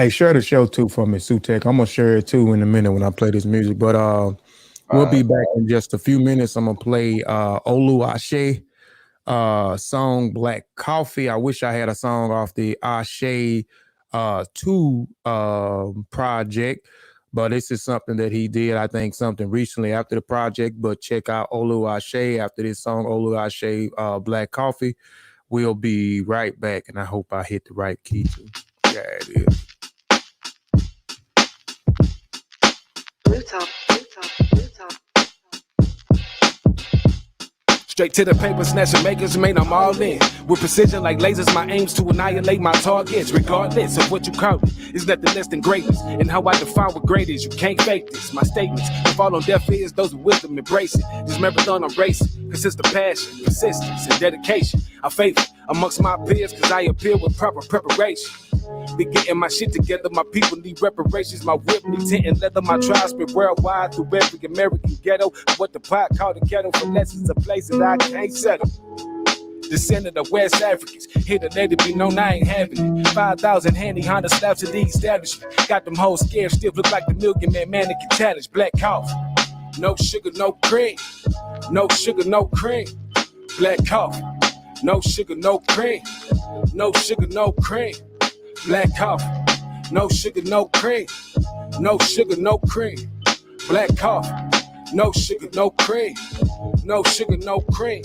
Hey, share the show too for me, Sutek. I'm gonna share it too in a minute when I play this music. But we'll Uh, be back in just a few minutes. I'm gonna play Olu Ashe song Black Coffee. I wish I had a song off the Ashe 2 project, but this is something that he did, I think, something recently after the project. But check out Olu Ashe after this song, Olu Ashe Black Coffee. We'll be right back, and I hope I hit the right key too. Yeah, it is. Blue Talk, Blue Talk, Blue Talk. Straight to the paper, snatching makers, man, I'm all in. With precision like lasers, my aims to annihilate my targets. Regardless of what you call it, it's nothing less than greatness. And how I define what great is, you can't fake this. My statements, if fall on deaf ears, those with wisdom embrace it. This marathon I'm racing, consists of passion, persistence, and dedication. I favor amongst my peers, cause I appear with proper preparation. Be getting my shit together, my people need reparations. My whip need tent and leather, my tribe spread worldwide through every American ghetto. What the pot called the ghetto for lessons of places I can't settle. Descendant of West Africans, here to let it be known I ain't having it. 5,000 handy Honda slaps to the establishment. Got them hoes scared, still look like the Million Man mannequin challenge. Black coffee, no sugar, no cream. No sugar, no cream. Black coffee, no sugar, no cream. No sugar, no cream. Black coffee, no sugar, no cream. No sugar, no cream. Black coffee, no sugar, no cream. No sugar, no cream.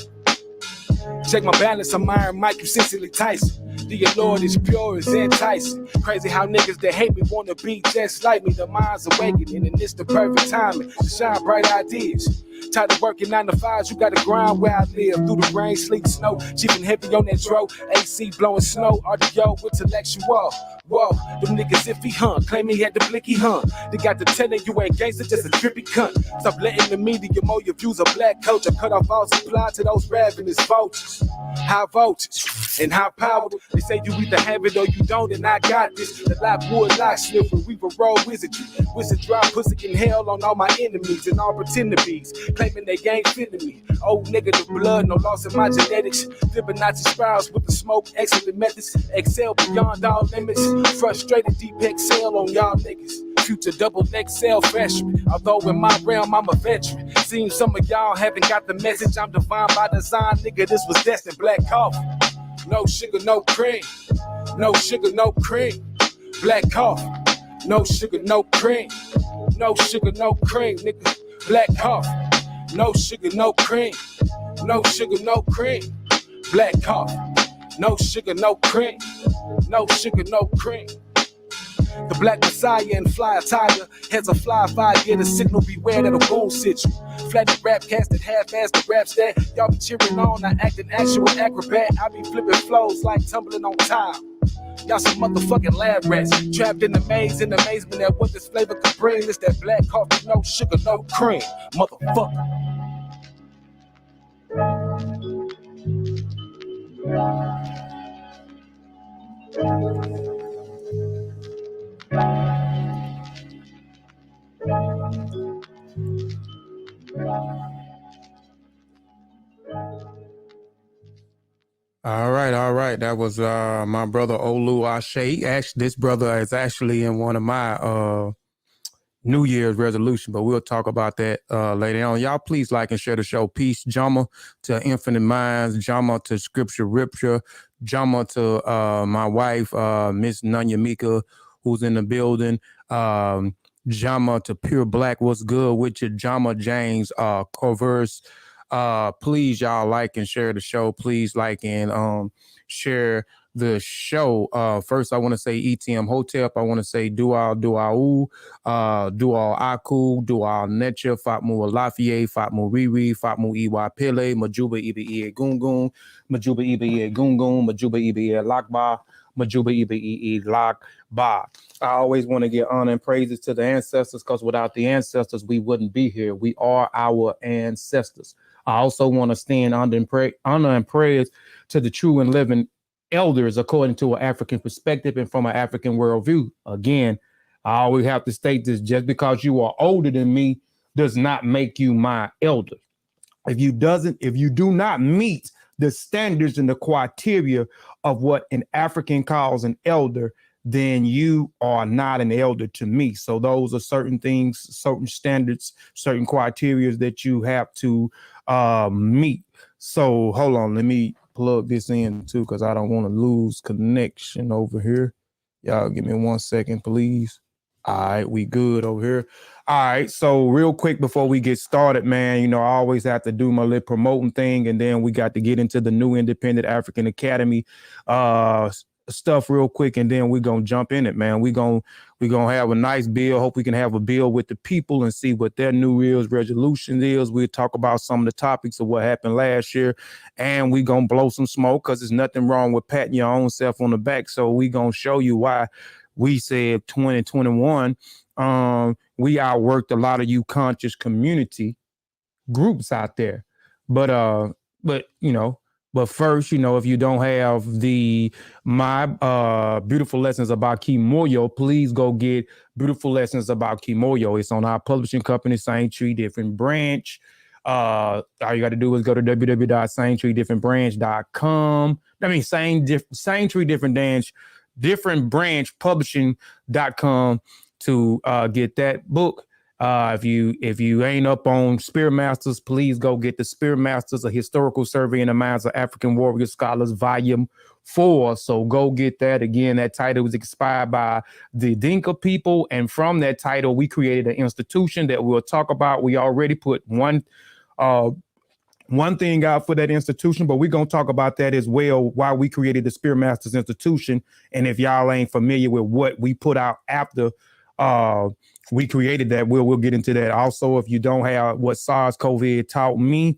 Check my balance, I'm Iron Mike, you Cicely Tyson. The Lord is pure as enticing. Crazy how niggas that hate me wanna be just like me. The mind's awakening and it's the perfect timing to shine bright ideas. Tired of working 9 to 5s, you gotta grind where I live. Through the rain, sleet, snow, cheap and heavy on that dro. AC blowing snow, audio intellectual. Whoa, them niggas iffy, huh? Claim he had the blicky, huh? They got to telling you ain't gangster, just a trippy cunt. Stop letting the media mow your views of black culture. Cut off all supply to those ravenous vultures. High voltage and high power. They say you either have it or you don't, and I got this. The lockwood lock sniffer, we were roll wizardry. Wizard dry pussy in hell on all my enemies and all pretend to be's. Claiming they ain't feeling me. Old nigga, the blood, no loss in my genetics. Fibonacci spirals with the smoke, excellent methods. Excel beyond all limits. Frustrated deep exhale on y'all niggas. Future double XL freshman. Although in my realm I'm a veteran. Seems some of y'all haven't got the message. I'm divine by design, nigga. This was destined. Black coffee, no sugar, no cream. No sugar, no cream. Black coffee, no sugar, no cream. No sugar, no cream, nigga. Black coffee, no sugar, no cream. No sugar, no cream. Black coffee, no sugar, no cream. No sugar, no cream. The black messiah in fly attire has a fly fire, get a signal, beware that'll boom sit you. Flatted rap casted half-assed the raps that y'all be cheering on, I act an actual acrobat. I be flipping flows like tumbling on tile. Y'all some motherfucking lab rats, trapped in the maze in amazement at what this flavor could bring. It's that black coffee, no sugar, no cream, motherfucker. All right. That was my brother Olu Ashe. Actually, this brother is actually in one of my New Year's resolution, but we'll talk about that later on. Y'all, please like and share the show. Peace, Jama to Infinite Minds, Jama to Scripture Ripture, Jama to my wife, Miss Nunya Mika, who's in the building. Jama to Pure Black, what's good with you? Jama James, Converse. Please, y'all, like and share the show. Please like and share the show. First, I want to say ETM Hotep. I want to say Dual, Dual Aku, Dual Netcha, Fatmu Alafie, Fatmu Riri, Fatmu Iwa Pele, Majuba Ibe Gungun, Majuba Ibe Gungun, Majuba Ibe Lakba, Majuba Ibe Lakba. I always want to give honor and praises to the ancestors, because without the ancestors, we wouldn't be here. We are our ancestors. I also want to stand honor and praise to the true and living elders according to an African perspective and from an African worldview. Again, I always have to state this: just because you are older than me does not make you my elder. If you do not meet the standards and the criteria of what an African calls an elder, then you are not an elder to me. So those are certain things, certain standards, certain criteria that you have to meet. So hold on, let me plug this in too, because I don't want to lose connection over here. Y'all give me 1 second, please. All right, we good over here. All right, so real quick before we get started, man, you know, I always have to do my little promoting thing, and then we got to get into the new Independent African Academy stuff real quick, and then we're gonna jump in it, man. We're gonna have a nice bill. Hope we can have a bill with the people and see what their New Year's resolution is. We'll talk about some of the topics of what happened last year, and we're gonna blow some smoke, because there's nothing wrong with patting your own self on the back. So we're gonna show you why we said 2021 we outworked a lot of you conscious community groups out there. But you know, but first, you know, if you don't have my beautiful lessons about Kimoyo, please go get beautiful lessons about Kimoyo. It's on our publishing company, Same Tree Different Branch. All you got to do is go to www.sametreedifferentbranch.com. I mean, Same Tree Different Branch Publishing.com to get that book. If you ain't up on Spirit Masters, please go get the Spirit Masters, a historical survey in the minds of African warrior scholars, volume 4. So go get that. Again, that title was inspired by the Dinka people, and from that title, we created an institution that we'll talk about. We already put one thing out for that institution, but we're going to talk about that as well, why we created the Spirit Masters Institution. And if y'all ain't familiar with what we put out after we created that, we'll get into that. Also, if you don't have what SARS COVID taught me,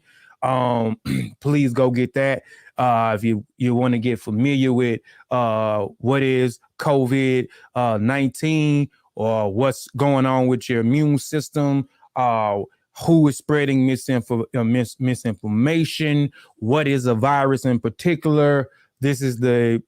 please go get that. If you want to get familiar with what is COVID-19 or what's going on with your immune system, who is spreading misinformation, what is a virus in particular, this is the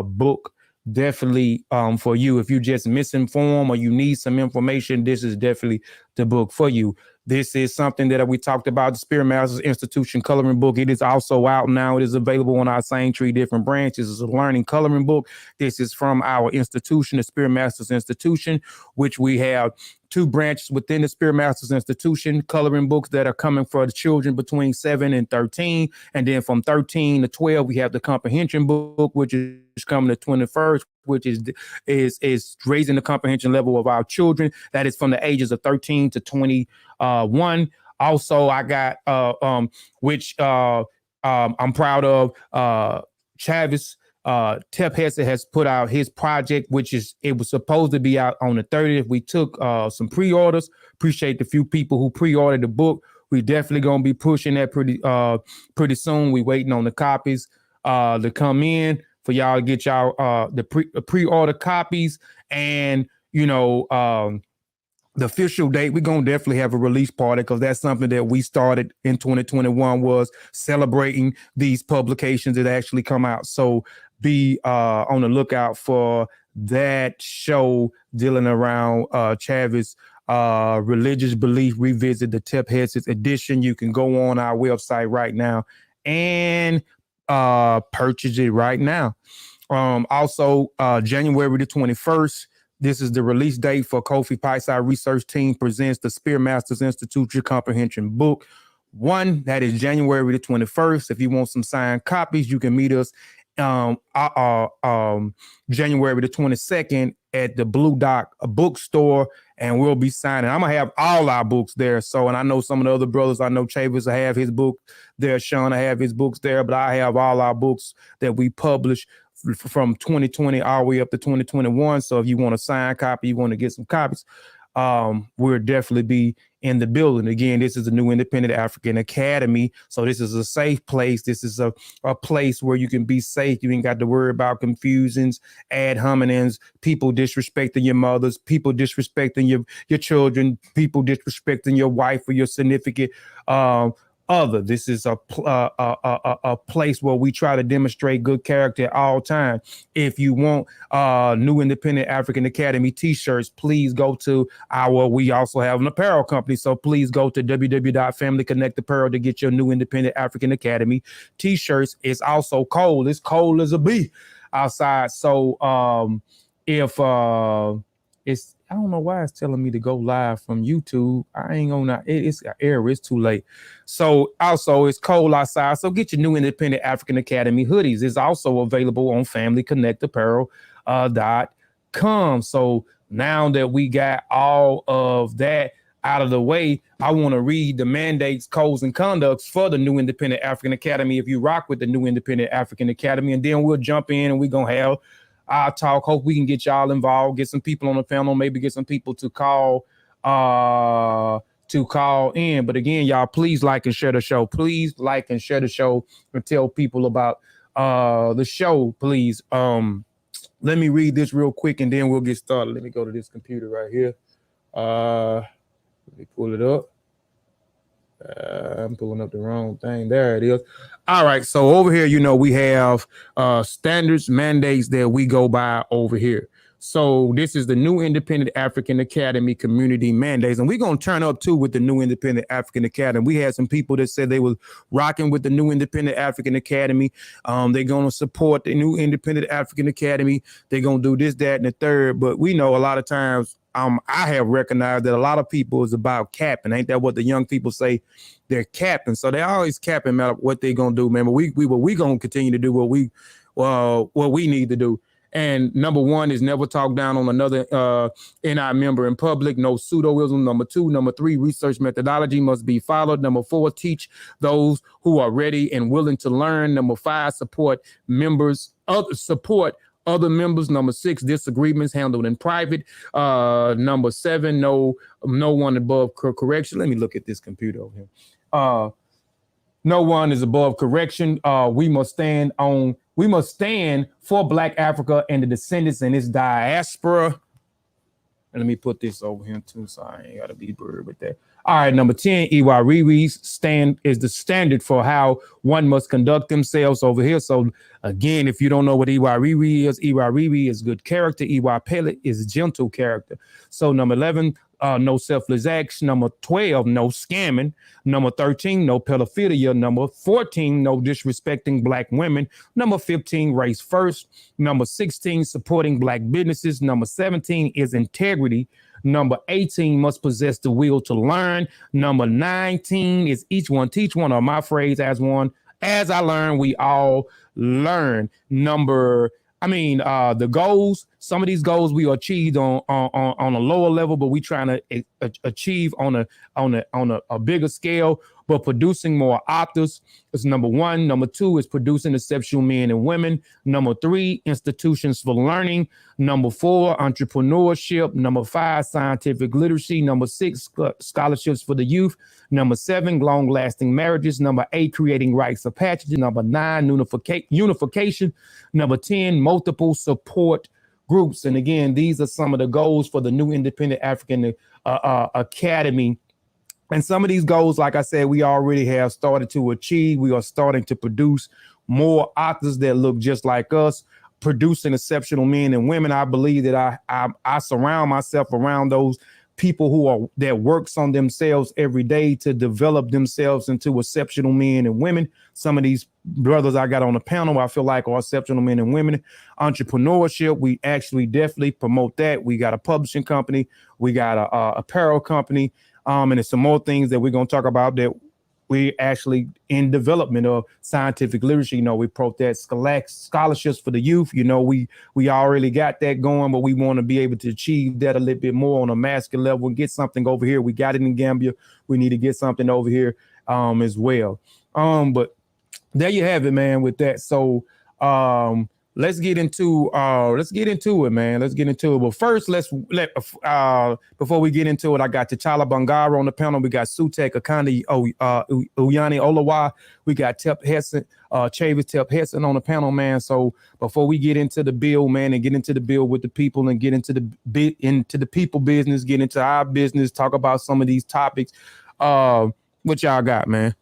book definitely for you. If you just misinformed or you need some information, this is definitely the book for you. This is something that we talked about, the Spirit Masters Institution coloring book. It is also out now. It is available on our Same Tree Different Branches. It's a learning coloring book. This is from our institution, the Spirit Masters Institution, which we have 2 branches within the Spirit Masters Institution, coloring books that are coming for the children between 7 and 13. And then from 13 to 12, we have the comprehension book, which is coming the 21st, which is raising the comprehension level of our children. That is from the ages of 13 to 21. Also, I got which I'm proud of, Chavis. Tep Hesse has put out his project, it was supposed to be out on the 30th. We took some pre-orders. Appreciate the few people who pre-ordered the book. We definitely gonna be pushing that pretty soon. We waiting on the copies to come in for y'all to get y'all the pre-order copies. And you know, the official date, we're going to definitely have a release party, because that's something that we started in 2021, was celebrating these publications that actually come out. So be on the lookout for that show dealing around Chavis Religious Belief Revisit, the Tep Hesse edition. You can go on our website right now and purchase it right now. Also, January the 21st, this is the release date for Kofi Piesie Research Team presents the Spirit Masters Institute Comprehension Book 1. That is January the 21st. If you want some signed copies, you can meet us January the 22nd at the Blue Dot bookstore, and we'll be signing. I'm gonna have all our books there. So, and I know some of the other brothers, I know Chavis will have his book there, Sean will have his books there, but I have all our books that we publish from 2020 all the way up to 2021. So if you want a signed copy, you want to get some copies, we'll definitely be in the building. Again, this is a new Independent African Academy. So this is a safe place. This is a place where you can be safe. You ain't got to worry about confusions, ad hominems, people disrespecting your mothers, people disrespecting your children, people disrespecting your wife or your significant other. This is a place where we try to demonstrate good character at all times. If you want new Independent African Academy t-shirts, please go to we also have an apparel company. So please go to www.familyconnectapparel to get your new Independent African Academy t-shirts. It's also cold. It's cold as a bee outside. So if it's, I don't know why it's telling me to go live from YouTube. I ain't gonna, it's an error, it's too late. So also it's cold outside, so get your new Independent African Academy hoodies. It's also available on familyconnectapparel.com. So now that we got all of that out of the way, I want to read the mandates, codes, and conducts for the new Independent African Academy. If you rock with the new Independent African Academy, and then we'll jump in and we're gonna have our talk. Hope we can get y'all involved, get some people on the panel, maybe get some people to call in. But again, y'all, please like and share the show. Please like and share the show and tell people about the show, please. Let me read this real quick and then we'll get started. Let me go to this computer right here. Let me pull it up. I'm pulling up the wrong thing. There it is. All right. So over here, you know, we have standards, mandates that we go by over here. So this is the new Independent African Academy community mandates. And we're going to turn up too with the new Independent African Academy. We had some people that said they were rocking with the new Independent African Academy. They're going to support the new Independent African Academy. They're going to do this, that, and the third. But we know a lot of times I have recognized that a lot of people is about capping. Ain't that what the young people say? They're capping. So they're always capping about what they're going to do, man. But we going to continue to do what we need to do. And number one is never talk down on another NI member in public. No pseudoism. Number two. Number three, research methodology must be followed. Number four, teach those who are ready and willing to learn. Number five, support other members. Number six, disagreements handled in private. Number seven, no one above correction. Let me look at this computer over here. No one is above correction. We must stand for Black Africa and the descendants in its diaspora. And let me put this over here too, so I ain't gotta be blurred with that. All right, number 10, Iwariri's stand is the standard for how one must conduct themselves over here. So again, if you don't know what Iwariri is good character. Iwapele is gentle character. So number 11, no selfless acts. Number 12, no scamming. Number 13, no pedophilia. Number 14, no disrespecting Black women. Number 15, race first. Number 16, supporting Black businesses. Number 17 is integrity. Number 18 must possess the will to learn. Number 19 is each one teach one, or my phrase as one. As I learn, we all learn. The goals, some of these goals we achieved on a lower level, but we trying to achieve on a bigger scale. But producing more authors is number one. Number two is producing exceptional men and women. Number three, institutions for learning. Number four, entrepreneurship. Number five, scientific literacy. Number six, scholarships for the youth. Number seven, long-lasting marriages. Number eight, creating rites of passage. Number nine, unification. Number 10, multiple support groups. And again, these are some of the goals for the new Independent African Academy. And some of these goals, like I said, we already have started to achieve. We are starting to produce more authors that look just like us, producing exceptional men and women. I believe that I surround myself around those people that works on themselves every day to develop themselves into exceptional men and women. Some of these brothers I got on the panel, I feel like are exceptional men and women. Entrepreneurship, we actually definitely promote that. We got a publishing company, we got a apparel company. And there's some more things that we're going to talk about that we actually in development of scientific literacy. You know, we promote that scholarships for the youth. You know, we already got that going, but we want to be able to achieve that a little bit more on a masculine level and get something over here. We got it in Gambia. We need to get something over here as well. But there you have it, man, with that. So let's get into it, man. Let's get into it. But first, before we get into it, I got T'Challa Bangara on the panel. We got Sutek Akandi Uyani Olawa. We got Chavis Tep Hesson on the panel, man. So before we get into the bill, man, and get into the bill with the people and get into the people business, get into our business, talk about some of these topics. What y'all got, man?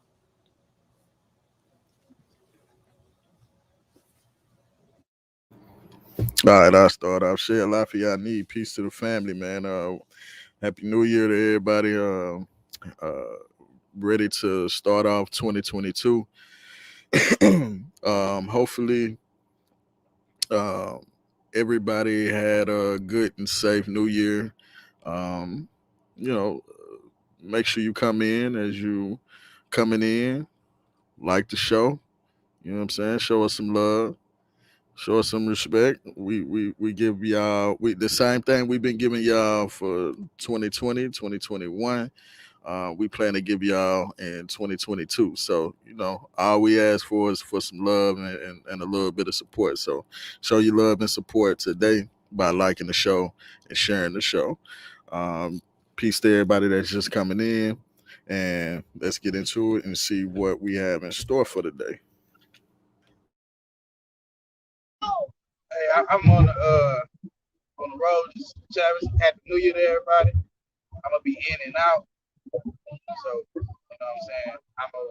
All right, I'll start off. Share life for y'all need. Peace to the family, man. Happy New Year to everybody. Ready to start off 2022. Hopefully, everybody had a good and safe New Year. Um, you know, make sure you come in as you coming in, like the show. You know what I'm saying? Show us some love. Show us some respect. We give y'all the same thing we've been giving y'all for 2020, 2021. We plan to give y'all in 2022. So, all we ask for is for some love and a little bit of support. So show your love and support today by liking the show and sharing the show. Peace to everybody that's just coming in, and let's get into it and see what we have in store for today. Hey, I'm on the road. Travis, happy New Year to everybody. I'm gonna be in and out, so you know what I'm saying. I'm gonna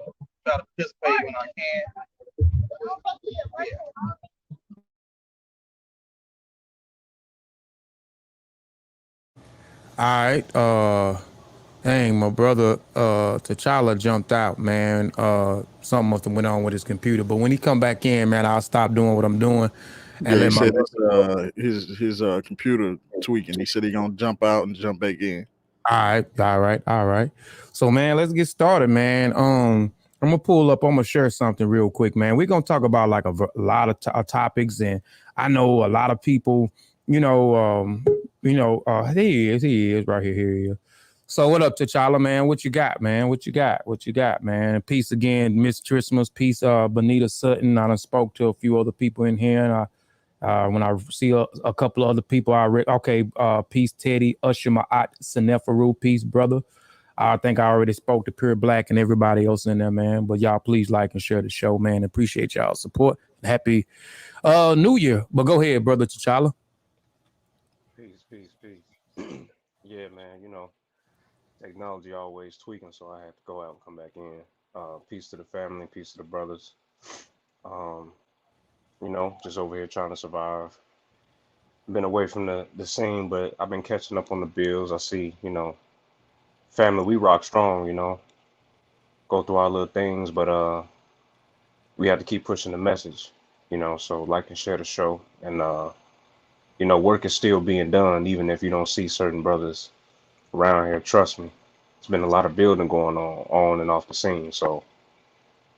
try to participate when I can. Yeah. All right. Dang, my brother T'Challa jumped out, man. Something must have went on with his computer. But when he come back in, man, I'll stop doing what I'm doing and Yeah, he let my said his computer tweaking. He said he gonna jump out and jump back in. All right. So, man, let's get started, man. I'm gonna pull up. I'm gonna share something real quick, man. We're gonna talk about like a lot of topics, and I know a lot of people. He is right here. Here he is. So, what up, T'Challa, man? What you got, man? What you got, man? Peace again, Miss Christmas. Peace, Bonita Sutton. I done spoke to a few other people in here, and when I see a couple of other people, peace, Teddy, Usher, Ma'at, Seneferu, peace, brother. I think I already spoke to Pure Black and everybody else in there, man. But y'all please like and share the show, man. Appreciate y'all's support. Happy New Year. But go ahead, brother T'Challa. Peace. Yeah, man, technology always tweaking, so I had to go out and come back in. Peace to the family, peace to the brothers. Um, just over here trying to survive. Been away from the scene, but I've been catching up on the bills. I see, family, we rock strong, go through our little things, but we have to keep pushing the message, so like and share the show. And work is still being done, even if you don't see certain brothers around here. Trust me, it's been a lot of building going on and off the scene. So,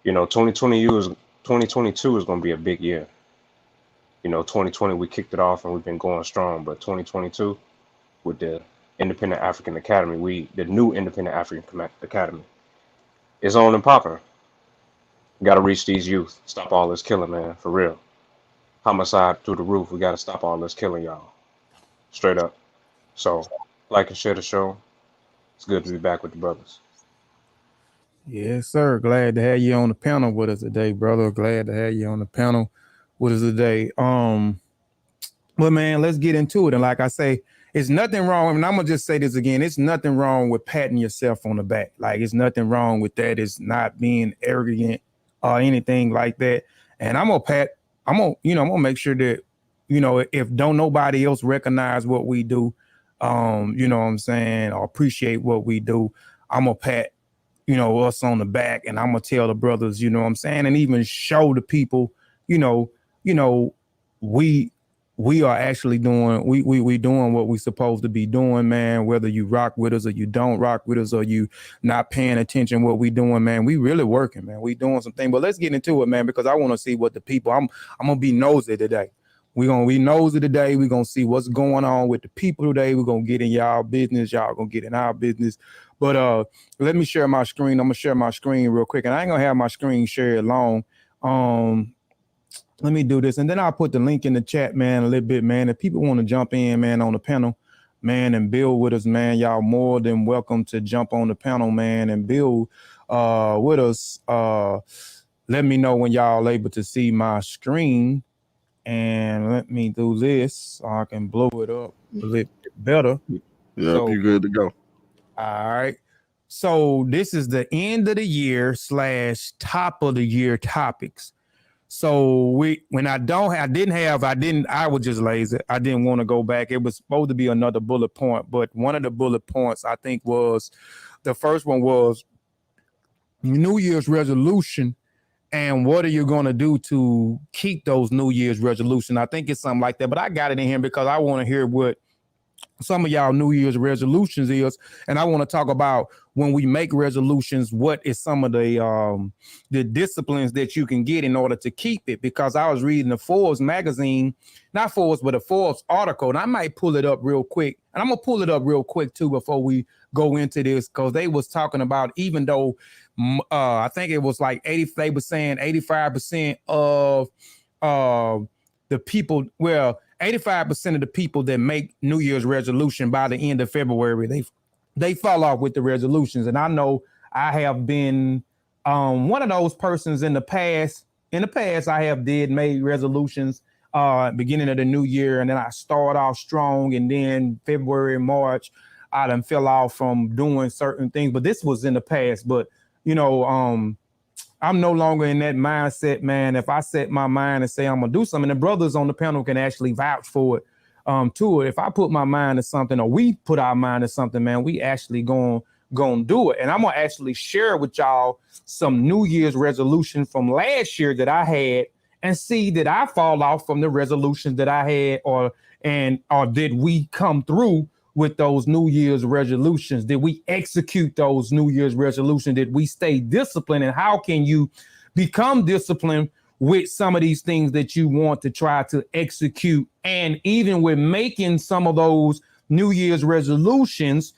2022 is going to be a big year. 2020 we kicked it off and we've been going strong, but 2022 with the Independent African Academy, the new Independent African Academy, is on and popping. Got to reach these youth, stop all this killing, man, for real. Homicide through the roof. We got to stop all this killing, y'all. Straight up. So, like and share the show. It's good to be back with the brothers. Yes, sir. Glad to have you on the panel with us today, brother. Glad to have you on the panel with us today. Well, man, let's get into it. And like I say, it's nothing wrong. And I'm gonna just say this again. It's nothing wrong with patting yourself on the back. Like, it's nothing wrong with that. It's not being arrogant or anything like that. And I'm gonna make sure that, if don't nobody else recognize what we do, you know what I'm saying, or appreciate what we do, I'm gonna pat, us on the back, and I'm gonna tell the brothers, you know what I'm saying, and even show the people, we are actually doing we doing what we supposed to be doing, man. Whether you rock with us or you don't rock with us, or you not paying attention what we doing, man, we really working, man. We doing something. But let's get into it, man, because I want to see what the people. I'm gonna be nosy today. We're gonna be nosy today. We're gonna see what's going on with the people today. We're gonna get in y'all business. Y'all gonna get in our business. But let me share my screen. I'm gonna share my screen real quick, and I ain't gonna have my screen shared long. Let me do this, and then I'll put the link in the chat, man, a little bit, man. If people want to jump in, man, on the panel, man, and build with us, man, y'all more than welcome to jump on the panel, man, and build with us. Let me know when y'all able to see my screen, and let me do this so I can blow it up a little bit better. Yep, so, you're good to go. All right. So this is the end of the year / top of the year topics. So I was just lazy. I didn't want to go back. It was supposed to be another bullet point, but one of the bullet points I think was, the first one was New Year's resolution. And what are you going to do to keep those New Year's resolutions? I think it's something like that, but I got it in here because I want to hear what some of y'all New Year's resolutions is, and I want to talk about when we make resolutions, what is some of the disciplines that you can get in order to keep it. Because I was reading the Forbes magazine, not Forbes, but a Forbes article, and I might pull it up real quick, and I'm gonna pull it up real quick too before we go into this, because they was talking about, even though I think it was like 80, they were saying 85% of the people, well, 85% of the people that make New Year's resolution by the end of February, they fall off with the resolutions. And I know I have been one of those persons in the past. In the past, I have made resolutions beginning of the new year, and then I start off strong, and then February, March, I done fell off from doing certain things. But this was in the past. But I'm no longer in that mindset, man. If I set my mind and say I'm gonna do something, the brothers on the panel can actually vouch for it, to it. If I put my mind to something, or we put our mind to something, man, we actually gonna do it. And I'm gonna actually share with y'all some New Year's resolution from last year that I had, and see did I fall off from the resolutions that I had, or did we come through with those New Year's resolutions? Did we execute those New Year's resolutions? Did we stay disciplined? And how can you become disciplined with some of these things that you want to try to execute? And even with making some of those New Year's resolutions,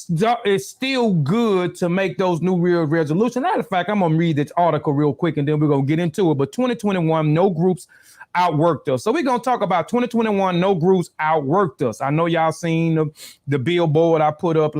it's still good to make those New Year's resolutions. Matter of fact, I'm going to read this article real quick, and then we're going to get into it. But 2021, no groups outworked us. So we're going to talk about 2021, no groups outworked us. I know y'all seen the billboard I put up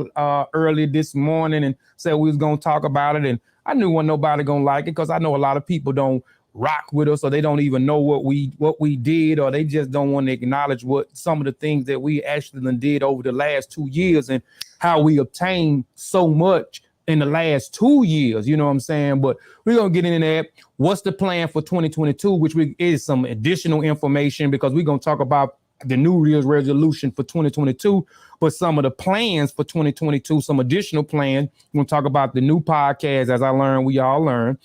early this morning and said we was going to talk about it. And I knew wasn't nobody going to like it, because I know a lot of people don't rock with us, or they don't even know what we did, or they just don't want to acknowledge what some of the things that we actually did over the last 2 years, and how we obtained so much in the last 2 years, you know what I'm saying? But we're going to get into that. What's the plan for 2022, which is some additional information, because we're going to talk about the New Year's resolution for 2022, but some of the plans for 2022, some additional plans. We're going to talk about the new podcast, as I learned, we all learn.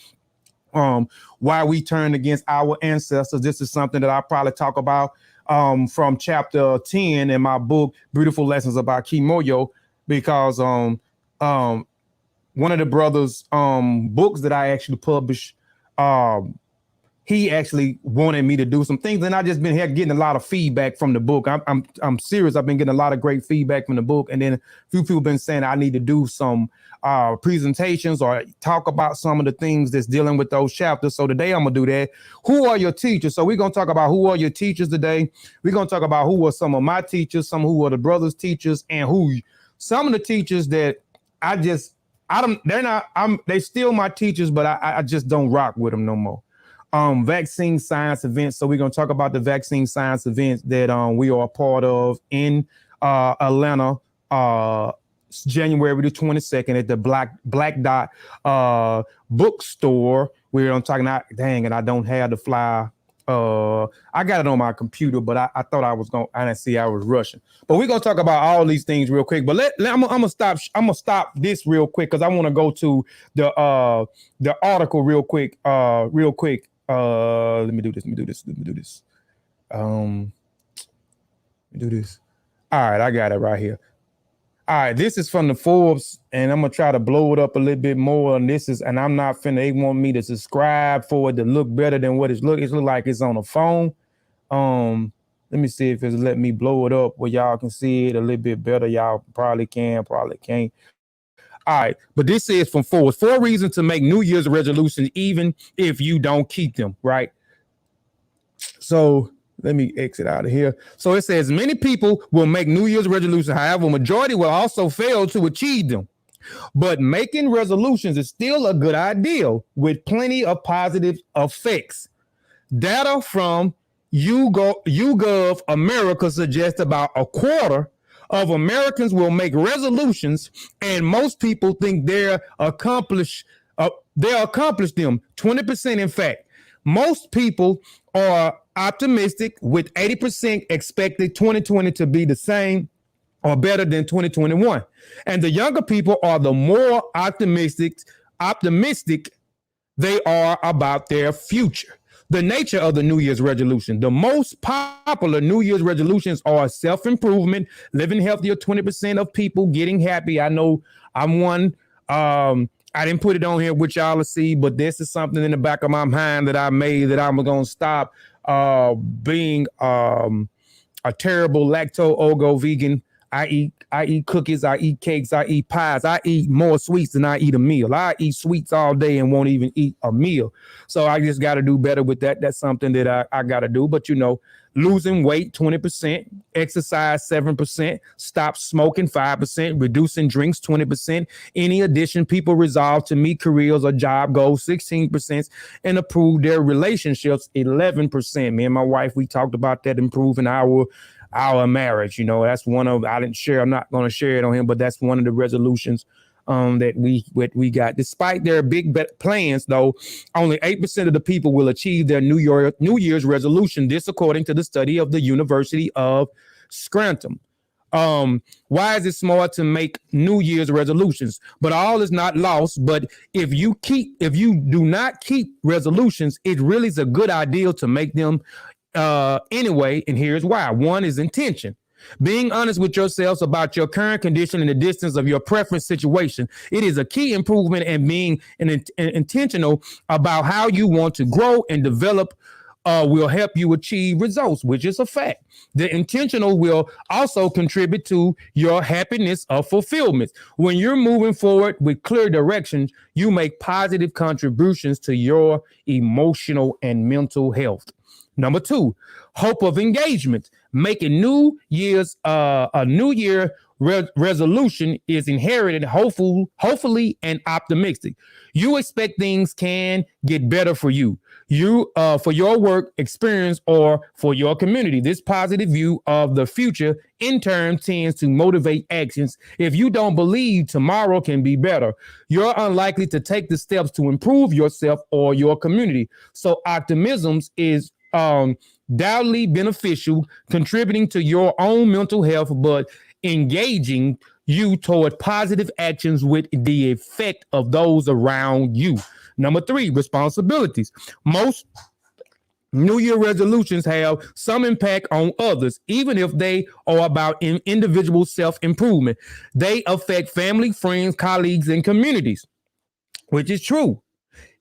Why we turned against our ancestors. This is something that I probably talk about from chapter 10 in my book, Beautiful Lessons About Kimoyo, because one of the brothers' books that I actually published, he actually wanted me to do some things, and I just been here getting a lot of feedback from the book. I'm serious. I've been getting a lot of great feedback from the book, and then a few people been saying I need to do some presentations or talk about some of the things that's dealing with those chapters. So today I'm gonna do that. Who are your teachers? So we're gonna talk about who are your teachers today. We're gonna talk about who are some of my teachers, some who are the brothers' teachers, and who some of the teachers that they still my teachers, but I just don't rock with them no more. Vaccine science events. So we're going to talk about the vaccine science events that we are a part of in Atlanta, January the 22nd at the Black Dot bookstore. I'm talking about, dang, and I don't have the flyer. I got it on my computer, but I thought I was I didn't see I was rushing. But we're gonna talk about all these things real quick. But I'm gonna stop this real quick, because I want to go to the article real quick. Let me do this. All right, I got it right here. All right, this is from the Forbes, and I'm gonna try to blow it up a little bit more. And I'm not finna. They want me to subscribe for it to look better than what it's look. It look like it's on a phone. Let me see if it's let me blow it up where y'all can see it a little bit better. Y'all probably can, probably can't. All right, but this is from Forbes. 4 reasons to make New Year's resolutions, even if you don't keep them. Right. So let me exit out of here. So it says many people will make New Year's resolutions. However, a majority will also fail to achieve them. But making resolutions is still a good idea with plenty of positive effects. Data from YouGov America suggests about a quarter of Americans will make resolutions, and most people think they'll accomplish them. 20%, in fact. Most people are optimistic, with 80% expected 2020 to be the same or better than 2021. And the younger people are the more optimistic They are about their future. The nature of the New Year's resolution. The most popular New Year's resolutions are self-improvement, living healthier, 20% of people getting happy. I know I'm one. I didn't put it on here with y'all to see, but this is something in the back of my mind that I made that I'm going to stop being a terrible lacto-ogo vegan. I eat cookies, I eat cakes, I eat pies, I eat more sweets than I eat a meal. I eat sweets all day and won't even eat a meal. So I just got to do better with that. That's something that I got to do. But, you know, losing weight, 20%, exercise, 7%, stop smoking, 5%, reducing drinks, 20%. Any addition, people resolve to meet careers or job goals, 16%, and improve their relationships, 11%. Me and my wife, we talked about that, improving our marriage. You know, that's one of, I didn't share, I'm not going to share it on him, but that's one of the resolutions that we got. Despite their big plans, though, only 8% of the people will achieve their New Year's resolution. This, according to the study of the University of Scranton. Why is it smart to make New Year's resolutions? But all is not lost. But if you do not keep resolutions, it really is a good idea to make them anyway, and here's why. One is intention. Being honest with yourselves about your current condition and the distance of your preference situation. It is a key improvement, and being intentional about how you want to grow and develop will help you achieve results, which is a fact. The intentional will also contribute to your happiness of fulfillment. When you're moving forward with clear directions, you make positive contributions to your emotional and mental health. Number 2, hope of engagement. Making New Year's a New Year resolution is inherited, hopefully, and optimistic. You expect things can get better for you, for your work experience, or for your community. This positive view of the future, in turn, tends to motivate actions. If you don't believe tomorrow can be better, you're unlikely to take the steps to improve yourself or your community. So optimism is doubly beneficial, contributing to your own mental health, but engaging you toward positive actions with the effect of those around you. Number 3, responsibilities. Most New Year resolutions have some impact on others, even if they are about individual self-improvement. They affect family, friends, colleagues, and communities, which is true.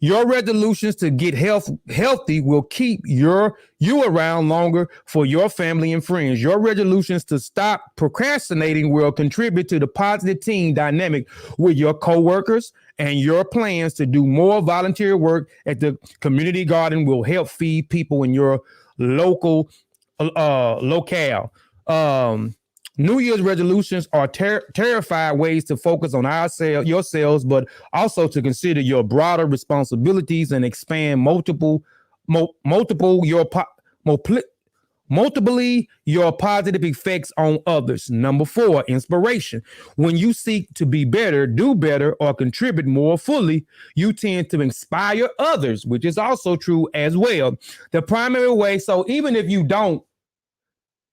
Your resolutions to get healthy will keep you around longer for your family and friends. Your resolutions to stop procrastinating will contribute to the positive team dynamic with your coworkers, and your plans to do more volunteer work at the community garden will help feed people in your local locale. New Year's resolutions are terrified ways to focus on yourselves, but also to consider your broader responsibilities and expand multiply your positive effects on others. Number 4, inspiration. When you seek to be better, do better, or contribute more fully, you tend to inspire others, which is also true as well. The primary way, so even if you don't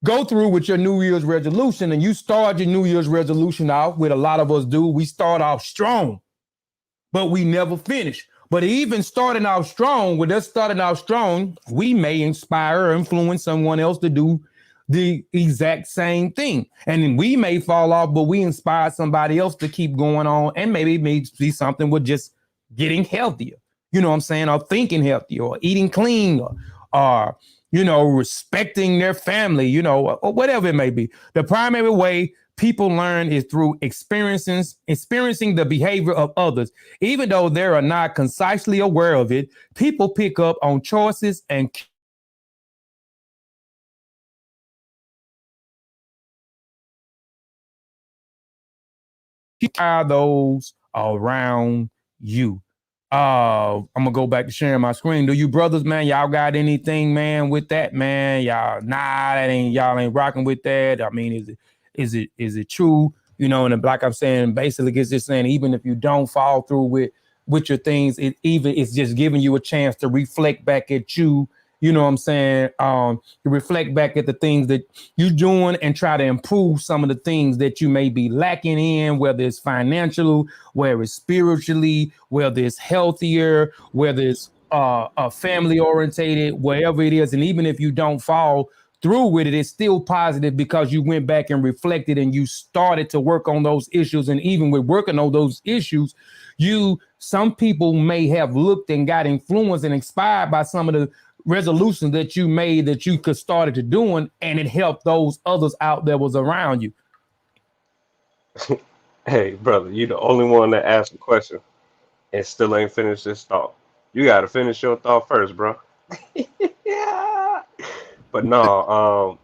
go through with your New Year's resolution and you start your New Year's resolution out, with a lot of us do, we start off strong, but we never finish. But even starting out strong, with us starting out strong, we may inspire or influence someone else to do the exact same thing. And then we may fall off, but we inspire somebody else to keep going on, and maybe it may be something with just getting healthier, you know what I'm saying, or thinking healthier, or eating clean, or you know, respecting their family, you know, or whatever it may be. The primary way people learn is through experiencing the behavior of others. Even though they are not concisely aware of it, people pick up on choices and keep those around you. I'm gonna go back to sharing my screen. Do you brothers, man, y'all got anything, man, with that, man? Y'all, y'all ain't rocking with that. I mean, is it true? You know, and like I'm saying, basically it's just saying, even if you don't fall through with your things, it's just giving you a chance to reflect back at you you know what I'm saying, you reflect back at the things that you're doing and try to improve some of the things that you may be lacking in, whether it's financial, whether it's spiritually, whether it's healthier, whether it's family orientated, wherever it is. And even if you don't fall through with it, it's still positive because you went back and reflected and you started to work on those issues. And even with working on those issues, some people may have looked and got influenced and inspired by some of the resolutions that you made that you could started to doing, and it helped those others out that was around you. Hey, brother, you the only one that asked the question and still ain't finished this thought. You got to finish your thought first, bro. Yeah. But no,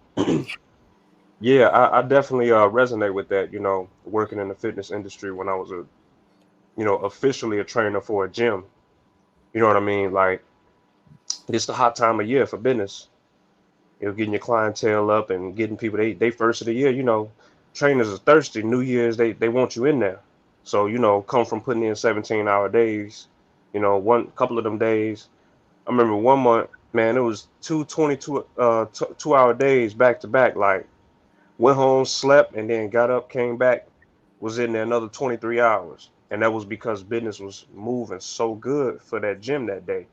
yeah, I definitely resonate with that. Working in the fitness industry when I was officially a trainer for a gym. You know what I mean? Like, it's the hot time of year for business. Getting your clientele up and getting people they first of the year. Trainers are thirsty. New Year's they want you in there. So come from putting in 17-hour days. One couple of them days. I remember one month, man, it was two 2-hour days back to back. Like, went home, slept, and then got up, came back, was in there another 23 hours. And that was because business was moving so good for that gym that day.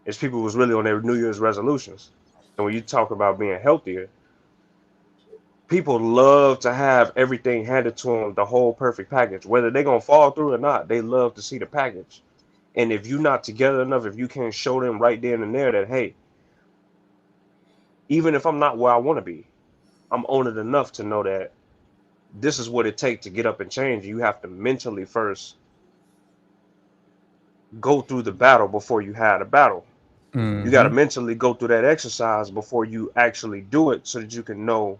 As people was really on their New Year's resolutions. And when you talk about being healthier, people love to have everything handed to them, the whole perfect package. Whether they're going to fall through or not, they love to see the package. And if you're not together enough, if you can't show them right then and there that, hey, even if I'm not where I want to be, I'm on it enough to know that this is what it takes to get up and change. You have to mentally first go through the battle before you have the battle. You got to mentally go through that exercise before you actually do it so that you can know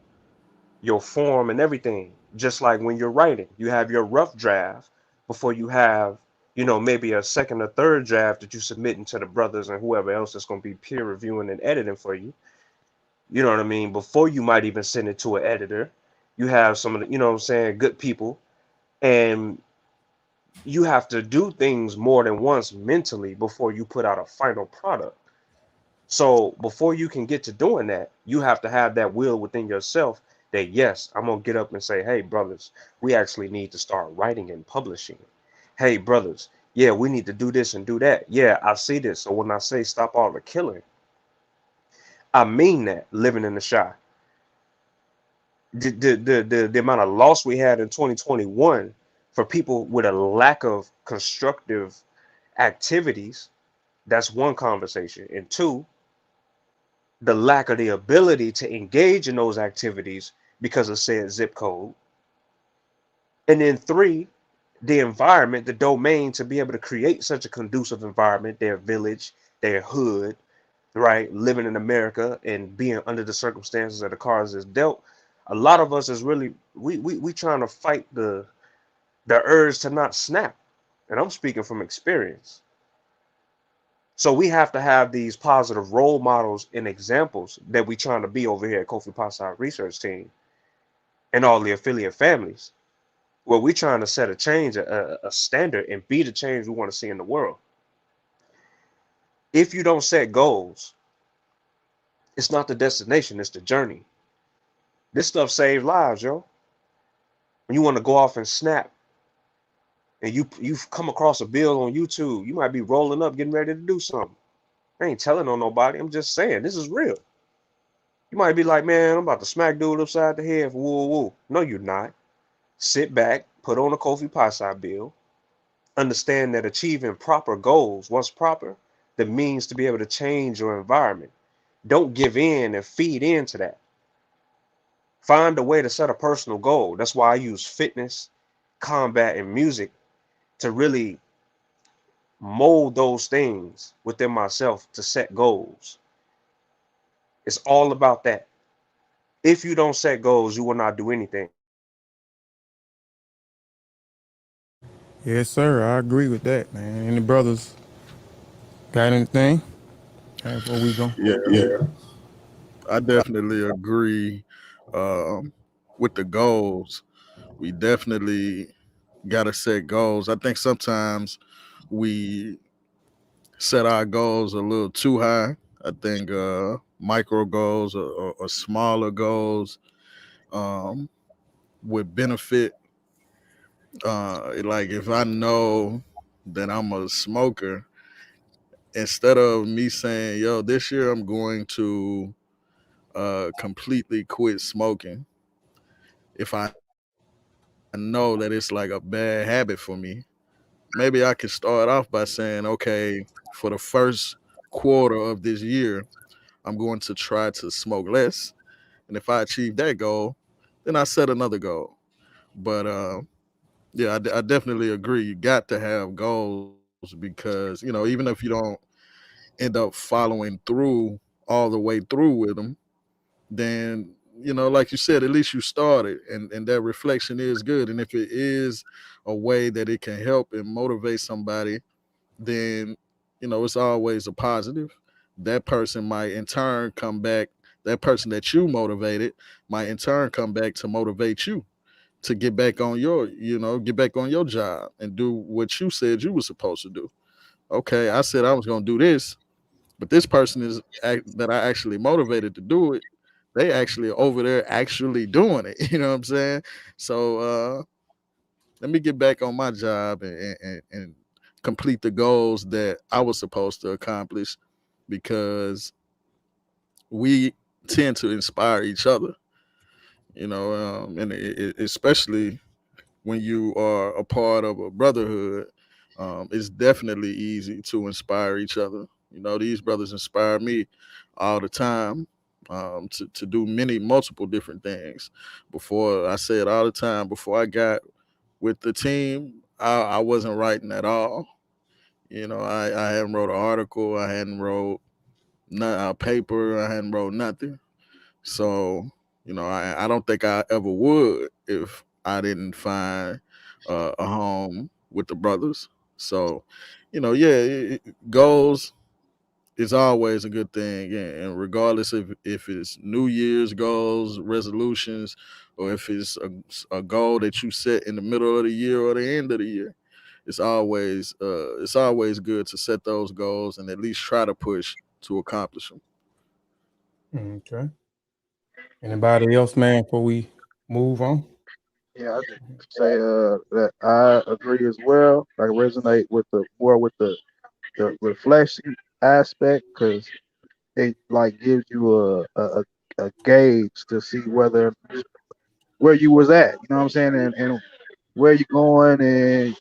your form and everything. Just like when you're writing, you have your rough draft before you have, maybe a second or third draft that you submitting to the brothers and whoever else that's going to be peer reviewing and editing for you. You know what I mean? Before you might even send it to an editor, you have some of the, good people, and you have to do things more than once mentally before you put out a final product. So before you can get to doing that, you have to have that will within yourself that, yes, I'm going to get up and say, hey, brothers, we actually need to start writing and publishing. Hey, brothers, yeah, we need to do this and do that. Yeah, I see this. So when I say stop all the killing, I mean that living in the shy. The amount of loss we had in 2021 for people with a lack of constructive activities, that's one conversation. And two, the lack of the ability to engage in those activities because of said zip code. And then three, the environment, the domain to be able to create such a conducive environment, their village, their hood, right? Living in America and being under the circumstances that the cards is dealt. A lot of us is really, we trying to fight the urge to not snap. And I'm speaking from experience. So we have to have these positive role models and examples that we trying to be over here at Kofi Piesie Research Team and all the affiliate families, where we trying to set a change, a standard, and be the change we want to see in the world. If you don't set goals, it's not the destination, it's the journey. This stuff saves lives, yo. When you want to go off and snap, and you've come across a bill on YouTube, you might be rolling up, getting ready to do something. I ain't telling on nobody. I'm just saying this is real. You might be like, man, I'm about to smack dude upside the head for woo woo. No, you're not. Sit back, put on a Kofi Piesie bill, understand that achieving proper goals, what's proper, the means to be able to change your environment. Don't give in and feed into that. Find a way to set a personal goal. That's why I use fitness, combat, and music to really mold those things within myself to set goals. It's all about that. If you don't set goals, you will not do anything. Yes, sir. I agree with that, man. Any brothers got anything before we go? Yeah, I definitely agree with the goals. We definitely got to set goals. I think sometimes we set our goals a little too high. I think micro goals or smaller goals would benefit. Like if I know that I'm a smoker, instead of me saying, "Yo, this year I'm going to completely quit smoking," if I know that it's like a bad habit for me, maybe I could start off by saying, "Okay, for the first quarter of this year, I'm going to try to smoke less." And if I achieve that goal, then I set another goal. But yeah, I definitely agree. You got to have goals because, even if you don't end up following through all the way through with them, then, like you said, at least you started, and that reflection is good. And if it is a way that it can help and motivate somebody, then, it's always a positive. That person might in turn come back, that person that you motivated might in turn come back to motivate you to get back on get back on your job and do what you said you were supposed to do. Okay, I said I was going to do this, but this person that I actually motivated to do it, they actually over there actually doing it. You know what I'm saying? So let me get back on my job and complete the goals that I was supposed to accomplish, because we tend to inspire each other, and especially when you are a part of a brotherhood, it's definitely easy to inspire each other. These brothers inspire me all the time, to do multiple different things. Before, I said all the time, before I got with the team, I wasn't writing at all. I hadn't wrote an article, I hadn't wrote a paper, I hadn't wrote nothing. So, I don't think I ever would if I didn't find a home with the brothers. So, yeah, goals is always a good thing. And regardless if it's New Year's goals, resolutions, or if it's a goal that you set in the middle of the year or the end of the year, it's always good to set those goals and at least try to push to accomplish them. Okay. Anybody else, man, before we move on? Yeah, I just say that I agree as well. I resonate with the reflection aspect, because it like gives you a gauge to see where you was at. You know what I'm saying? And where you going, and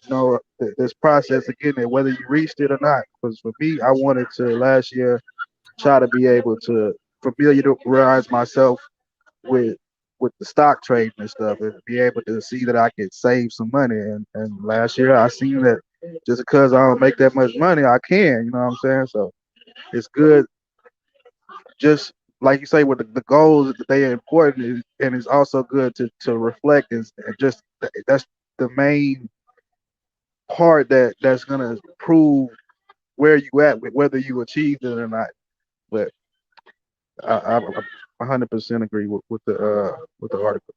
this process of getting it, whether you reached it or not. Because for me, I wanted to last year try to be able to familiarize myself with the stock trading and stuff, and be able to see that I could save some money. And last year I seen that just because I don't make that much money, I can. You know what I'm saying? So it's good, just like you say, with the goals, that they are important, and it's also good to reflect, and just that's the main part that's gonna prove where you at, whether you achieved it or not. But I 100% agree with the article.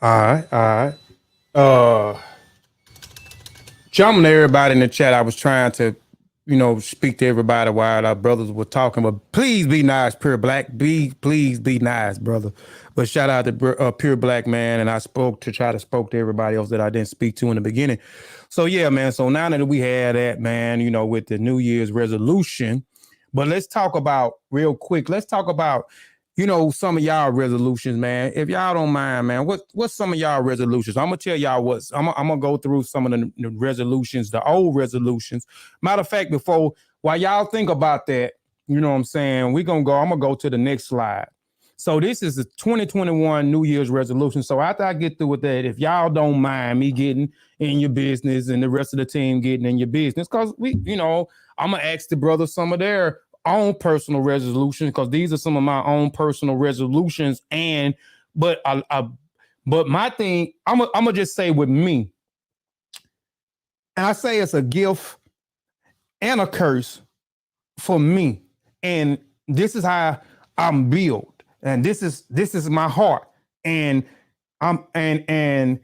All right, all right. Uh, jumping to everybody in the chat. I was trying to, speak to everybody while our brothers were talking. But please be nice, Pure Black. Please be nice, brother. But shout out to Pure Black, man. And I spoke to everybody else that I didn't speak to in the beginning. So yeah, man. So now that we had that, man, with the New Year's resolution, but let's talk about real quick. Let's talk about some of y'all resolutions, man. If y'all don't mind, man, what's some of y'all resolutions? I'm gonna tell y'all I'm gonna go through some of the resolutions, the old resolutions. Matter of fact, while y'all think about that, you know what I'm saying, I'm gonna go to the next slide. So this is the 2021 New Year's resolution. So after I get through with that, if y'all don't mind me getting in your business and the rest of the team getting in your business, because I'm gonna ask the brothers some of their own personal resolutions, because these are some of my own personal resolutions. But my thing, I'm gonna just say with me, and I say it's a gift and a curse for me. And this is how I'm built, and this is my heart. And and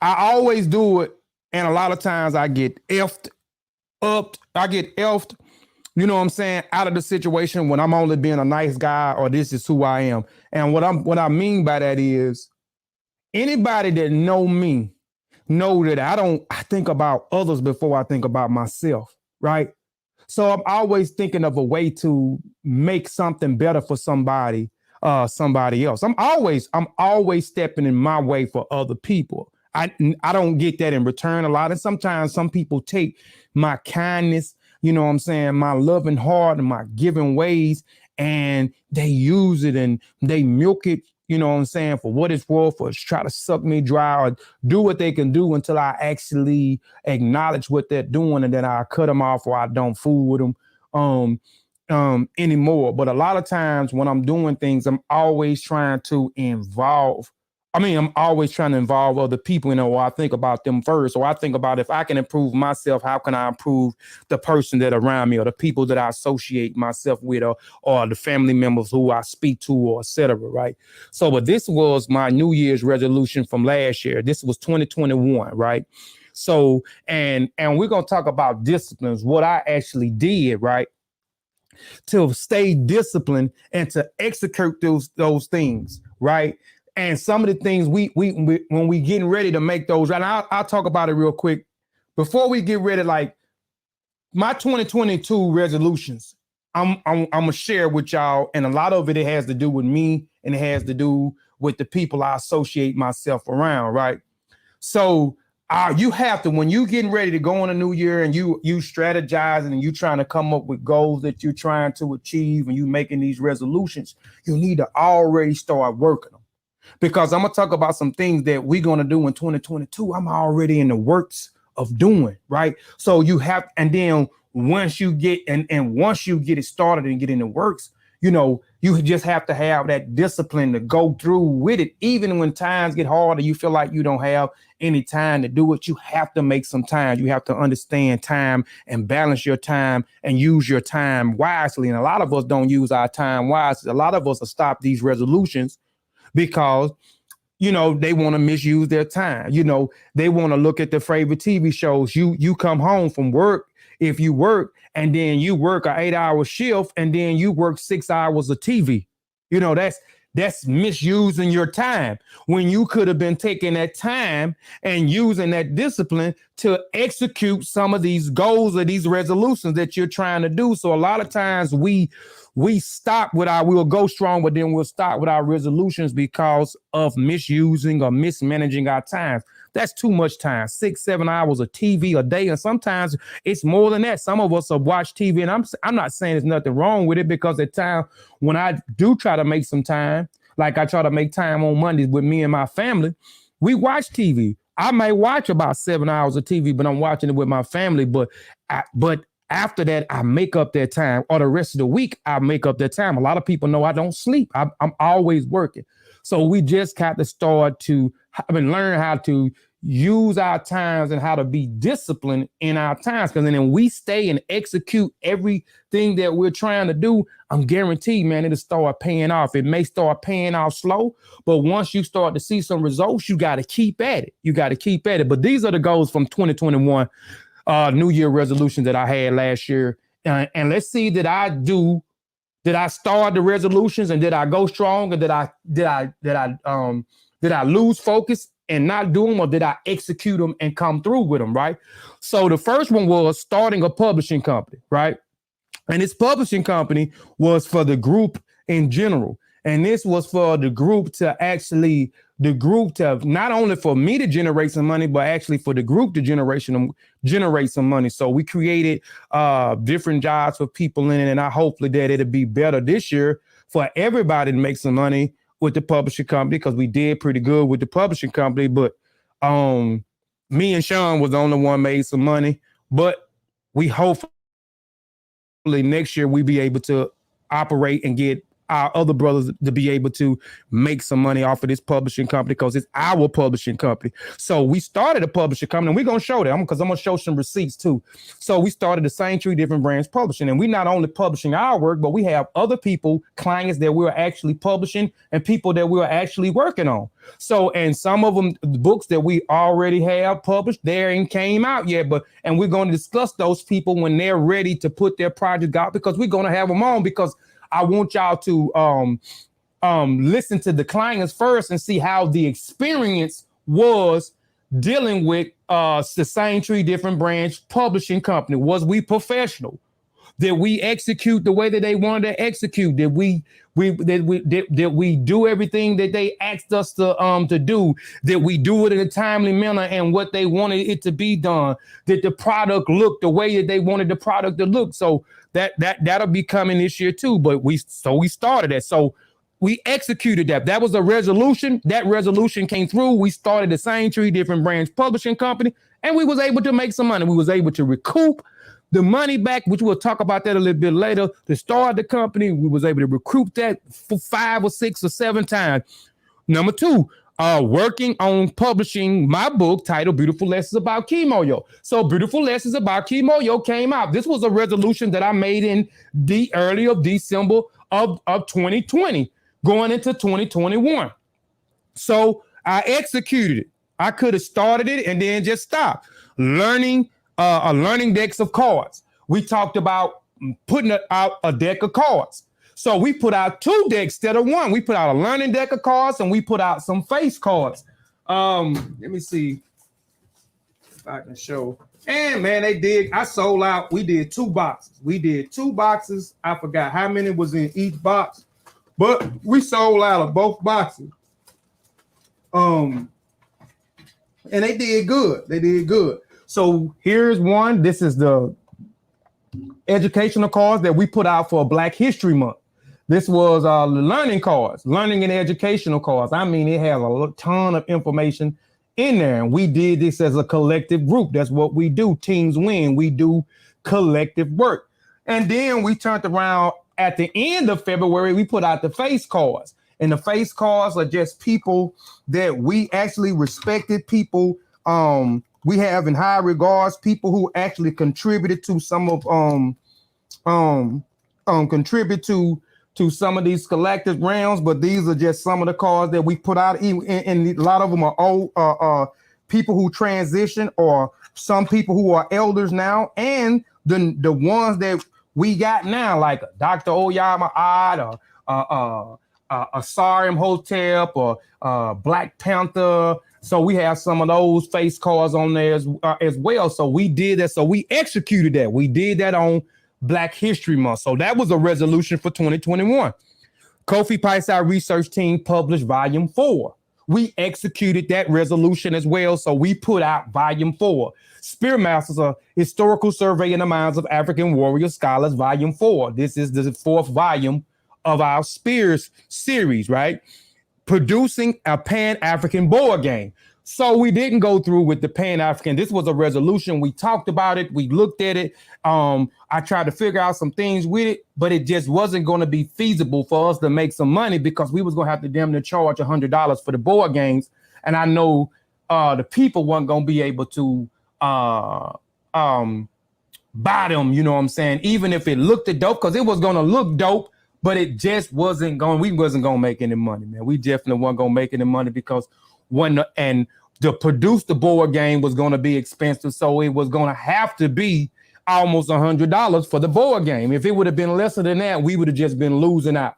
I always do it. And a lot of times I get effed up. I get effed. you know what I'm saying, out of the situation when I'm only being a nice guy or this is who I am. And what I mean by that is anybody that know me know that I think about others before I think about myself, right? So I'm always thinking of a way to make something better for somebody else. I'm always stepping in my way for other people. I don't get that in return a lot. And sometimes some people take my kindness, you know what I'm saying, my loving heart and my giving ways, and they use it and they milk it, you know what I'm saying, for what it's worth, or try to suck me dry or do what they can do until I actually acknowledge what they're doing, and then I cut them off or I don't fool with them anymore. But a lot of times when I'm doing things, I'm always trying to involve other people, you know, or I think about them first. Or I think about if I can improve myself, how can I improve the person that around me or the people that I associate myself with, or the family members who I speak to, or et cetera, right? So, but this was my New Year's resolution from last year. This was 2021, right? So, and we're going to talk about disciplines, what I actually did, right, to stay disciplined and to execute those things, right? And some of the things we when we getting ready to make those, right? I'll talk about it real quick before we get ready. Like my 2022 resolutions, I'm gonna share with y'all, and a lot of it has to do with me, and it has to do with the people I associate myself around, right? So you have to, when you getting ready to go on a new year and you strategizing and you trying to come up with goals that you're trying to achieve and you making these resolutions, you need to already start working them. Because I'm going to talk about some things that we're going to do in 2022. I'm already in the works of doing, right? So you have, and then once you get, and once you get it started and get in the works, you know, you just have to have that discipline to go through with it. Even when times get hard and you feel like you don't have any time to do it, you have to make some time. You have to understand time and balance your time and use your time wisely. And a lot of us don't use our time wisely. A lot of us will stop these resolutions because, you know, they want to misuse their time. You know, they want to look at their favorite TV shows. You come home from work, if you work, and then you work an 8-hour shift, and then you work 6 hours of TV. You know, that's misusing your time when you could have been taking that time and using that discipline to execute some of these goals or these resolutions that you're trying to do. So a lot of times we'll go strong, but then we'll stop with our resolutions because of misusing or mismanaging our time. That's too much time, 6-7 hours of TV a day. And sometimes it's more than that. Some of us have watched TV, and I'm not saying there's nothing wrong with it, because at times when I do try to make some time, like I try to make time on Mondays with me and my family, we watch TV. I may watch about 7 hours of TV, but I'm watching it with my family. But after that, I make up that time, or the rest of the week, I make up that time. A lot of people know I don't sleep. I'm always working. So we just got to start to learn how to use our times and how to be disciplined in our times. Because then we stay and execute everything that we're trying to do, I'm guaranteed, man, it'll start paying off. It may start paying off slow, but once you start to see some results, you got to keep at it. But these are the goals from 2021, New Year resolutions that I had last year. And let's see, did I start the resolutions, and did I go strong, or did I lose focus and not do them, or did I execute them and come through with them, right? So the first one was starting a publishing company, right? And this publishing company was for the group in general. And this was for the group to not only for me to generate some money, but actually for the group to generate some money. So we created different jobs for people in it, and I hopefully that it'll be better this year for everybody to make some money with the publishing company, because we did pretty good with the publishing company. But me and Sean was the only one made some money. But we hopefully next year we be able to operate and get our other brothers to be able to make some money off of this publishing company because it's our publishing company. So we started a publishing company, and we're going to show them because I'm going to show some receipts too. So we started the same three different brands publishing, and we not only publishing our work, but we have other people, clients that we're actually publishing and people that we're actually working on. So, and some of them, the books that we already have published, they ain't came out yet, and we're going to discuss those people when they're ready to put their project out, because we're going to have them on, because I want y'all to listen to the clients first and see how the experience was dealing with the same three different branch publishing company. Was we professional? Did we execute the way that they wanted to execute? Did we do everything that they asked us to do? Did we do it in a timely manner and what they wanted it to be done? Did the product look the way that they wanted the product to look? So that'll be coming this year too. But we started that. So we executed that. That was a resolution. That resolution came through. We started the same three different branch publishing company, and we was able to make some money. We was able to recoup the money back, which we'll talk about that a little bit later. To start the company, we was able to recoup that for 5 or 6 or 7 times. Number 2, working on publishing my book titled Beautiful Lessons About Kimoyo. So Beautiful Lessons About Kimoyo came out. This was a resolution that I made in the early of December of 2020, going into 2021. So I executed it. I could have started it and then just stopped. Learning decks of cards. We talked about putting out a deck of cards. So we put out 2 decks instead of 1. We put out a learning deck of cards and we put out some face cards. Let me see if I can show. And man, I sold out. We did 2 boxes. I forgot how many was in each box, but we sold out of both boxes. And they did good. So here's one. This is the educational cards that we put out for Black History Month. This was learning cards, learning and educational cards. I mean, it has a ton of information in there. And we did this as a collective group. That's what we do. Teams win. We do collective work. And then we turned around at the end of February, we put out the face cards. And the face cards are just people that we actually respected, people we have in high regards, people who actually contributed to some of contribute to some of these collective rounds. But these are just some of the cards that we put out, and a lot of them are old people who transition, or some people who are elders now, and the ones that we got now, like Dr. Oyama Odd, or a Sars Hotel, or Black Panther. So we have some of those face cards on there as well. So we did that. So we executed that. We did that on Black History Month. So that was a resolution for 2021. Kofi Piesie Research Team published Volume 4. We executed that resolution as well. So we put out Volume 4. Spearmasters, a historical survey in the minds of African warrior scholars, Volume 4. This is the 4th volume of our Spears series, right? Producing a Pan-African board game. So we didn't go through with the Pan-African. This was a resolution. We talked about it. We looked at it. I tried to figure out some things with it, but it just wasn't going to be feasible for us to make some money, because we was going to have to damn near charge $100 for the board games. And I know the people weren't going to be able to buy them, you know what I'm saying? Even if it looked dope, because it was going to look dope, but it just wasn't going, we wasn't going to make any money, man. We definitely weren't going to make any money, because to produce the board game was going to be expensive. So it was going to have to be almost $100 for the board game. If it would have been lesser than that, we would have just been losing out.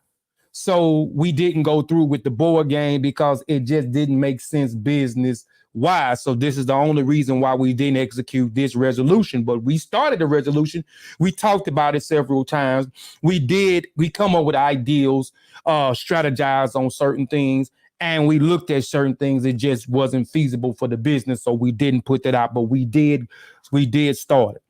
So we didn't go through with the board game because it just didn't make sense business wise. So this is the only reason why we didn't execute this resolution. But we started the resolution. We talked about it several times. We come up with ideals, strategize on certain things, and we looked at certain things. It just wasn't feasible for the business. So we didn't put that out, but we did start it.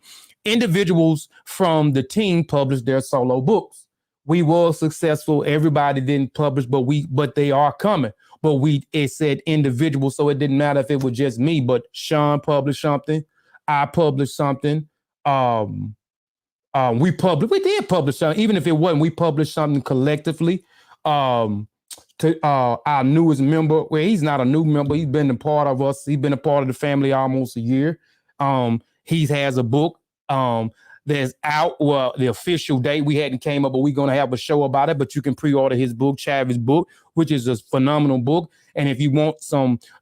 Individuals from the team published their solo books. We were successful. Everybody didn't publish, but they are coming. But it said individual, so it didn't matter if it was just me. But Sean published something. I published something. We did publish something. Even if it wasn't, we published something collectively. to our newest member. Well, he's not a new member. He's been a part of us. He's been a part of the family almost a year. He has a book that's out. Well, the official date we hadn't came up, but we're gonna have a show about it. But you can pre-order his book, Chavis' book, which is a phenomenal book. And if you want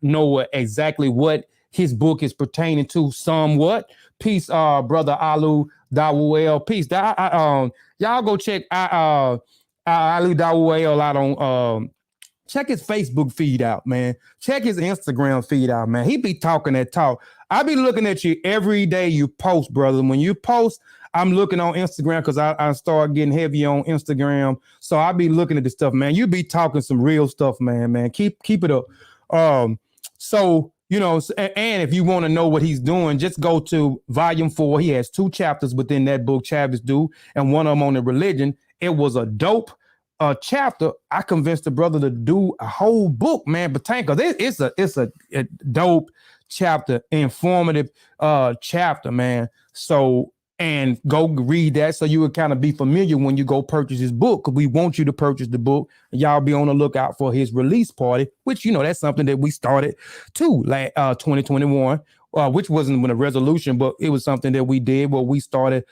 know exactly what his book is pertaining to, somewhat, peace, brother Alu Dawuel, peace. Y'all go check Alu Dawuel out on. Check his Facebook feed out, man. Check his Instagram feed out, man. He be talking that talk. I be looking at you every day you post, brother. When you post, I'm looking on Instagram because I start getting heavy on Instagram. So I be looking at this stuff, man. You be talking some real stuff, man. Keep it up. So, you know, and if you want to know what he's doing, just go to volume 4. He has 2 chapters within that book, Chavis do, and one of them on the religion. It was a dope chapter. I convinced the brother to do a whole book, man. But it's a dope chapter, informative chapter, man. So, and go read that so you would kind of be familiar when you go purchase his book, because we want you to purchase the book. And y'all be on the lookout for his release party, which, you know, that's something that we started too, like 2021, which wasn't a resolution, but it was something that we did where we started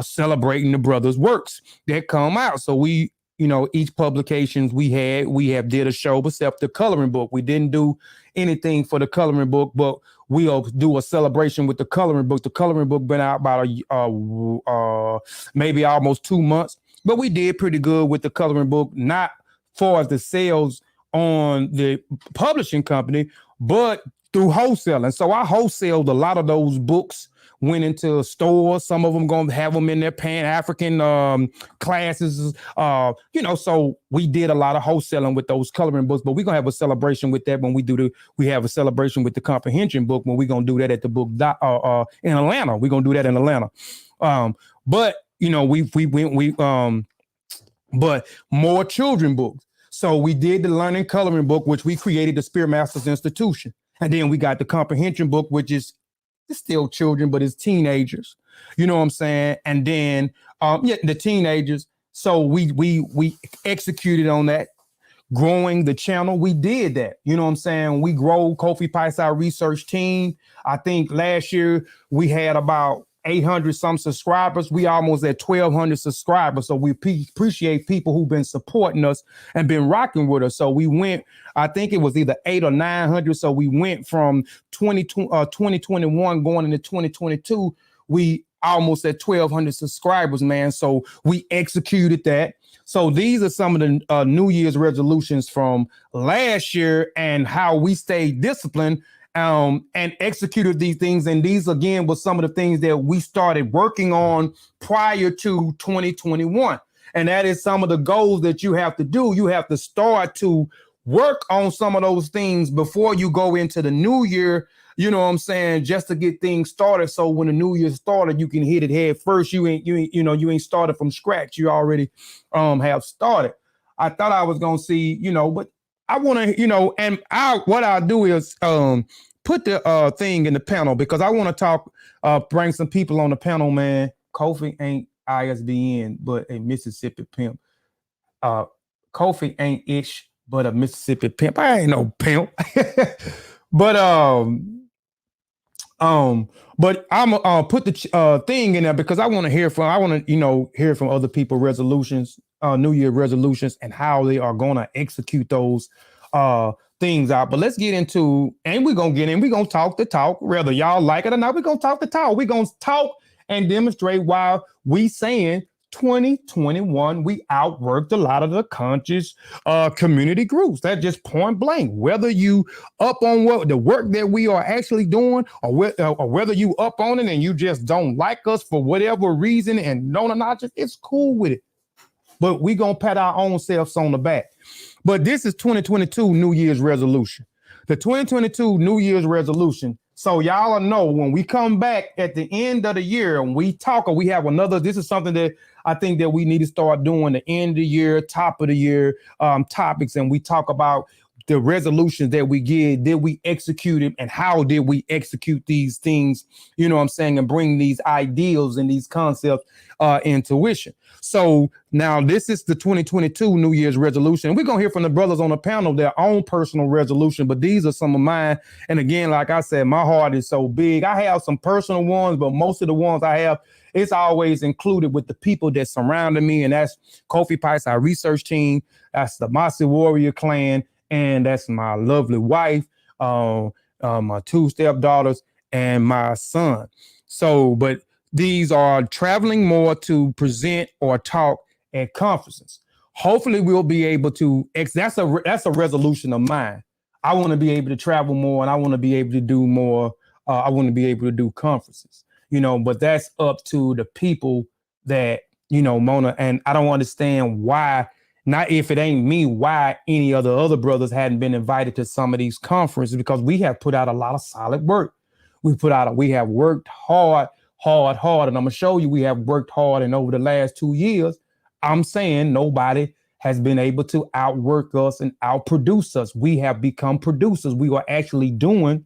celebrating the brother's works that come out. So we, you know, each publications we have did a show except the coloring book. We didn't do anything for the coloring book, but we'll do a celebration with the coloring book. The coloring book been out about maybe almost 2 months, but we did pretty good with the coloring book, not far as the sales on the publishing company, but through wholesaling. So I wholesaled a lot of those books, went into stores. Some of them going to have them in their Pan-African classes, you know, so we did a lot of wholesaling with those coloring books, but we're going to have a celebration with that when we have a celebration with the comprehension book, when we're going to do that at the book in Atlanta. We're going to do that in Atlanta. But, you know, but more children books. So we did the learning coloring book, which we created the Spear Masters Institution. And then we got the comprehension book, which is it's still children, but it's teenagers. You know what I'm saying? And then the teenagers. So we executed on that, growing the channel. We did that. You know what I'm saying? We grow Kofi Piesie Research Team. I think last year we had about 800 some subscribers. We almost at 1,200 subscribers. So we appreciate people who've been supporting us and been rocking with us. So we went, I think it was either 800 or 900. So we went from 2021 going into 2022. We almost at 1,200 subscribers, man. So we executed that. So these are some of the New Year's resolutions from last year and how we stayed disciplined and executed these things. And these, again, were some of the things that we started working on prior to 2021. And that is some of the goals that you have to do. You have to start to work on some of those things before you go into the new year, you know what I'm saying, just to get things started. So when the new year started, you can hit it head first. You ain't started from scratch. You already have started. I thought I was going to see, you know, but I want to, you know, and what I'll do is put the thing in the panel, because I want to talk, bring some people on the panel, man. Kofi ain't ISBN, but a Mississippi pimp. Kofi ain't ish, but a Mississippi pimp. I ain't no pimp. But I'm put the thing in there because I want to hear from other people resolutions, New Year resolutions, and how they are going to execute those things out. But let's get into, and we're going to talk the talk, whether y'all like it or not. We're going to talk the talk. We're going to talk and demonstrate why we saying 2021, we outworked a lot of the conscious community groups. That's just point blank. Whether you up on what the work that we are actually doing, or whether you up on it and you just don't like us for whatever reason and don't not just, it's cool with it. But we gonna pat our own selves on the back. But this is 2022 New Year's resolution. The 2022 New Year's resolution. So y'all know when we come back at the end of the year and we talk, or we have another, this is something that I think that we need to start doing, the end of the year, top of the year topics. And we talk about the resolutions that we get, did we execute it, and how did we execute these things, you know what I'm saying, and bring these ideals and these concepts intuition. So now this is the 2022 New Year's resolution. We're going to hear from the brothers on the panel their own personal resolution, but these are some of mine. And again, like I said, my heart is so big. I have some personal ones, but most of the ones I have, it's always included with the people that surrounded me. And that's Kofi Piesie Research Team. That's the Mossi Warrior Clan. And that's my lovely wife, my two stepdaughters, and my son. So, but these are traveling more to present or talk at conferences. Hopefully we'll be able to, that's a resolution of mine. I want to be able to travel more, and I want to be able to do more. I want to be able to do conferences, you know, but that's up to the people that, you know, Mona, and I don't understand why, not if it ain't me, why any of the other brothers hadn't been invited to some of these conferences, because we have put out a lot of solid work. We have worked hard, and I'm gonna show you we have worked hard, and over the last 2 years, I'm saying nobody has been able to outwork us and outproduce us. We have become producers. We are actually doing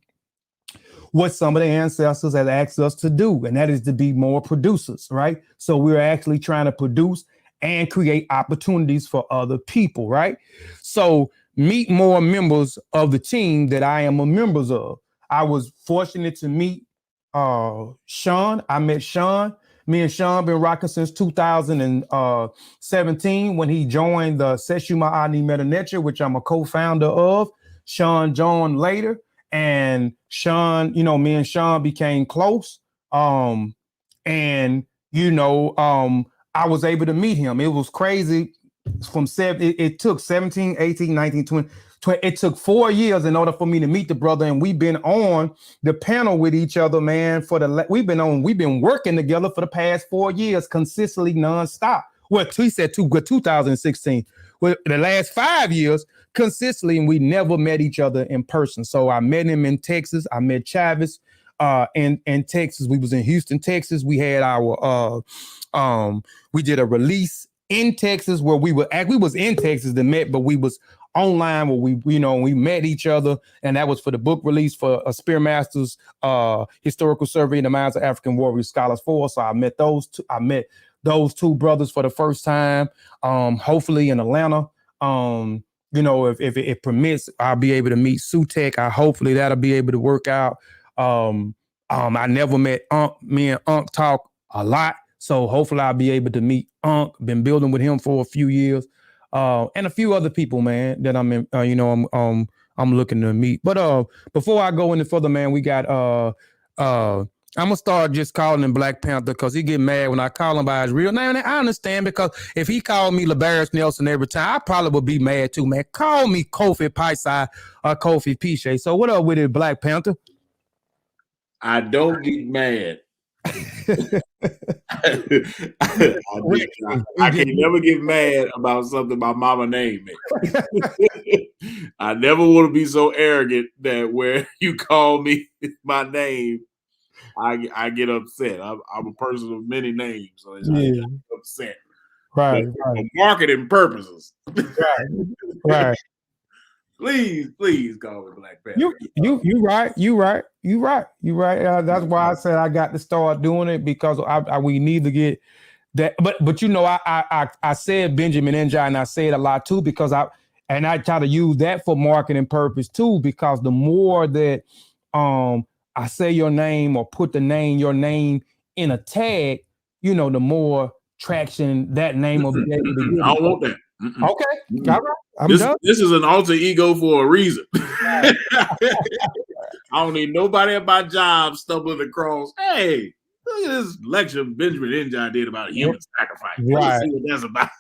what some of the ancestors have asked us to do, and that is to be more producers, right? So we're actually trying to produce and create opportunities for other people, right? So meet more members of the team that I am a members of. I was fortunate to meet Sean. I met Sean. Me and Sean been rocking since 2017 when he joined the Seshuma Ani Meta Nature, which I'm a co-founder of. Sean joined later, and Sean, you know, me and Sean became close. And you know, I was able to meet him. It was crazy. From it took 17, 18, 19, 20. It took 4 years in order for me to meet the brother, and we've been on the panel with each other, man. We've been working together for the past 4 years, consistently, nonstop. Well, he said 2016. Well, the last 5 years, consistently, and we never met each other in person. So I met him in Texas. I met Chavez in Texas. We was in Houston, Texas. We had our we did a release in Texas where we was in Texas to met, but we was online where we met each other, and that was for the book release for a Spearmasters historical survey in the minds of African warrior scholars 4. So I met those two brothers for the first time. Hopefully in Atlanta. You know, if it permits, I'll be able to meet Sutek. Hopefully that'll be able to work out. I never met Unc. Me and Unc talk a lot. So hopefully I'll be able to meet Unc. Been building with him for a few years. And a few other people, man, that I'm looking to meet. But before I go any further, man, we got I'm gonna start just calling him Black Panther because he get mad when I call him by his real name. And I understand, because if he called me LaBarris Nelson every time, I probably would be mad too, man. Call me Kofi Piesie or Kofi Piesie. So what up with it, Black Panther? I don't get mad. I can never get mad about something my mama named me. I never want to be so arrogant that where you call me my name, I get upset. I'm a person of many names, so I get upset. Right. For marketing purposes. Right. Please call me Black Panther. You right. That's why I said I got to start doing it, because we need to get that. But you know, I said Benjamin Njai, and I say it a lot too, because I try to use that for marketing purpose too, because the more that I say your name or put your name in a tag, you know, the more traction that name will be able to get. I don't want that. Okay. All right. I'm done. This is an alter ego for a reason. I don't need nobody at my job stumbling across, hey, look at this lecture Benjamin Njai did about human sacrifice. Let's see what that's about.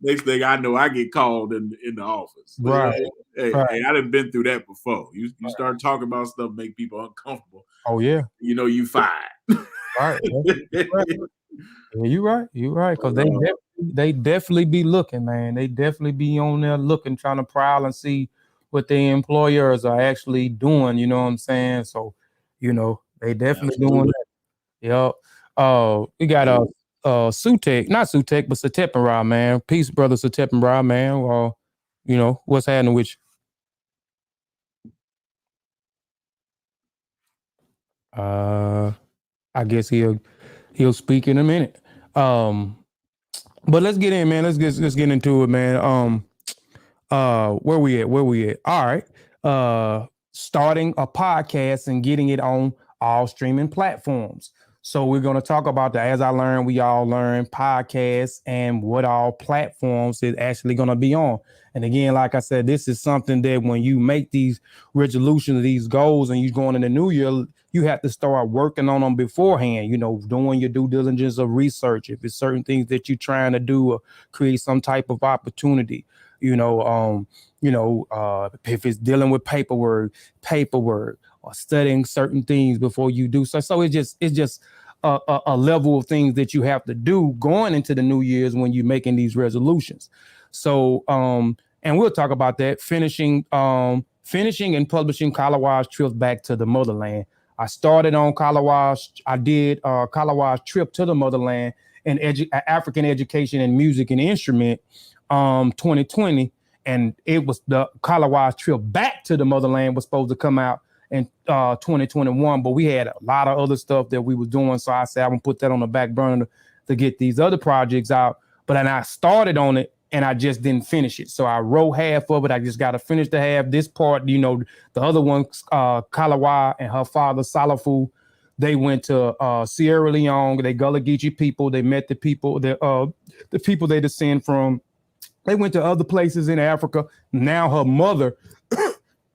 Next thing I know, I get called in the office. Right. Hey, I done been through that before. You start talking about stuff, make people uncomfortable. Oh yeah. You know you fired. Right. Yeah, you're right. Because they definitely be looking, man. They definitely be on there looking, trying to prowl and see what their employers are actually doing. You know what I'm saying? So, you know, they definitely doing that. Yep. We got Sutek, not Sutek, but Satepenra, man. Peace, brother Satepenra, man. You know, what's happening with you? I guess he'll speak in a minute. But let's get in, man. Let's get into it, man. Where we at? All right. Starting a podcast and getting it on all streaming platforms. So we're going to talk about the As I Learn, We All Learn podcast and what all platforms it's actually going to be on. And again, like I said, this is something that when you make these resolutions, these goals, and you're going in the new year, you have to start working on them beforehand, you know, doing your due diligence of research. If it's certain things that you're trying to do or create some type of opportunity, if it's dealing with paperwork or studying certain things before you do so. So it's just a level of things that you have to do going into the new year's when you're making these resolutions. So, and we'll talk about that, finishing and publishing Kalawa's trip back to the motherland. I started on Kalawa's. I did Kalawa's trip to the motherland in African education and music and instrument 2020. And it was the Kalawa's trip back to the motherland was supposed to come out in 2021, but we had a lot of other stuff that we was doing. So I said, I'm gonna put that on the back burner to get these other projects out. But then I started on it and I just didn't finish it. So I wrote half of it. I just got to finish the half. This part, you know, the other one, Kalawa and her father, Salafu, they went to Sierra Leone. They Gullah Geechee people. They met the people, the people they descend from. They went to other places in Africa. Now her mother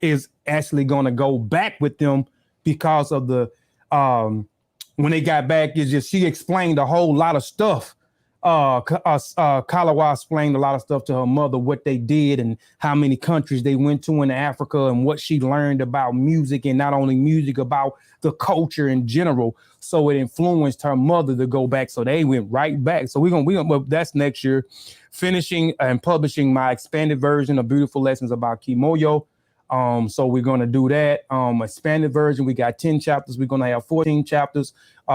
is actually going to go back with them because of the, when they got back, it's just, she explained a whole lot of stuff. Kalawa explained a lot of stuff to her mother, what they did and how many countries they went to in Africa and what she learned about music, and not only music, about the culture in general. So it influenced her mother to go back. So they went right back. So we're gonna that's next year, finishing and publishing my expanded version of Beautiful Lessons about Kimoyo. So we're going to do that expanded version. We got 10 chapters. We're going to have 14 chapters.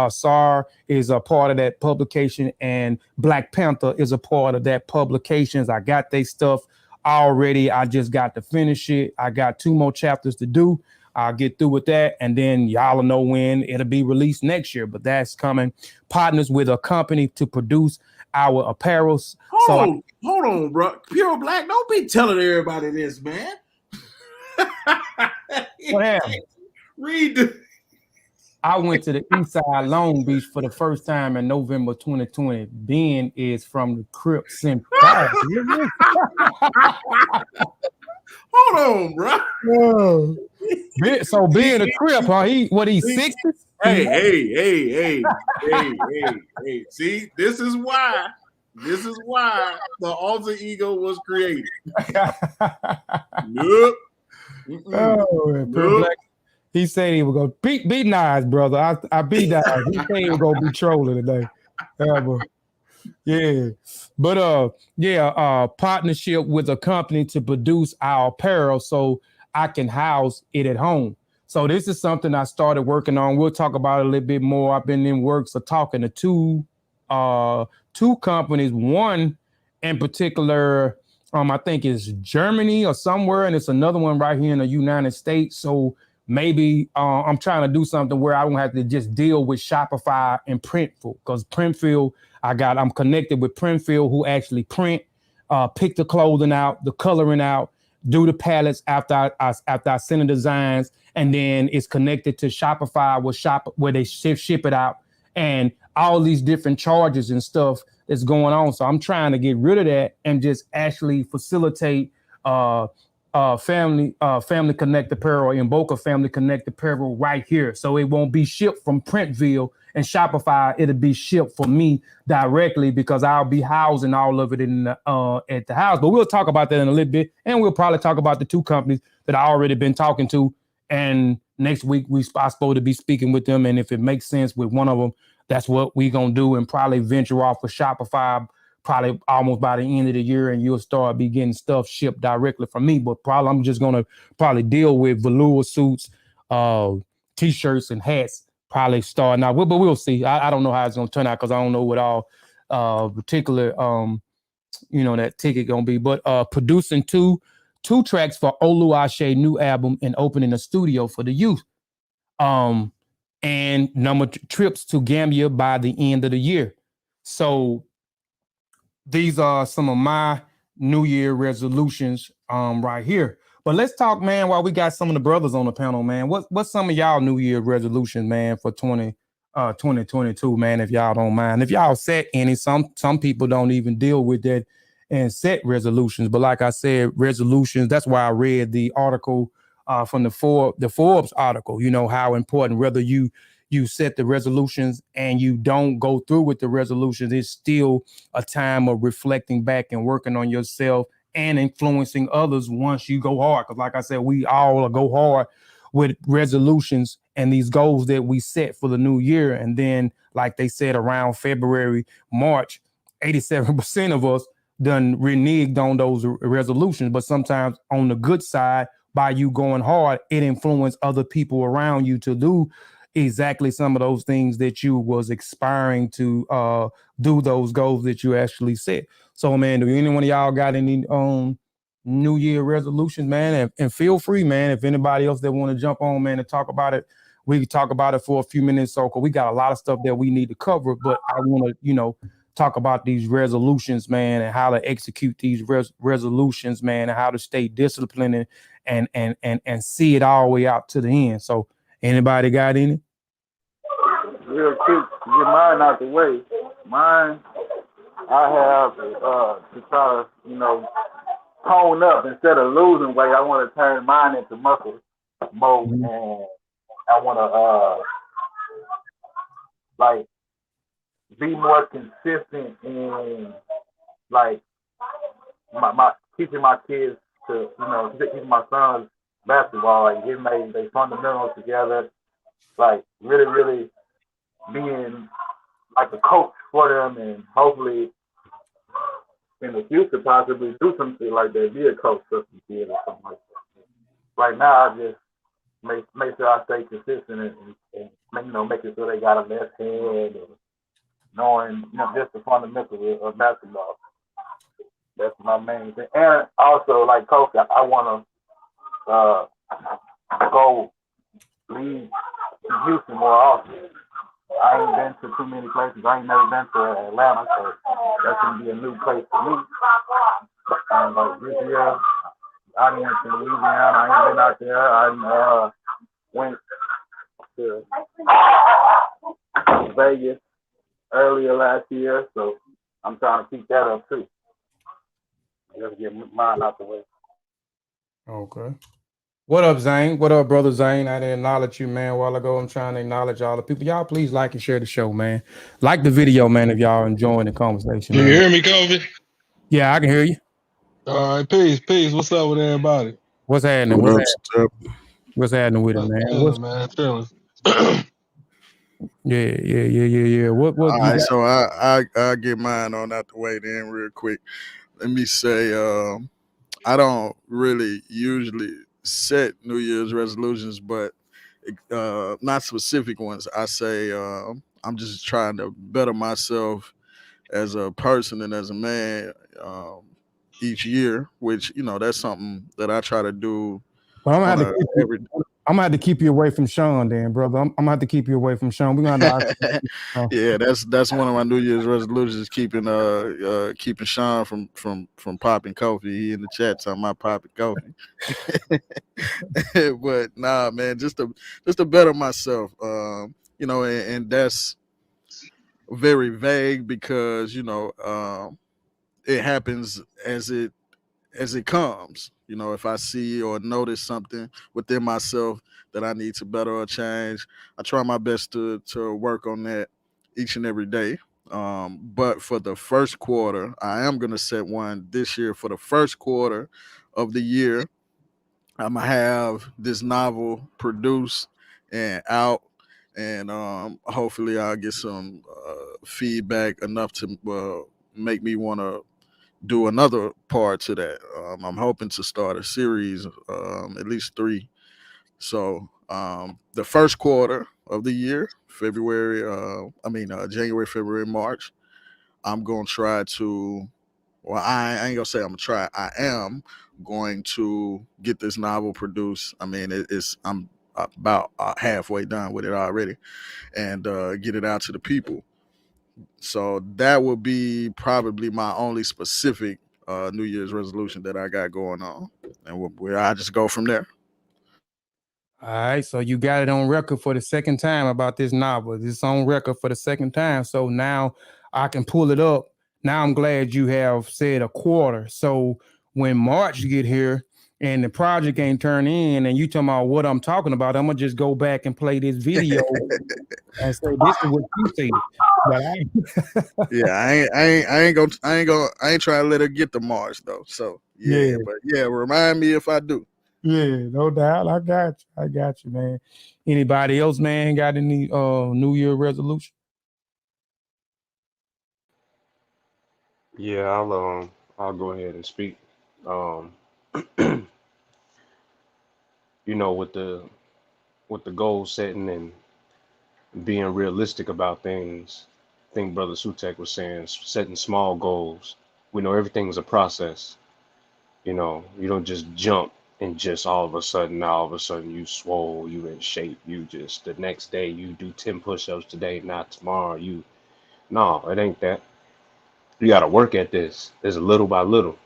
Sars is a part of that publication, and Black Panther is a part of that publications. I got their stuff already. I just got to finish it. I got 2 more chapters to do. I'll get through with that, and then y'all will know when it'll be released next year. But that's coming. Partners with a company to produce our apparels. Hold on, bro. Pure Black, don't be telling everybody this, man. What happened? Read. I went to the East Side Long Beach for the first time in November 2020. Ben is from the Crips and Hold on, bro. So being a Crip, huh? He's 60? Hey. See, this is why the alter ego was created. Nope. Black, he said he was gonna be nice, brother. I be nice. He said he was gonna be trolling today. Partnership with a company to produce our apparel so I can house it at home. So this is something I started working on. We'll talk about it a little bit more. I've been in works of talking to two companies. One in particular, I think it's Germany or somewhere, and it's another one right here in the United States. So maybe I'm trying to do something where I don't have to just deal with Shopify and Printful, because Printful, I'm connected with Printful, who actually print, pick the clothing out, the coloring out, do the palettes after I send the designs, and then it's connected to Shopify where they ship it out, and all these different charges and stuff that's going on. So I'm trying to get rid of that and just actually facilitate Family Connect Apparel, Invoke a Family Connect Apparel right here. So it won't be shipped from Printville and Shopify. It'll be shipped for me directly, because I'll be housing all of it in at the house. But we'll talk about that in a little bit, and we'll probably talk about the 2 companies that I already been talking to. And next week I'm supposed to be speaking with them, and if it makes sense with one of them, that's what we're gonna do, and probably venture off with Shopify probably almost by the end of the year, and you'll start be getting stuff shipped directly from me. But probably I'm just gonna deal with velour suits, t-shirts and hats, probably starting out. But we'll see. I don't know how it's gonna turn out, because I don't know what all particular that ticket gonna be. But producing two tracks for Oluwase's new album and opening a studio for the youth. and number trips to Gambia by the end of the year. So these are some of my New Year resolutions right here. But let's talk, man, while we got some of the brothers on the panel, man. What's some of y'all New Year resolutions, man, for 2022, man, if y'all don't mind. If y'all set any, some people don't even deal with that and set resolutions. But like I said, resolutions, that's why I read the article from the Forbes article, you know, how important, whether you set the resolutions and you don't go through with the resolutions, it's still a time of reflecting back and working on yourself and influencing others once you go hard. Because like I said, we all go hard with resolutions and these goals that we set for the new year. And then, like they said, around February, March, 87% of us done reneged on those resolutions. But sometimes on the good side, by you going hard, it influenced other people around you to do exactly some of those things that you was aspiring to do, those goals that you actually set. So, man, do any one of y'all got any New Year resolutions, man? And feel free, man, if anybody else that want to jump on, man, and talk about it, we can talk about it for a few minutes. So, cause we got a lot of stuff that we need to cover, but I want to, you know, talk about these resolutions, man, and how to execute these resolutions, man, and how to stay disciplined and see it all the way out to the end. So, anybody got any? Real quick, to get mine out the way. Mine, I have to try to, you know, tone up instead of losing weight. I want to turn mine into muscle mode, and I want to like be more consistent in like my teaching my kids to, you know, teaching my sons basketball, like getting they fundamentals together, like really being like a coach for them, and hopefully in the future possibly do something like that, be a coach for some kids or something like that. Right now, I just make sure I stay consistent and you know, making sure they got a left hand and knowing, you know, just the fundamentals of basketball. That's my main thing. And also, like Kofi, I want to go lead Houston more often. I ain't been to too many places. I ain't never been to Atlanta, so that's gonna be a new place for me. And like this year, I went to Louisiana. I ain't been out there. I went to Vegas earlier last year, so I'm trying to keep that up too. Just get mine out the way. Okay. What up, Zane? What up, brother Zane? I didn't acknowledge you, man, a while ago. I'm trying to acknowledge all the people. Y'all please like and share the show, man. Like the video, man, if y'all enjoying the conversation. You Man. hear me, Kofi? Yeah, I can hear you. All right, peace. What's up with everybody? What's happening? What's happening with it, man? Chilling. Yeah. What All right, got? so I get mine on out the way then real quick. Let me say I don't really usually set New Year's resolutions, but not specific ones. I say I'm just trying to better myself as a person and as a man each year, which, you know, that's something that I try to do Well, I'm on gonna have to keep you away from Sean, then, brother. I'm gonna have to keep you away from Sean. We're gonna have to Yeah, that's one of my New Year's resolutions, keeping Sean from popping Kofi. He in the chat talking about popping Kofi. But nah, man, just to better myself. You know, and that's very vague because, you know, it happens as it comes. You know, if I see or notice something within myself that I need to better or change, I try my best to work on that each and every day. But for the first quarter, I am gonna set one this year. For the first quarter of the year, I'm gonna have this novel produced and out, and hopefully I'll get some feedback enough to make me want to do another part to that. I'm hoping to start a series, at least 3. So the first quarter of the year, January, February, March, I'm going to try to, well, I ain't going to say I'm going to try. I am going to get this novel produced. I mean, about halfway done with it already, and get it out to the people. So that would be probably my only specific New Year's resolution that I got going on, and where I just go from there. All right, so you got it on record for the second time about this novel. It's on record for the second time, so now I can pull it up. Now I'm glad you have said a quarter. So when March get here and the project ain't turned in, and you talking about what I'm talking about, I'm gonna just go back and play this video and say this is what you said. But Yeah, I ain't trying to let her get the Mars though. So yeah, but yeah, remind me if I do. Yeah, no doubt. I got you, man. Anybody else, man, got any New Year resolution? Yeah, I'll go ahead and speak. Um, you know, with the goal setting and being realistic about things, I think Brother Sutek was saying setting small goals. We know everything is a process. You know, you don't just jump and just all of a sudden you swole, you in shape. You just the next day you do 10 push-ups today, not tomorrow. No, it ain't that. You gotta work at this. It's little by little.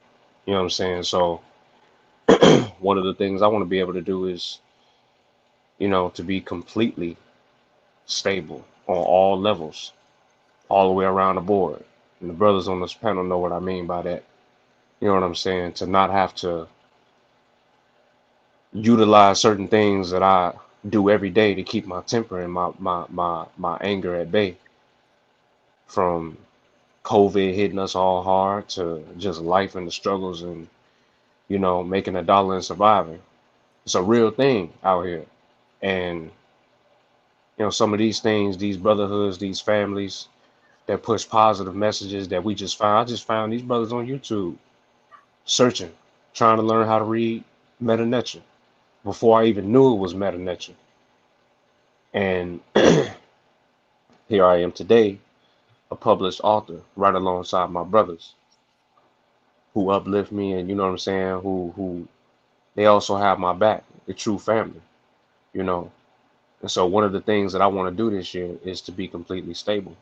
You know what I'm saying? So one of the things I want to be able to do is, you know, to be completely stable on all levels, all the way around the board. And the brothers on this panel know what I mean by that. You know what I'm saying? To not have to utilize certain things that I do every day to keep my temper and my anger at bay, from COVID hitting us all hard to just life and the struggles and, you know, making a dollar and surviving. It's a real thing out here. And, you know, some of these things, these brotherhoods, these families that push positive messages that we just found. I just found these brothers on YouTube searching, trying to learn how to read Meta Nature before I even knew it was Meta Nature. And here I am today, a published author, right alongside my brothers who uplift me, and you know what I'm saying, who they also have my back, the true family, you know. And so one of the things that I want to do this year is to be completely stable.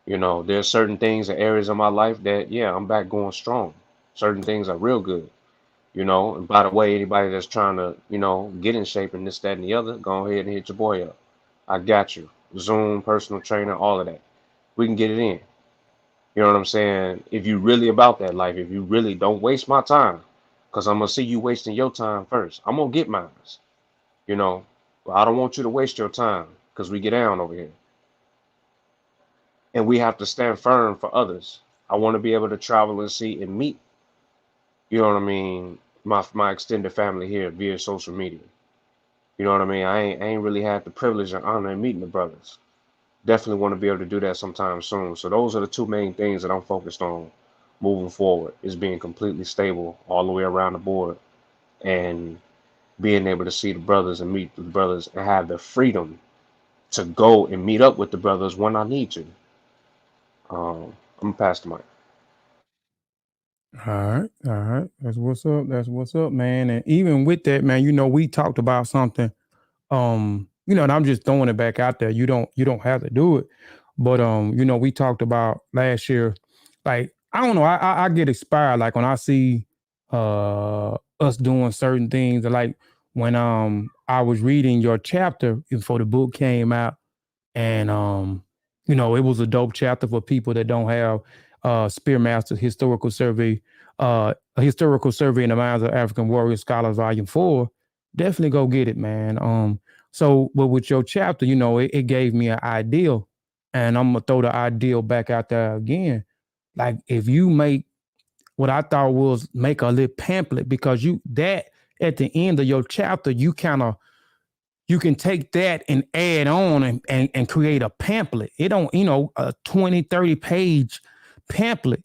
You know, there's certain things and areas of my life that, yeah, I'm back going strong. Certain things are real good, you know. And by the way, anybody that's trying to, you know, get in shape and this, that, and the other, go ahead and hit your boy up. I got you. Zoom, personal trainer, all of that. We can get it in. You know what I'm saying? If you really about that life, if you really don't waste my time, because I'm gonna see you wasting your time first. I'm gonna get mine, you know. But I don't want you to waste your time because we get down over here. And we have to stand firm for others. I want to be able to travel and see and meet, you know what I mean, my extended family here via social media. You know what I mean? I ain't really had the privilege and honor of meeting the brothers. Definitely want to be able to do that sometime soon. So those are the two main things that I'm focused on moving forward, is being completely stable all the way around the board, and being able to see the brothers and meet the brothers and have the freedom to go and meet up with the brothers when I need to. I'm gonna pass the mic. All right. That's what's up. That's what's up, man. And even with that, man, you know, we talked about something. You know, and I'm just throwing it back out there. You don't have to do it. But you know, we talked about last year, like, I don't know, I get inspired like when I see us doing certain things. Like when I was reading your chapter before the book came out, and you know, it was a dope chapter for people that don't have Spearmaster's a historical survey in the minds of African warrior scholars, volume 4. Definitely go get it, man. So but with your chapter, you know, it gave me an ideal, and I'm gonna throw the ideal back out there again. Like if you make what I thought was make a little pamphlet, because you that at the end of your chapter, you can take that and add on and create a pamphlet. It don't, you know, a 20, 30 page pamphlet,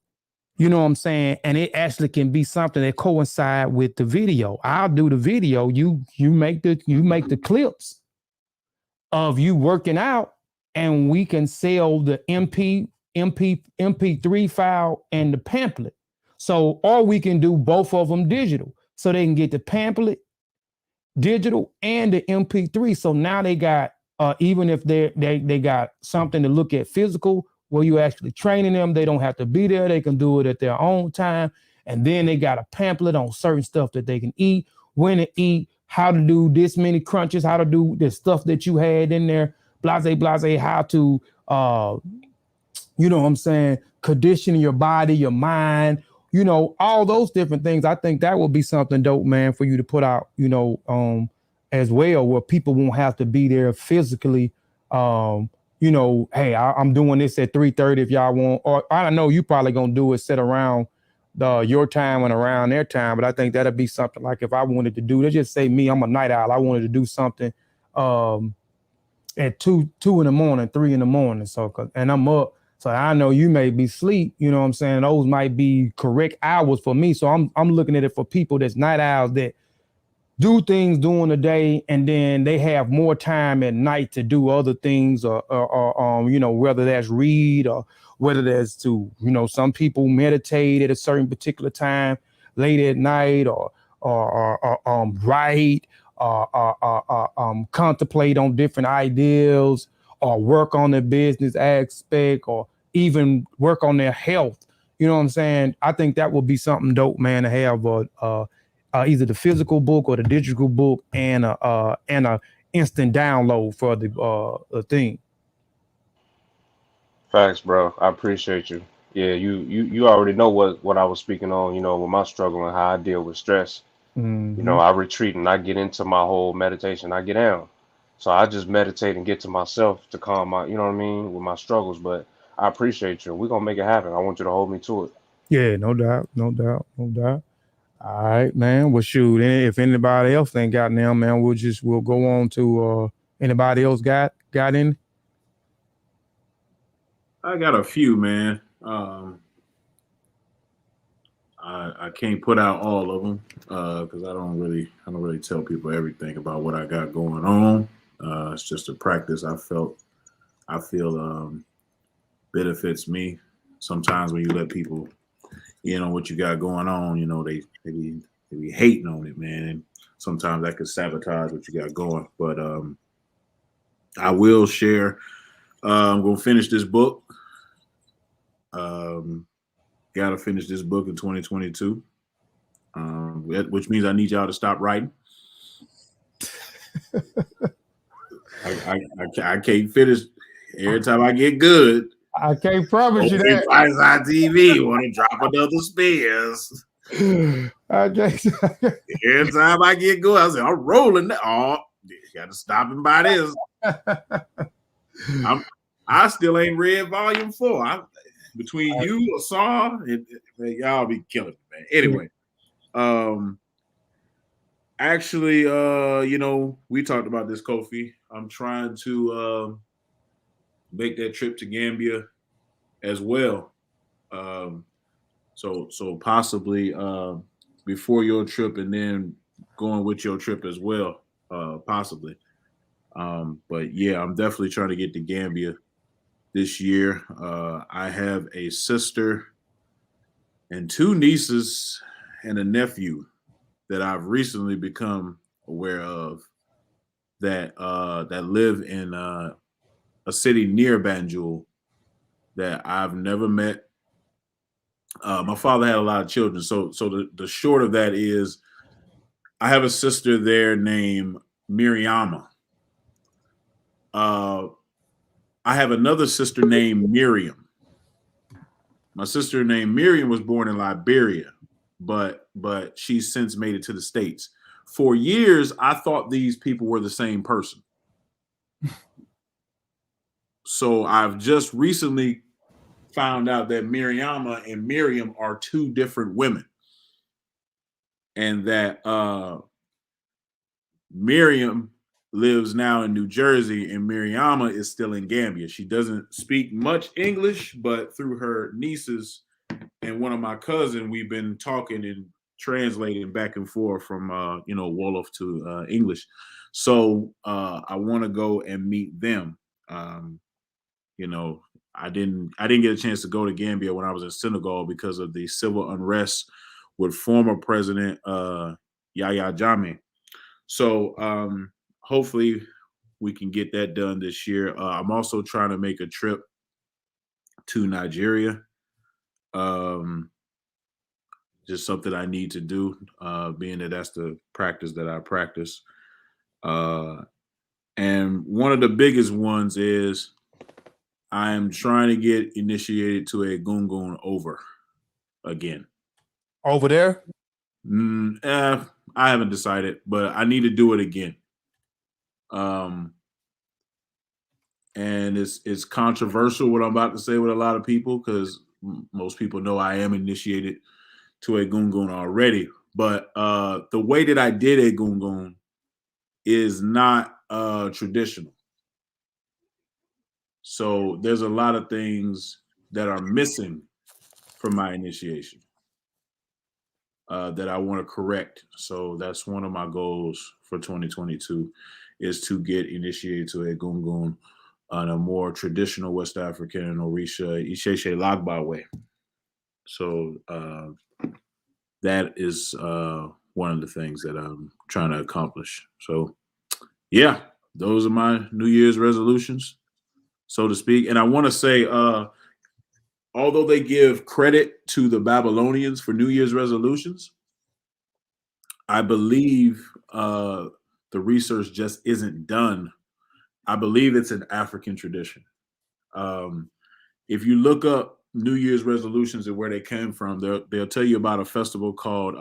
you know what I'm saying? And it actually can be something that coincide with the video. I'll do the video. You make the clips of you working out, and we can sell the MP3 file and the pamphlet. So, or we can do both of them digital, so they can get the pamphlet digital and the MP3. So now they got even if they got something to look at physical where you actually training them, they don't have to be there. They can do it at their own time. And then they got a pamphlet on certain stuff that they can eat, when to eat, how to do this many crunches, how to do the stuff that you had in there, blase, how to you know what I'm saying, condition your body, your mind, you know, all those different things. I think that would be something dope, man, for you to put out, you know, as well, where people won't have to be there physically. You know, hey, I'm doing this at 3:30 if y'all want, or I don't know, you probably gonna do it set around your time and around their time, but I think that'd be something like if I wanted to do, let's just say me, I'm a night owl, I wanted to do something at 2 in the morning, 3 in the morning. So, and I'm up. So I know you may be asleep, you know what I'm saying? Those might be correct hours for me. So I'm looking at it for people that's night owls that do things during the day and then they have more time at night to do other things or you know, whether that's read or whether that's to, you know, some people meditate at a certain particular time late at night or write contemplate on different ideals or work on their business aspect or even work on their health. You know what I'm saying? I think that would be something dope, man, to have either the physical book or the digital book and a instant download for the thing. Facts, bro. I appreciate you. Yeah, you already know what I was speaking on, you know, with my struggle and how I deal with stress. You Mm-hmm. know, I retreat and I get into my whole meditation. I get down. So I just meditate and get to myself to calm my, you know what I mean, with my struggles. But I appreciate you. We're gonna make it happen. I want you to hold me to it. Yeah, no doubt, no doubt, no doubt. All right, man. Well, shoot. If anybody else ain't got now, man, we'll go on to anybody else got in. I got a few, man. I can't put out all of them because I don't really tell people everything about what I got going on. It's just a practice I feel benefits me. Sometimes when you let people, you know, what you got going on, you know, they be hating on it, man. And sometimes that could sabotage what you got going. But I will share. I'm gonna finish this book. Got to finish this book in 2022, which means I need y'all to stop writing. I can't finish every time I get good. I can't promise you that. On TV want to drop another Spears. Every time I get good, I say I'm rolling. Oh, you got to stop and buy this. I still ain't read volume 4. Between you, Sars, y'all be killing me, man. Anyway, actually, you know, we talked about this, Kofi. I'm trying to make that trip to Gambia as well. So possibly before your trip and then going with your trip as well, possibly. But yeah, I'm definitely trying to get to Gambia this year. I have a sister and 2 nieces and a nephew that I've recently become aware of that live in a city near Banjul that I've never met. My father had a lot of children, so the short of that is I have a sister there named Miriama. I have another sister named Miriam. My sister named Miriam was born in Liberia, but she's since made it to the States. For years, I thought these people were the same person. So I've just recently found out that Miriama and Miriam are 2 different women. And that Miriam lives now in New Jersey and Miriama is still in Gambia. She doesn't speak much English, but through her nieces and one of my cousins, we've been talking and translating back and forth from you know, Wolof to English. So I want to go and meet them. You know, I didn't get a chance to go to Gambia when I was in Senegal because of the civil unrest with former President Yahya Jammeh. So hopefully we can get that done this year. I'm also trying to make a trip to Nigeria. Just something I need to do, being that that's the practice that I practice. And one of the biggest ones is I am trying to get initiated to a gungun over again. Over there? I haven't decided, but I need to do it again. And it's controversial what I'm about to say with a lot of people, because most people know I am initiated to a gungun already. But the way that I did a gungun is not traditional. So there's a lot of things that are missing from my initiation that I want to correct. So that's one of my goals for 2022 is to get initiated to a gungun on a more traditional West African and Orisha Isheshe Lagba way. So that is one of the things that I'm trying to accomplish. So yeah, those are my New Year's resolutions, so to speak. And I want to say, although they give credit to the Babylonians for New Year's resolutions, I believe the research just isn't done. I believe it's an African tradition. If you look up New Year's resolutions and where they came from, they'll tell you about a festival called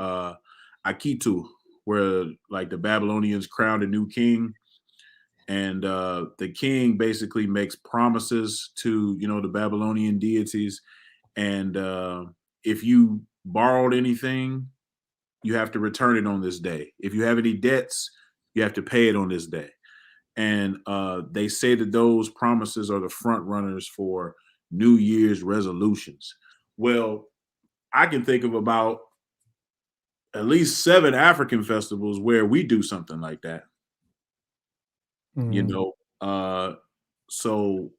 Akitu, where like the Babylonians crowned a new king. And the king basically makes promises to, the Babylonian deities. And if you borrowed anything, you have to return it on this day. If you have any debts, you have to pay it on this day. And they say that those promises are the front runners for New Year's resolutions. Well, I can think of about at least 7 African festivals where we do something like that. So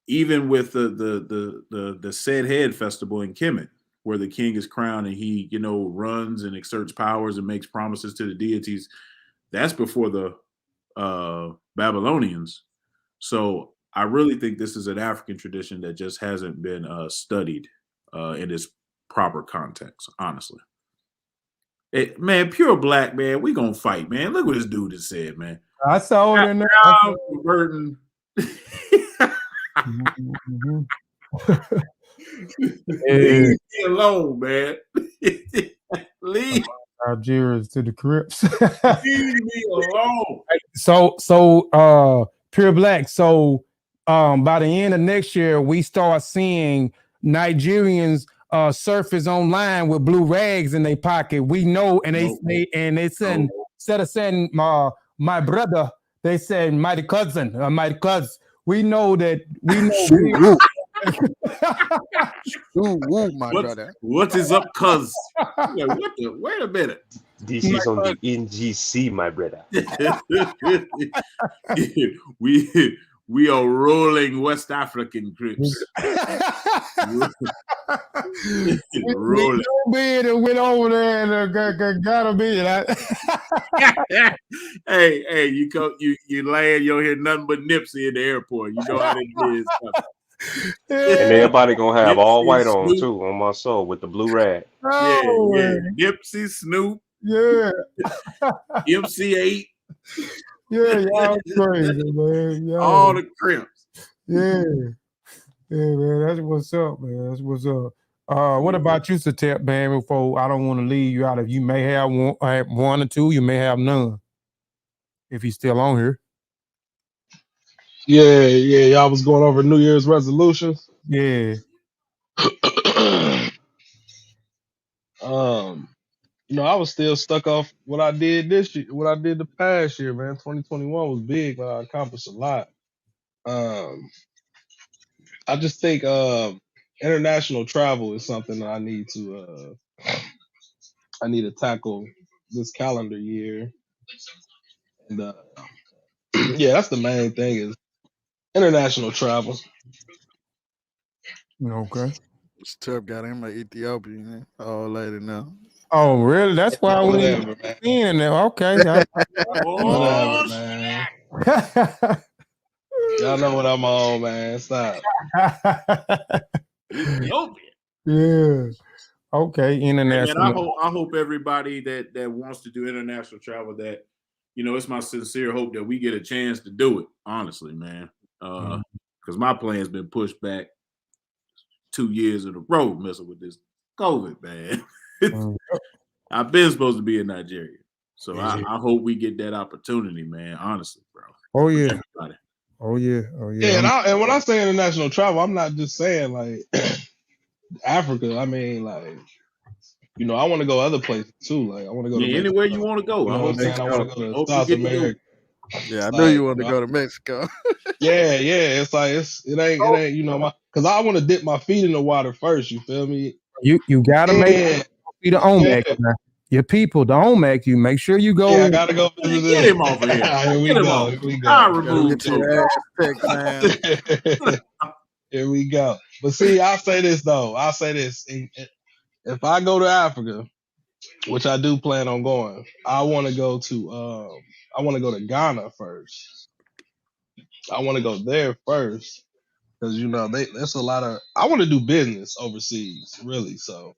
even with the said head festival in Kemet, where the king is crowned and he, runs and exerts powers and makes promises to the deities, that's before the Babylonians. So I really think this is an African tradition that just hasn't been studied in its proper context, honestly. Man, pure black, man, we gonna fight, man. Look what this dude just said, man. I saw it in there. Converting. Leave me alone, man. Leave Nigerians to the Crips. Leave me alone. So pure black. So by the end of next year, we start seeing Nigerians surface online with blue rags in their pocket. We know, and they said instead of saying my brother, they said my cousin. We know that my brother. What is up, cuz? Wait a minute. This is on the NGC, my brother. We are rolling West African Crips. Rolling. And went over there and got a bid. Hey, you land, you don't hear nothing but Nipsey in the airport. You know how it is. And everybody gonna have all white on too, on my soul, with the blue rag. Yeah. Nipsey, Snoop. Yeah. MC8. Yeah, y'all crazy, man. Y'all. All the Crips. Yeah, man. That's what's up, man. That's what's up. What about you, Satep, man? Before I don't want to leave you out. If you may have one or two, you may have none. If he's still on here. Yeah. Y'all was going over New Year's resolutions. Yeah. I was still stuck off what I did this year, what I did the past year, man. 2021 was big, but I accomplished a lot. I just think international travel is something that I need to tackle this calendar year. And yeah, that's the main thing is international travel. Okay. Step got him at Ethiopia, man. All later now. Oh, really? That's why we need Whatever, man. in there. Okay. Whatever, man. Y'all know what I'm on, man. Stop. Ethiopia. Yeah. Okay. Hey, man, International. I hope everybody that wants to do international travel, that it's my sincere hope that we get a chance to do it. Honestly, man, because my plan's been pushed back 2 years in a row, messing with this COVID, man. I've been supposed to be in Nigeria, so I hope we get that opportunity, man. Honestly, bro. Oh yeah. Everybody. Oh yeah. Oh yeah. Yeah, and when I say international travel, I'm not just saying like Africa. I mean, like, I want to go other places too. Like, I want to go to Mexico. Anywhere you want to go. You know what I'm saying? I want to go to Hope South you get America. Yeah, I knew you wanted to go to Mexico. Yeah. It's like it ain't because I want to dip my feet in the water first. You feel me? You gotta make be the OMAC. Yeah. Your people, the OMAC. You make sure you go. Yeah, I gotta go visit Get him over here. Here we go. Here we go. I removed Get your ass checked, man. Here we go. But see, I'll say this though. I'll say this. If I go to Africa, which I do plan on going, I want to go to Ghana first. I want to go there first because there's a lot of. I want to do business overseas, really. So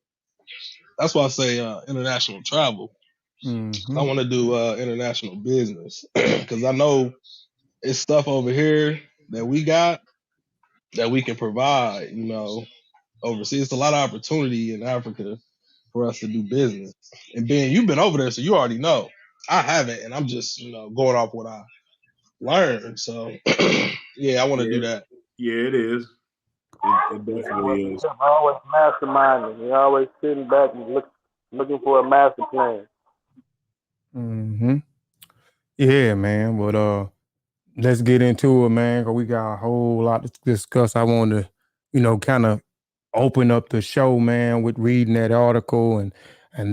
that's why I say international travel. Mm-hmm. I want to do international business because I know it's stuff over here that we got that we can provide. Overseas, it's a lot of opportunity in Africa for us to do business. And Ben, you've been over there, so you already know. I haven't, and I'm just going off what I learned. So yeah, I want to do that. Yeah, it is. It definitely is. Always masterminding. You're always sitting back and looking for a master plan. Mm-hmm. Yeah, man. But let's get into it, man, because we got a whole lot to discuss. I want to, kind of open up the show, man, with reading that article and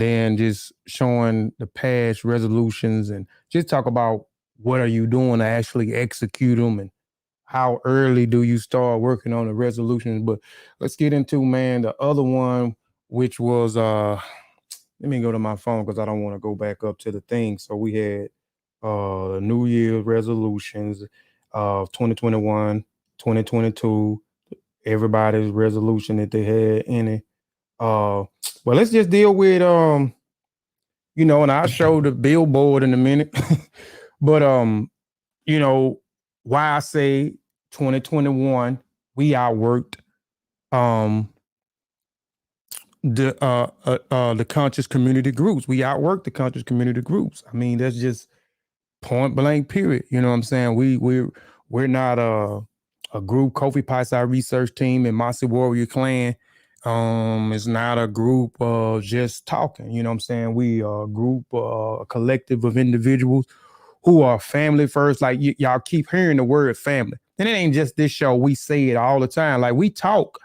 then just showing the past resolutions and just talk about what are you doing to actually execute them and how early do you start working on the resolutions. But let's get into, man, the other one, which was let me go to my phone because I don't want to go back up to the thing. So we had New Year's resolutions of 2021, 2022, everybody's resolution that they had in it. Well, let's just deal with and I'll show the billboard in a minute. But why I say 2021, we outworked the conscious community groups. We outworked the conscious community groups. I mean, that's just point blank period. You know what I'm saying? We're not a group. Kofi Piesie Research Team and Mossi Warrior Clan is not a group of just talking. You know what I'm saying? We are a group, a collective of individuals who are family first. Like y'all keep hearing the word family. And it ain't just this show. We say it all the time. Like we talk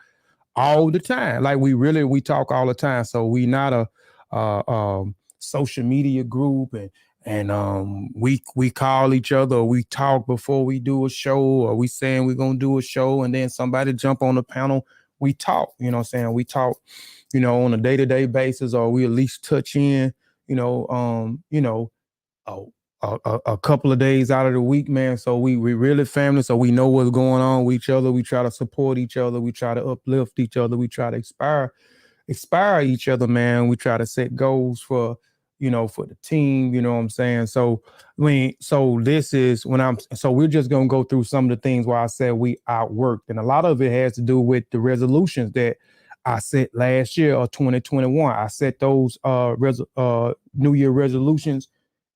all the time. Like we talk all the time. So we not a social media group and we call each other or we talk before we do a show or we saying we're going to do a show and then somebody jump on the panel. We talk, you know what I'm saying? We talk, on a day-to-day basis or we at least touch in, a couple of days out of the week, man. So we really family. So we know what's going on with each other. We try to support each other. We try to uplift each other. We try to inspire each other, man. We try to set goals for the team, you know what I'm saying? So this is so we're just going to go through some of the things where I said we outworked. And a lot of it has to do with the resolutions that I set last year or 2021. I set those New Year resolutions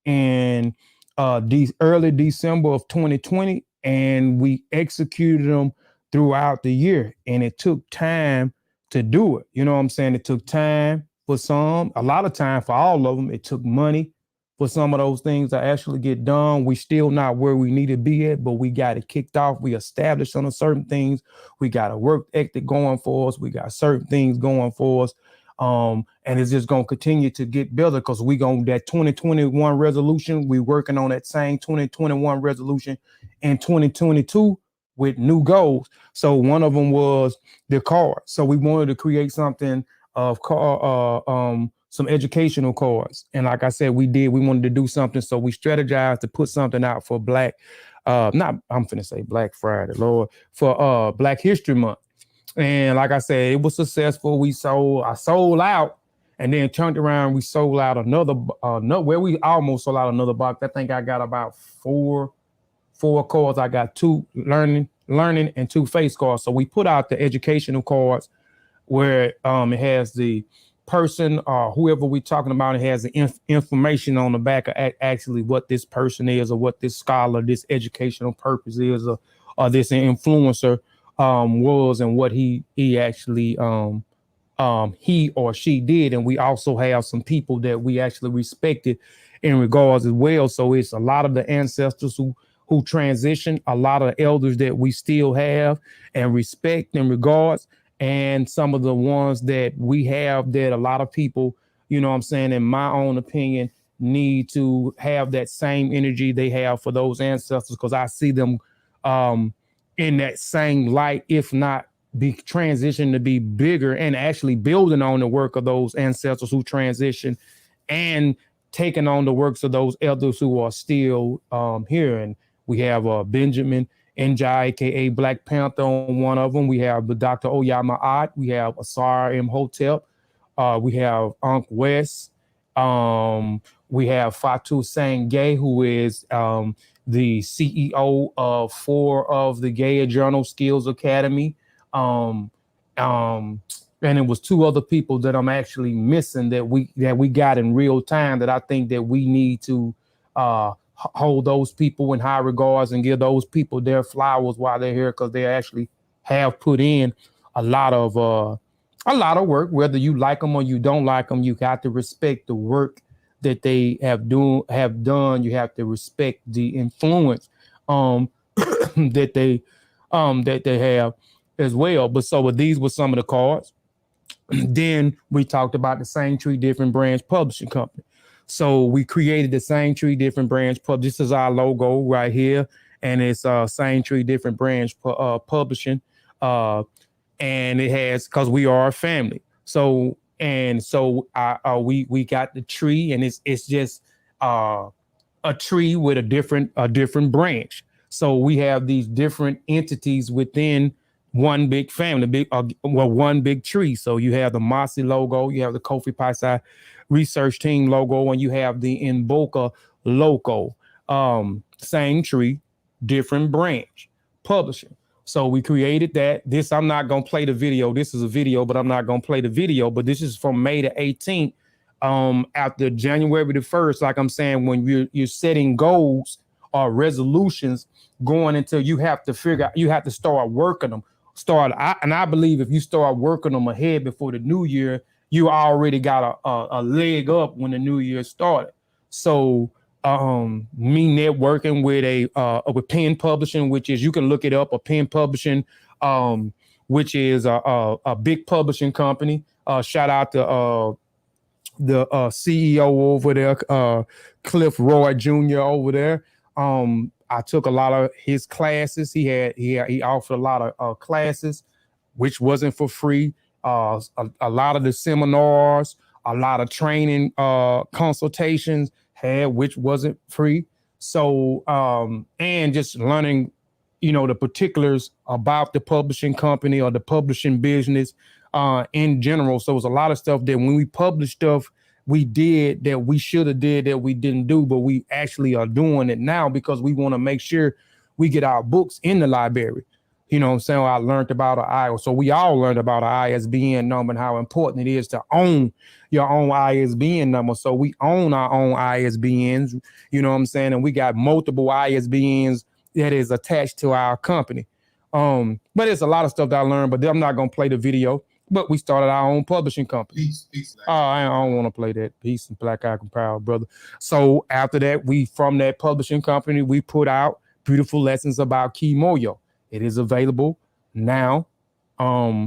in early December of 2020, and we executed them throughout the year. And it took time to do it. You know what I'm saying? It took time for some, a lot of time for all of them. It took money for some of those things to actually get done. We still not where we need to be at, but we got it kicked off. We established on certain things. We got a work ethic going for us. We got certain things going for us. And it's just going to continue to get better because that 2021 resolution, we working on that same 2021 resolution in 2022 with new goals. So one of them was the car. So we wanted to create something of car, some educational cards. And like I said, we wanted to do something. So we strategized to put something out for Black, I'm finna say Black Friday, Lord, for Black History Month. And like I said, it was successful. I sold out, and then turned around, we sold out another, we almost sold out another box. I think I got about four cards. I got 2 learning and 2 face cards. So we put out the educational cards where it has the person or whoever we're talking about. It has the information on the back of actually what this person is, or what this scholar, this educational purpose is, or this influencer was, and what he actually he or she did. And we also have some people that we actually respected in regards as well. So it's a lot of the ancestors who transitioned, a lot of elders that we still have and respect and regards, and some of the ones that we have that a lot of people, you know what I'm saying, in my own opinion, need to have that same energy they have for those ancestors, because I see them in that same light, if not be transitioned to be bigger and actually building on the work of those ancestors who transition and taking on the works of those elders who are still here. And we have Benjamin Njai, aka Black Panther, on one of them. We have the Dr. Oyama Ott. We have Asar M. Hotep. We have Unc West. We have Fatu Sangay, who is the CEO of 4 of the Gaia Journal Skills Academy. And it was 2 other people that I'm actually missing that we got in real time, that I think that we need to hold those people in high regards and give those people their flowers while they're here, because they actually have put in a lot of work. Whether you like them or you don't like them, you got to respect the work that they have done. You have to respect the influence that they have as well. But so these were some of the cards. Then we talked about the Same Tree Different Branch Publishing Company. So we created the Same Tree Different Branch This is our logo right here, and it's Same Tree Different Branch Publishing, and it has, because we are a family. So we got the tree, and it's just a tree with a different branch. So we have these different entities within one big family, one big tree. So you have the Mossi logo, you have the Kofi Piesie Research Team logo, and you have the Inboka logo. Same tree, different branch, publishing. So we created that. This, I'm not going to play the video. This is a video, but I'm not going to play the video. But this is from May the 18th. After January the 1st, like I'm saying, when you're setting goals or resolutions going until you have to start working them. I believe if you start working them ahead before the new year, you already got a leg up when the new year started. So me networking with Pen Publishing, which is, you can look it up, a Pen Publishing, which is a big publishing company. Shout out to the CEO over there, Cliff Roy Jr. over there. I took a lot of his classes. He offered a lot of classes, which wasn't for free. A lot of the seminars, a lot of training consultations which wasn't free. So and just learning, the particulars about the publishing company or the publishing business in general. So it was a lot of stuff that when we published stuff we did that we should have did that we didn't do, but we actually are doing it now because we want to make sure we get our books in the library. You know what I'm saying? I learned about an so we all learned about an ISBN number and how important it is to own your own ISBN number. So we own our own ISBNs, you know what I'm saying? And we got multiple ISBNs that is attached to our company. But it's a lot of stuff that I learned, but I'm not going to play the video. But we started our own publishing company. Peace. I don't want to play that. Peace and Black Icon Proud, brother. So after that, from that publishing company, we put out Beautiful Lessons About Kimoyo. It is available now. Available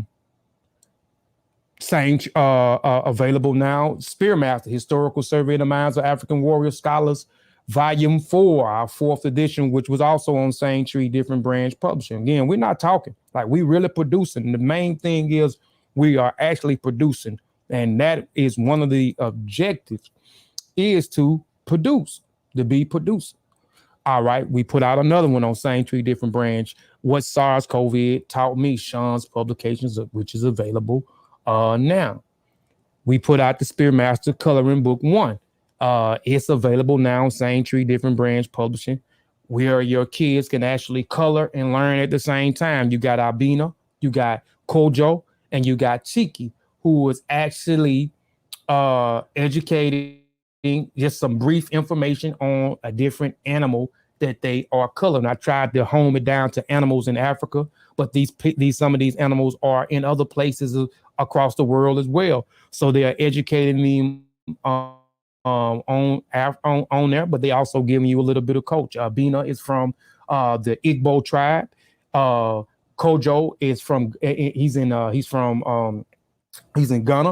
now. Spearmaster, Historical Survey of the Minds of African Warrior Scholars, Volume 4, our 4th edition, which was also on Same Tree Different Branch Publishing. Again, we're not talking. Like, we really producing. The main thing is we are actually producing And that is one of the objectives is to be produced. All right, we put out another one on Same Tree Different Branch. What SARS COVID taught me, Sean's publications, which is available now. We put out the Spearmaster Coloring Book 1. It's available now on Same Tree Different Branch Publishing, where your kids can actually color and learn at the same time. You got Albina, you got Kojo, and you got Chiki, who was actually educating just some brief information on a different animal that they are coloring. I tried to hone it down to animals in Africa, but some of these animals are in other places across the world as well. So they are educating them on there, but they also giving you a little bit of coach. Bina is from the Igbo tribe. Kojo is from he's in Ghana.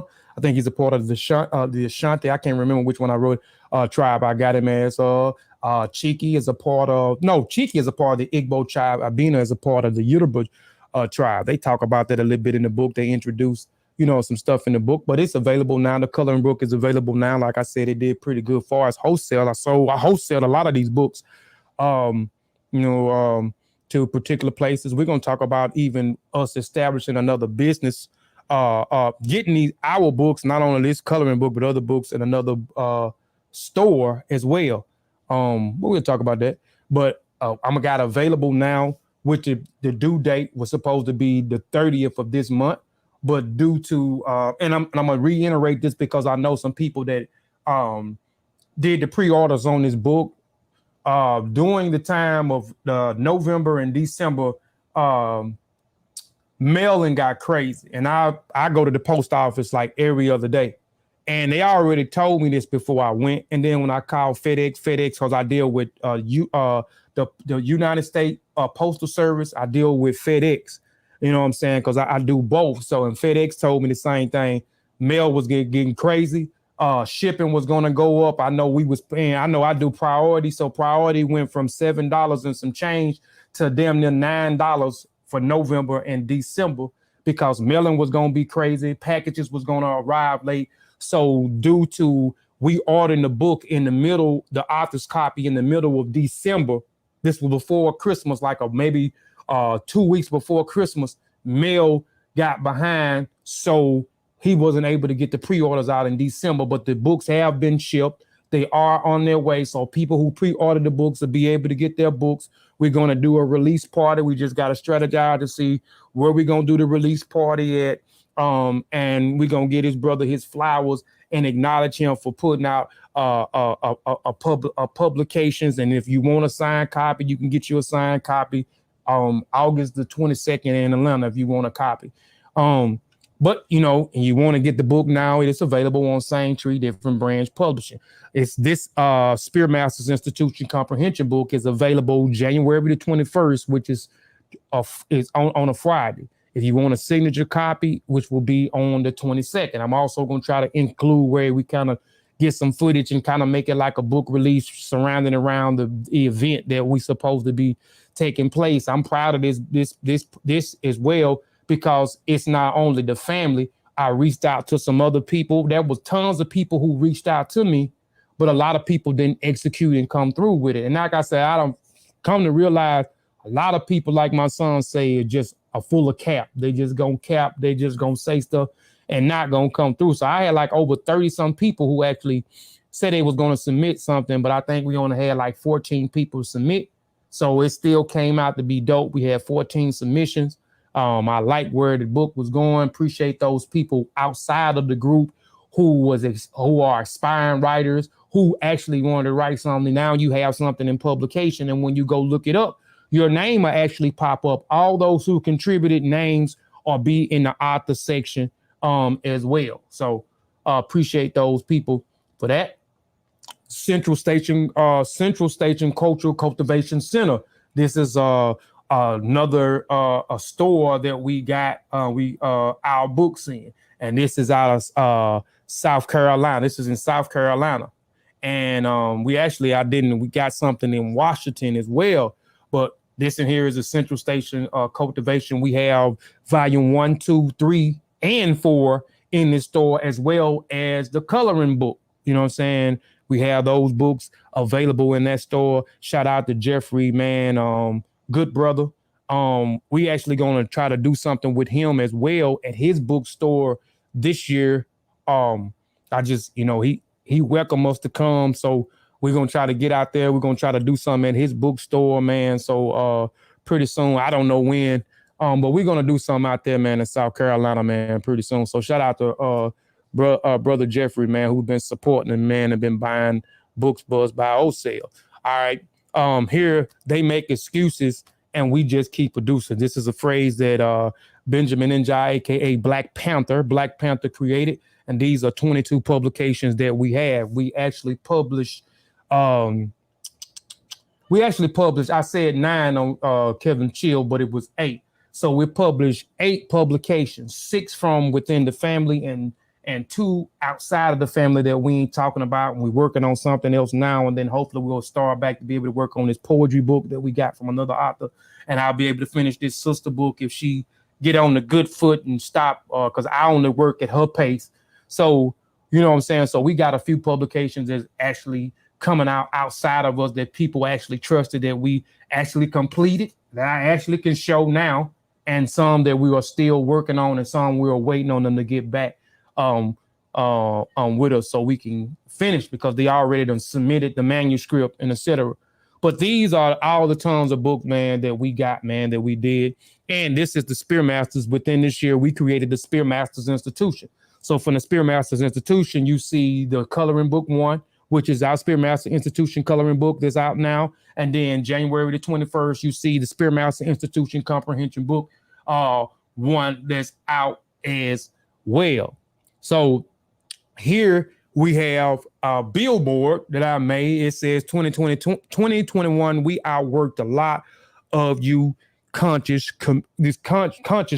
I think he's a part of the Ashanti. I can't remember which one I wrote. Tribe. I got him as Chiki is a part of Chiki is a part of the Igbo tribe. Abina is a part of the Yoruba tribe. They talk about that a little bit in the book. They introduce some stuff in the book, but it's available now. The coloring book is available now. Like I said, it did pretty good far as wholesale. I wholesaled a lot of these books, to particular places. We're gonna talk about even us establishing another business, getting our books, not only this coloring book, but other books in another store as well. We'll talk about that. But I'm got available now, which the due date was supposed to be the 30th of this month. But due to and I'm gonna reiterate this because I know some people that did the pre-orders on this book during the time of November and December. Mailing got crazy, and I go to the post office like every other day, and they already told me this before I went. And then when I called FedEx, because I deal with the United States Postal Service, I deal with FedEx. You know what I'm saying? Because I do both. So, and FedEx told me the same thing. Mail was getting crazy. Shipping was going to go up. I know we was paying. I know I do priority. So priority went from $7 and some change to damn near $9 for November and December because mailing was going to be crazy. Packages was going to arrive late. So due to we ordering the book in the middle, the author's copy in the middle of December, this was before Christmas, like maybe 2 weeks before Christmas, mail got behind. So he wasn't able to get the pre-orders out in December, but the books have been shipped. They are on their way. So people who pre-ordered the books will be able to get their books. We're going to do a release party. We just got to strategize to see where we're going to do the release party at. And we're going to get his brother his flowers and acknowledge him for putting out publications. And if you want a signed copy, you can get you a signed copy. August the 22nd in Atlanta if you want a copy. But, and you want to get the book now, it is available on Same Tree Different Branch Publishing. It's this Spearmasters Institution Comprehension book is available January the 21st, which is on a Friday. If you want a signature copy, which will be on the 22nd, I'm also going to try to include where we kind of get some footage and kind of make it like a book release surrounding around the event that we supposed to be taking place. I'm proud of this as well, because it's not only the family. I reached out to some other people. There was tons of people who reached out to me, but a lot of people didn't execute and come through with it. And like I said, I don't come to realize a lot of people, like my son say, are just are full of cap. They just gonna cap. They just gonna say stuff and not gonna come through. So I had like over 30 some people who actually said they was gonna submit something, but I think we only had like 14 people submit. So it still came out to be dope. We had 14 submissions. I like where the book was going. Appreciate those people outside of the group who are aspiring writers who actually wanted to write something. Now you have something in publication, and when you go look it up, your name will actually pop up. All those who contributed names or be in the author section as well. So appreciate those people for that. Central Station Cultural Cultivation Center. This is another store that we got our books in, and this is out of South Carolina. This is in South Carolina, and we got something in Washington as well, but this in here is a Central Station Cultivation. We have volume 1, 2, 3, and 4 in this store, as well as the coloring book. You know what I'm saying? We have those books available in that store. Shout out to Jeffrey, man. Good brother. We actually going to try to do something with him as well at his bookstore this year. I just, he welcomed us to come. So we're going to try to get out there. We're going to try to do something at his bookstore, man. So pretty soon, I don't know when, but we're going to do something out there, man, in South Carolina, man, pretty soon. So shout out to brother Jeffrey, man, who's been supporting him, man, and been buying books buzzed by wholesale. All right. Here they make excuses and we just keep producing. This is a phrase that Benjamin Njai, aka Black Panther created. And these are 22 publications that we have. We actually published, I said 9 on Kevin Chill, but it was 8. So we published 8 publications, 6 from within the family and 2 outside of the family that we ain't talking about. And we're working on something else now. And then hopefully we'll start back to be able to work on this poetry book that we got from another author. And I'll be able to finish this sister book if she get on the good foot and stop, because I only work at her pace. So, you know what I'm saying? So we got a few publications that's actually coming out outside of us that people actually trusted, that we actually completed, that I actually can show now, and some that we are still working on, and some we are waiting on them to get back with us so we can finish, because they already done submitted the manuscript and etc. But these are all the tons of books, man, that we got, man, that we did. And this is the Spearmasters. Within this year, we created the Spearmasters Institution. So from the Spearmasters Institution, you see the coloring book 1, which is our Spearmaster Institution coloring book that's out now. And then January the 21st, you see the Spearmaster Institution comprehension book 1 that's out as well. So here we have a billboard that I made. It says 2021, we outworked a lot of you conscious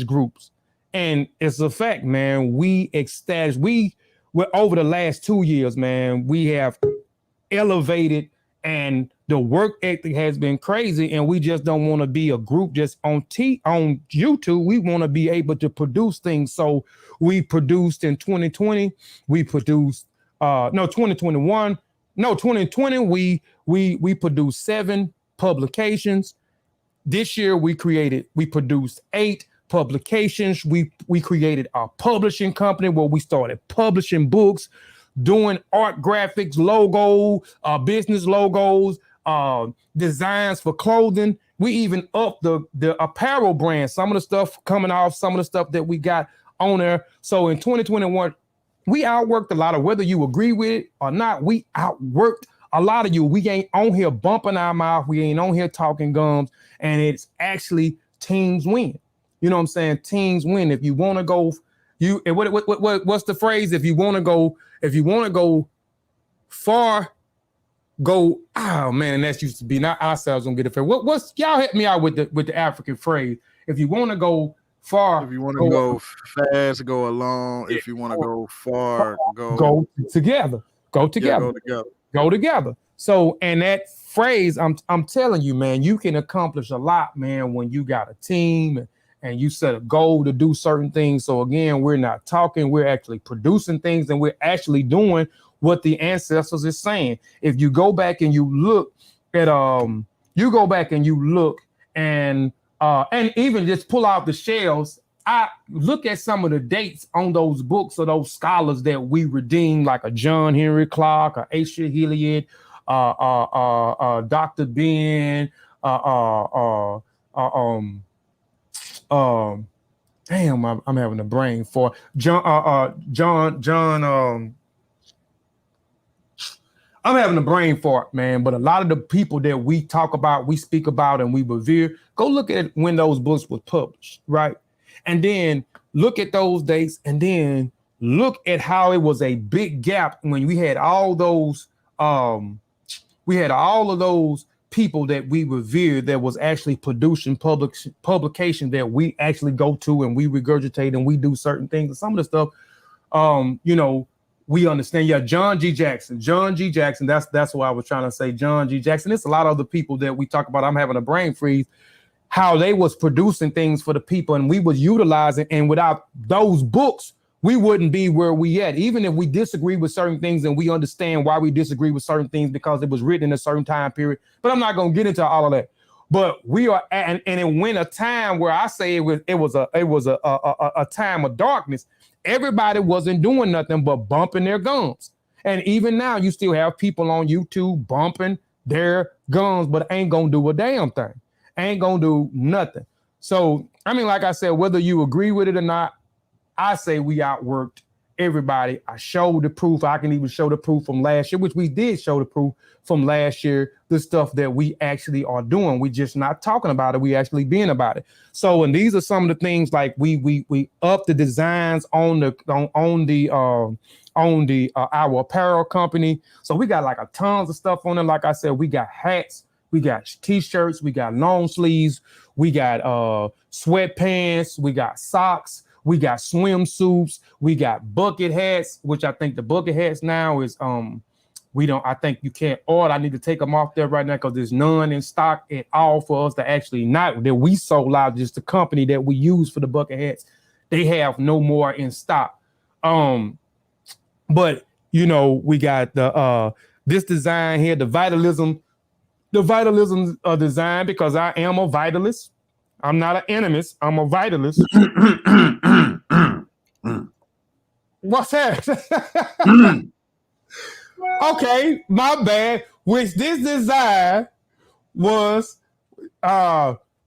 groups. And it's a fact, man. We're over the last 2 years, man, we have elevated, and the work ethic has been crazy, and we just don't want to be a group just on YouTube. We want to be able to produce things. So we produced in 2020, we produced 2021, 2020, we produced 7 publications. This year we produced 8 publications. We created a publishing company where we started publishing books, doing art graphics, logo, business logos, designs for clothing. We even upped the apparel brand, some of the stuff coming off, some of the stuff that we got on there. So in 2021, we outworked a lot of, whether you agree with it or not, we outworked a lot of you. We ain't on here bumping our mouth. We ain't on here talking gums. And it's actually teams win. You know what I'm saying? Teams win. If you want to go, what's the phrase? If you want to go far, go. Oh man, and that's used to be not ourselves gonna get it fair. What's y'all help me out with the African phrase? If you want to go far, if you want to go fast, go along. If you want to go far, go together. Go together. Yeah, go together. So, and that phrase, I'm telling you, man, you can accomplish a lot, man, when you got a team and you set a goal to do certain things. So again, we're not talking, we're actually producing things, and we're actually doing what the ancestors is saying. If you go back and you look at and even just pull out the shells, I look at some of the dates on those books of those scholars that we redeemed, like a John Henry Clark, a Asher Hilliard, Dr. Ben, damn, I'm having a brain for John. I'm having a brain fart, man. But a lot of the people that we talk about, we speak about, and we revere, go look at when those books were published, right? And then look at those dates, and then look at how it was a big gap when we had all those, people that we revered that was actually producing publication that we actually go to and we regurgitate and we do certain things. And some of the stuff, we understand. Yeah, John G. Jackson. That's what I was trying to say. John G. Jackson. It's a lot of other people that we talk about. I'm having a brain freeze. How they was producing things for the people, and we was utilizing. And without those books, we wouldn't be where we at. Even if we disagree with certain things and we understand why we disagree with certain things because it was written in a certain time period. But I'm not going to get into all of that. But we are, and it went a time where I say it was a time of darkness. Everybody wasn't doing nothing but bumping their guns. And even now, you still have people on YouTube bumping their guns, but ain't gonna do a damn thing. Ain't gonna do nothing. So, I mean, like I said, whether you agree with it or not, I say we outworked everybody. I showed the proof. I can even show the proof from last year, which we did show the proof from last year, the stuff that we actually are doing. We just not talking about it. We actually being about it. So, and these are some of the things like we up the designs on our apparel company. So we got like a tons of stuff on it. Like I said, we got hats, we got t-shirts, we got long sleeves, we got sweatpants, we got socks, we got swimsuits, we got bucket hats, which I think the bucket hats now is I think you can't order. I need to take them off there right now because there's none in stock at all for us to actually not that we sold out. Just the company that we use for the bucket hats, they have no more in stock. But you know, we got the this design here, the vitalism design, because I am a vitalist. I'm not an animist. I'm a vitalist. What's that? Okay, my bad. Which this design was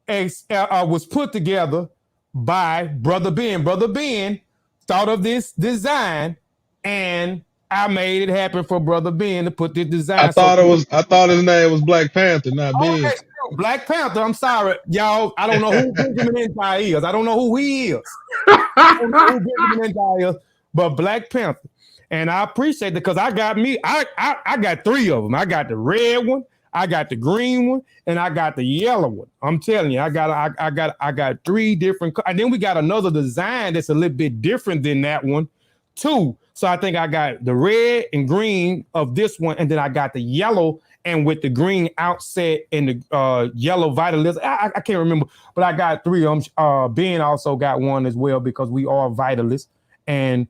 put together by Brother Ben. Brother Ben thought of this design, and I made it happen for Brother Ben to put this design. I thought his name was Black Panther, not Ben. Okay, Black Panther. I'm sorry, y'all. I don't know who Benjamin Empire is. I don't know who he is. I don't know who Benjamin Empire is, but Black Panther. And I appreciate it because I got three of them. I got the red one, I got the green one, and I got the yellow one. I'm telling you, I got three different. And then we got another design that's a little bit different than that one, too. So I think I got the red and green of this one, and then I got the yellow and with the green outset and the yellow vitalist. I can't remember, but I got three of them. Ben also got one as well because we are vitalists, and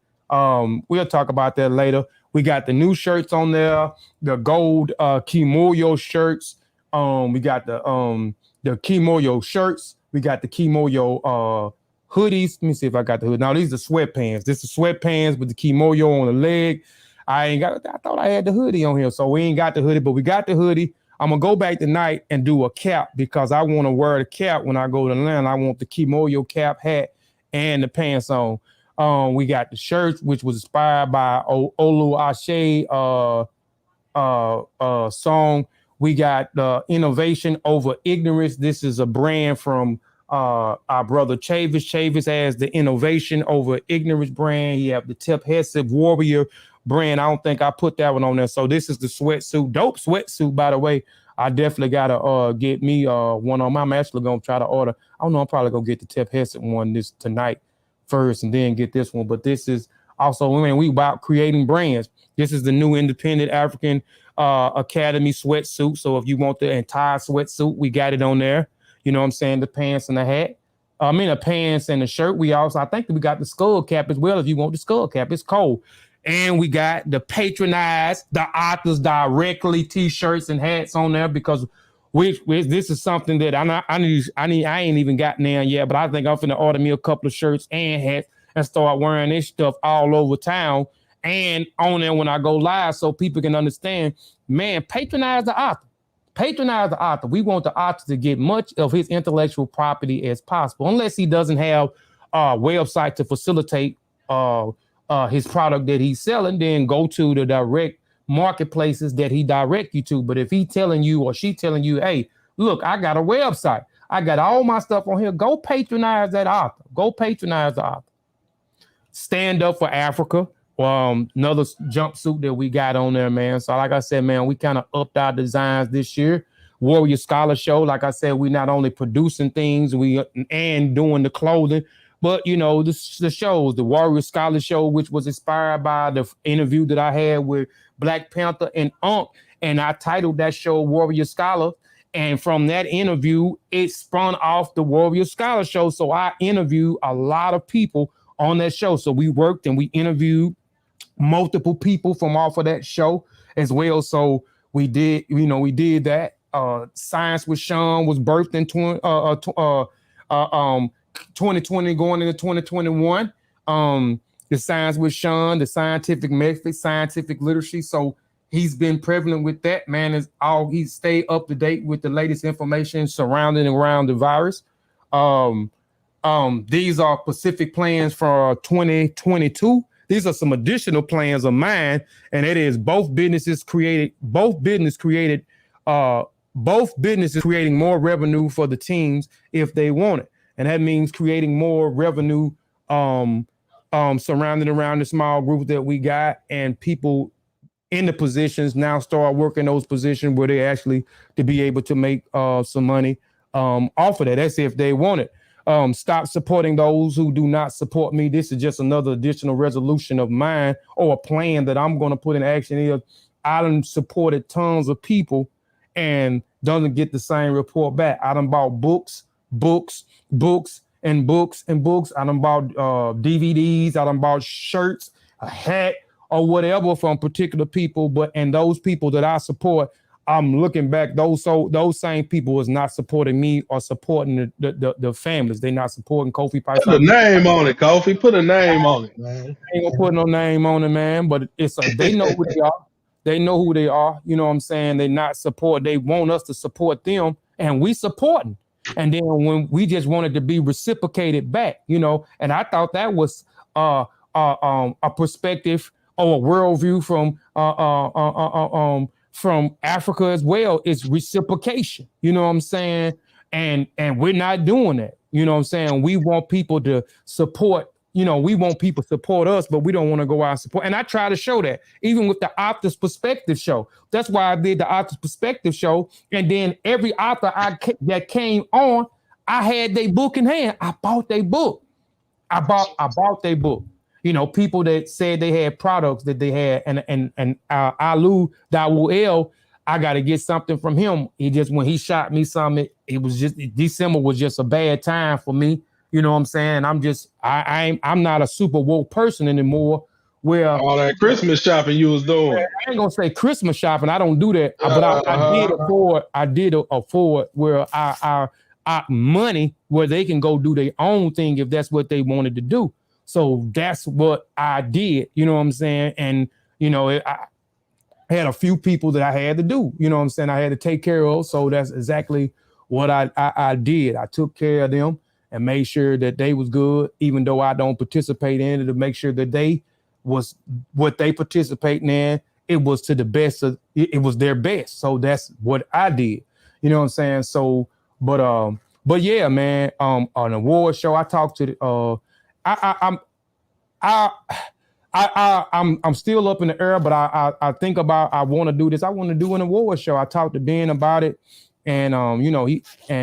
we'll talk about that later. We got the new shirts on there, the gold Kimoyo shirts. We got the Kimoyo shirts. We got the Kimoyo hoodies. Let me see if I got the hood. Now these are sweatpants. This is sweatpants with the Kimoyo on the leg. I thought I had the hoodie on here, so we ain't got the hoodie, but we got the hoodie. I'm gonna go back tonight and do a cap because I want to wear the cap when I go to Atlanta. I want the Kimoyo cap, hat, and the pants on. We got the shirts, which was inspired by Olu Ashe song. We got the innovation over ignorance. This is a brand from our brother Chavis. Chavis has the innovation over ignorance brand. He have the Tip Hesed Warrior brand. I don't think I put that one on there. So this is the sweatsuit, dope sweatsuit, by the way. I definitely gotta get me one on. I'm actually gonna try to order. I don't know. I'm probably gonna get the Tip Hesed one tonight first, and then get this one. But this is also, we about creating brands. This is the new independent African Academy sweatsuit. So if you want the entire sweatsuit, we got it on there. You know what I'm saying? The pants and the hat. The pants and the shirt. I think we got the skull cap as well. If you want the skull cap, it's cold. And we got the patronize the authors directly t-shirts and hats on there because this is something that I ain't even gotten there yet, but I think I'm finna order me a couple of shirts and hats and start wearing this stuff all over town and on there when I go live so people can understand, man, patronize the author. Patronize the author. We want the author to get much of his intellectual property as possible, unless he doesn't have a website to facilitate his product that he's selling, then go to the direct marketplaces that he direct you to. But if he telling you or she telling you, hey, look, I got a website, I got all my stuff on here, go patronize that author. Go patronize the author. Stand Up for Africa. Another jumpsuit that we got on there, man. So like I said, man, we kind of upped our designs this year. Warrior Scholar Show, like I said, we not only producing things and doing the clothing, but the shows, the Warrior Scholar Show, which was inspired by the interview that I had with Black Panther and Unc, and I titled that show Warrior Scholar. And from that interview, it spun off the Warrior Scholar Show. So I interviewed a lot of people on that show. So we worked and we interviewed multiple people from off of that show as well. So we did that. Science with Sean was birthed in 2020 going into 2021. The Science with Sean, the scientific method, scientific literacy. So he's been prevalent with that. Man, he stayed up to date with the latest information surrounding around the virus. These are specific plans for 2022. These are some additional plans of mine, and it is both businesses creating more revenue for the teams if they want it. And that means creating more revenue surrounding around the small group that we got, and people in the positions now start working those positions where they actually to be able to make some money off of that. That's if they want it. Stop supporting those who do not support me. This is just another additional resolution of mine, or a plan that I'm going to put in action. I done supported tons of people and doesn't get the same report back. I done bought books, and books. I done bought DVDs. I done bought shirts, a hat, or whatever from particular people. And those people that I support, I'm looking back, those same people is not supporting me or supporting the families. They're not supporting Kofi Piesie. Put a name on it, Kofi. Put a name on it, man. I ain't gonna put no name on it, man. But they know who they are. They know who they are. You know what I'm saying? They want us to support them, and we supporting. And then when we just wanted to be reciprocated back, and I thought that was a perspective or a worldview from Africa as well. It's reciprocation. You know what I'm saying? And we're not doing that. You know what I'm saying? We want people to support. We want people to support us, but we don't want to go out and support. And I try to show that even with the Optus Perspective show. That's why I did the Optus Perspective show. And then every author that came on, I had their book in hand. I bought their book. I bought their book. People that said they had products that they had, and Alu Dawuel, I got to get something from him. When he shot me something, it was just December was just a bad time for me. You know what I'm saying? I'm not a super woke person anymore. Where all that Christmas shopping you was doing. I ain't gonna say Christmas shopping. I don't do that. But I did afford where I money where they can go do their own thing if that's what they wanted to do. So that's what I did. You know what I'm saying? And I had a few people that I had to do. You know what I'm saying? I had to take care of. So that's exactly what I did. I took care of them and made sure that they was good, even though I don't participate in it, to make sure that they was what they participating in. It was to the best of it was their best. So that's what I did. You know what I'm saying? So, but yeah, man, on an award show, I talked to I'm still up in the air, but I think about I want to do this. I want to do an award show. I talked to Ben about it. And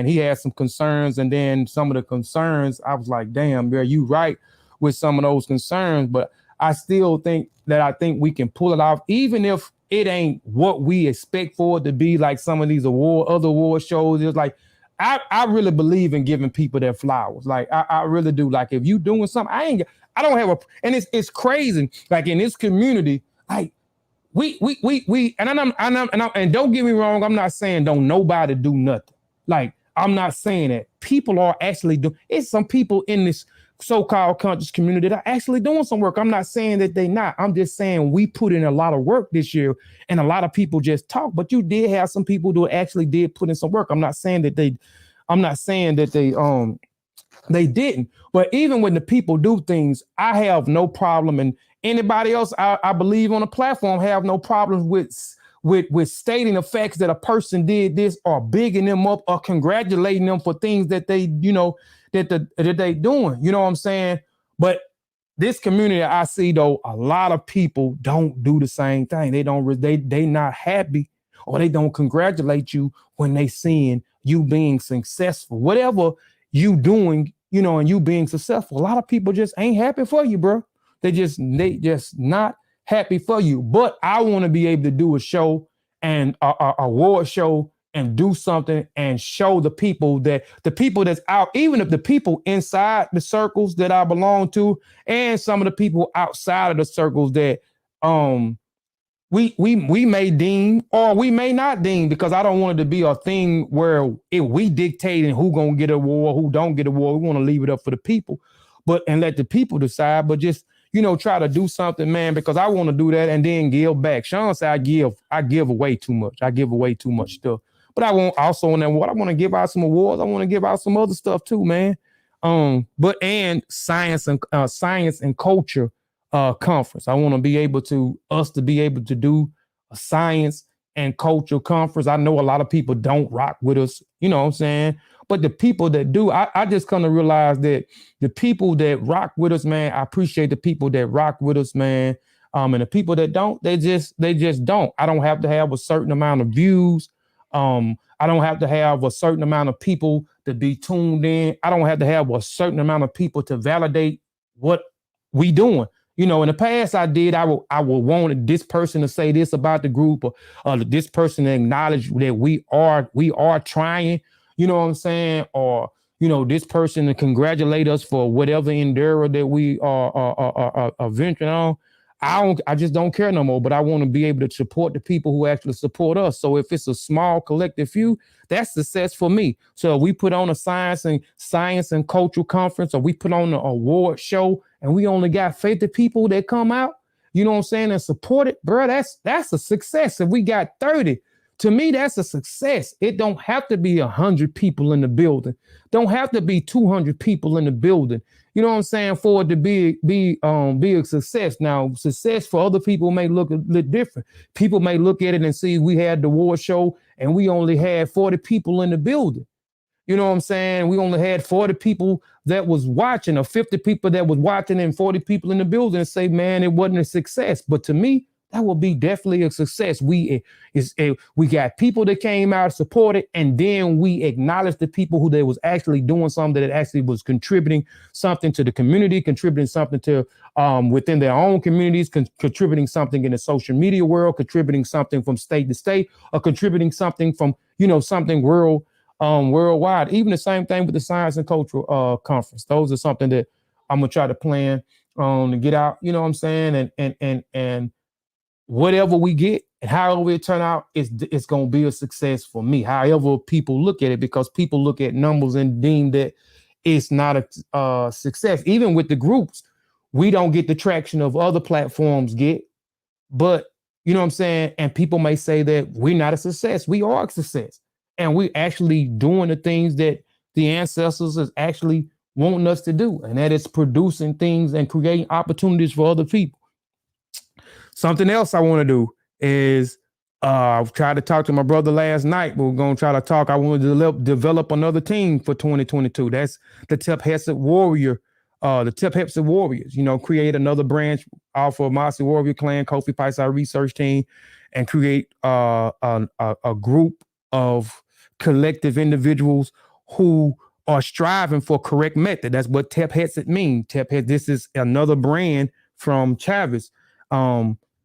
he had some concerns, and then some of the concerns, I was like, damn, bro, you right with some of those concerns, but I still think we can pull it off, even if it ain't what we expect for it to be. Like some of these other award shows, it's like I really believe in giving people their flowers. Like I really do. Like if you doing something, I don't have and it's crazy. Like in this community, like. We and don't get me wrong, I'm not saying don't nobody do nothing. Like I'm not saying that. People are actually doing. It's some people in this so-called conscious community that are actually doing some work. I'm not saying that they not. I'm just saying we put in a lot of work this year, and a lot of people just talk. But you did have some people who actually did put in some work. I'm not saying that they didn't. But even when the people do things, I have no problem, and anybody else I believe on the platform have no problems with stating the facts that a person did this, or bigging them up, or congratulating them for things that they that they doing. You know what I'm saying? But this community I see though, a lot of people don't do the same thing. They not happy, or they don't congratulate you when they seeing you being successful. Whatever you doing, and you being successful. A lot of people just ain't happy for you, bro. They just not happy for you. But I want to be able to do a show and a award show and do something and show the people that's out, even if the people inside the circles that I belong to and some of the people outside of the circles that we may deem or we may not deem, because I don't want it to be a thing where we dictating who gonna get a award, who don't get a award. We want to leave it up for the people, and let the people decide. But just try to do something, man, because I want to do that and then give back. Sean said I give away too much. I give away too much stuff. But I want also on that award, I want to give out some awards. I want to give out some other stuff too, man. And science and culture conference. I want to be able to do a science and culture conference. I know a lot of people don't rock with us, you know what I'm saying? But the people that do, I just come to realize that the people that rock with us, man, I appreciate the people that rock with us, man. And the people that don't, they just don't. I don't have to have a certain amount of views. I don't have to have a certain amount of people to be tuned in. I don't have to have a certain amount of people to validate what we doing. In the past I did, I would want this person to say this about the group, or this person to acknowledge that we are trying, you know what I'm saying? Or, this person to congratulate us for whatever endeavor that we are venturing on. I just don't care no more, but I want to be able to support the people who actually support us. So if it's a small collective few, that's success for me. So we put on a science and cultural conference, or we put on an award show, and we only got 50 people that come out, you know what I'm saying, and support it, bro, that's a success. If we got 30, to me, that's a success. It don't have to be 100 people in the building. Don't have to be 200 people in the building. You know what I'm saying? For it to be a success. Now, success for other people may look a little different. People may look at it and see we had the award show and we only had 40 people in the building. You know what I'm saying? We only had 40 people that was watching, or 50 people that was watching, and 40 people in the building, and say, man, it wasn't a success. But to me, that will be definitely a success. We got people that came out, supported, and then we acknowledged the people who they was actually doing something, that actually was contributing something to the community, contributing something to within their own communities, contributing something in the social media world, contributing something from state to state, or contributing something from something worldwide. Even the same thing with the science and cultural conference. Those are something that I'm gonna try to plan to get out. You know what I'm saying? And whatever we get and however it turn out, it's going to be a success for me. However people look at it, because people look at numbers and deem that it's not a success. Even with the groups, we don't get the traction of other platforms get. But you know what I'm saying? And people may say that we're not a success. We are a success. And we're actually doing the things that the ancestors is actually wanting us to do. And that is producing things and creating opportunities for other people. Something else I want to do is I tried to talk to my brother last night. We're going to try to talk. I want to develop another team for 2022. That's the Tep-Hesed Warrior, the Tep-Hesed Warriors. Create another branch off of Mossi Warrior Clan, Kofi Piesie Research Team, and create a group of collective individuals who are striving for correct method. That's what Tep-Hesed means. Tep-Hesed. This is another brand from Chavez.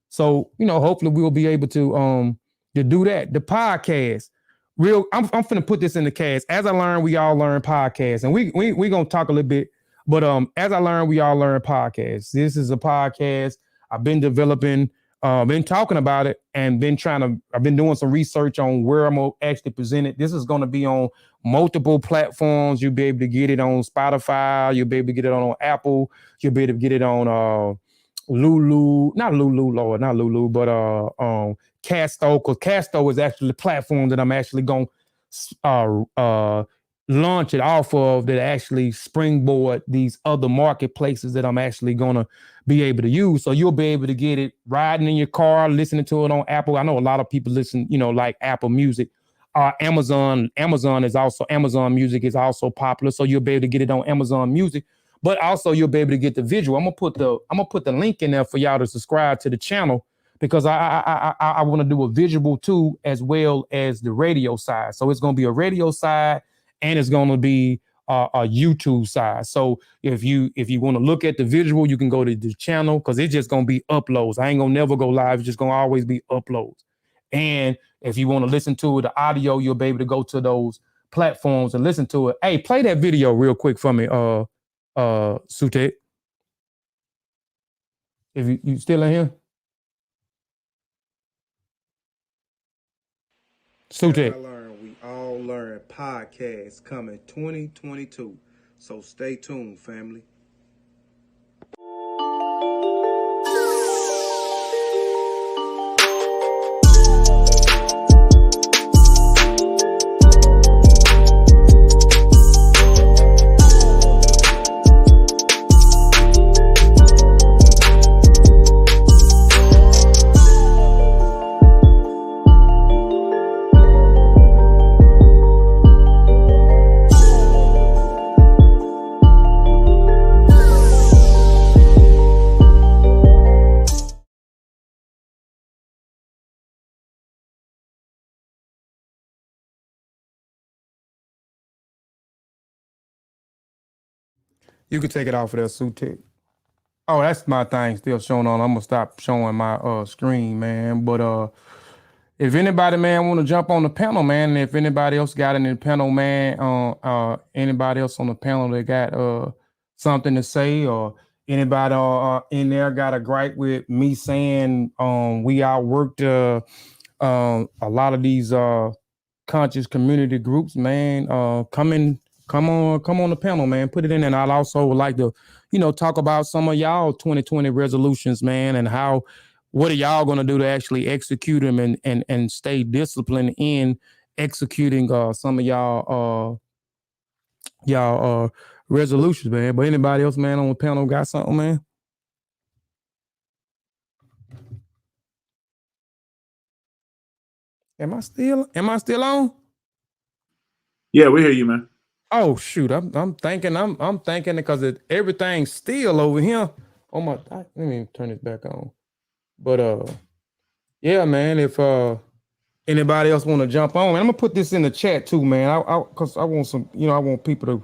So hopefully we'll be able to do that. The podcast, I'm finna put this in the cast. As I learn, we all learn podcasts, and we gonna talk a little bit. But as I learn, we all learn podcasts. This is a podcast I've been developing, been talking about it, and I've been doing some research on where I'm gonna actually present it. This is gonna be on multiple platforms. You'll be able to get it on Spotify. You'll be able to get it on Apple. You'll be able to get it on Lulu, but Casto, because Casto is actually the platform that I'm actually going to launch it off of, that actually springboard these other marketplaces that I'm actually going to be able to use. So you'll be able to get it riding in your car, listening to it on Apple. I know a lot of people listen, like Apple Music. Amazon Music is also popular, so you'll be able to get it on Amazon Music. But also you'll be able to get the visual. I'm gonna put the link in there for y'all to subscribe to the channel, because I want to do a visual too, as well as the radio side. So it's gonna be a radio side, and it's gonna be a YouTube side. So if you want to look at the visual, you can go to the channel, because it's just gonna be uploads. I ain't gonna never go live. It's just gonna always be uploads. And if you want to listen to the audio, you'll be able to go to those platforms and listen to it. Hey, play that video real quick for me, Sutek. If you still in here? Sutek. I learned we all learn podcasts coming 2022. So stay tuned, family. You can take it off of there, Sutek. Oh, that's my thing still showing on. I'm gonna stop showing my screen, man. But if anybody, man, want to jump on the panel, man, and if anybody else got in the panel, man, anybody else on the panel that got something to say, or anybody in there got a gripe with me saying we outworked a lot of these conscious community groups, man, come on the panel, man. Put it in, and I'd also would like to, talk about some of y'all 2020 resolutions, man, and what are y'all gonna do to actually execute them and stay disciplined in executing some of y'all resolutions, man. But anybody else, man, on the panel got something, man? Am I still on? Yeah, we hear you, man. Oh shoot, I'm thinking because everything's still over here on my. Let me turn it back on. But yeah, man. If anybody else want to jump on, man, I'm gonna put this in the chat too, man. Cause I want some, I want people to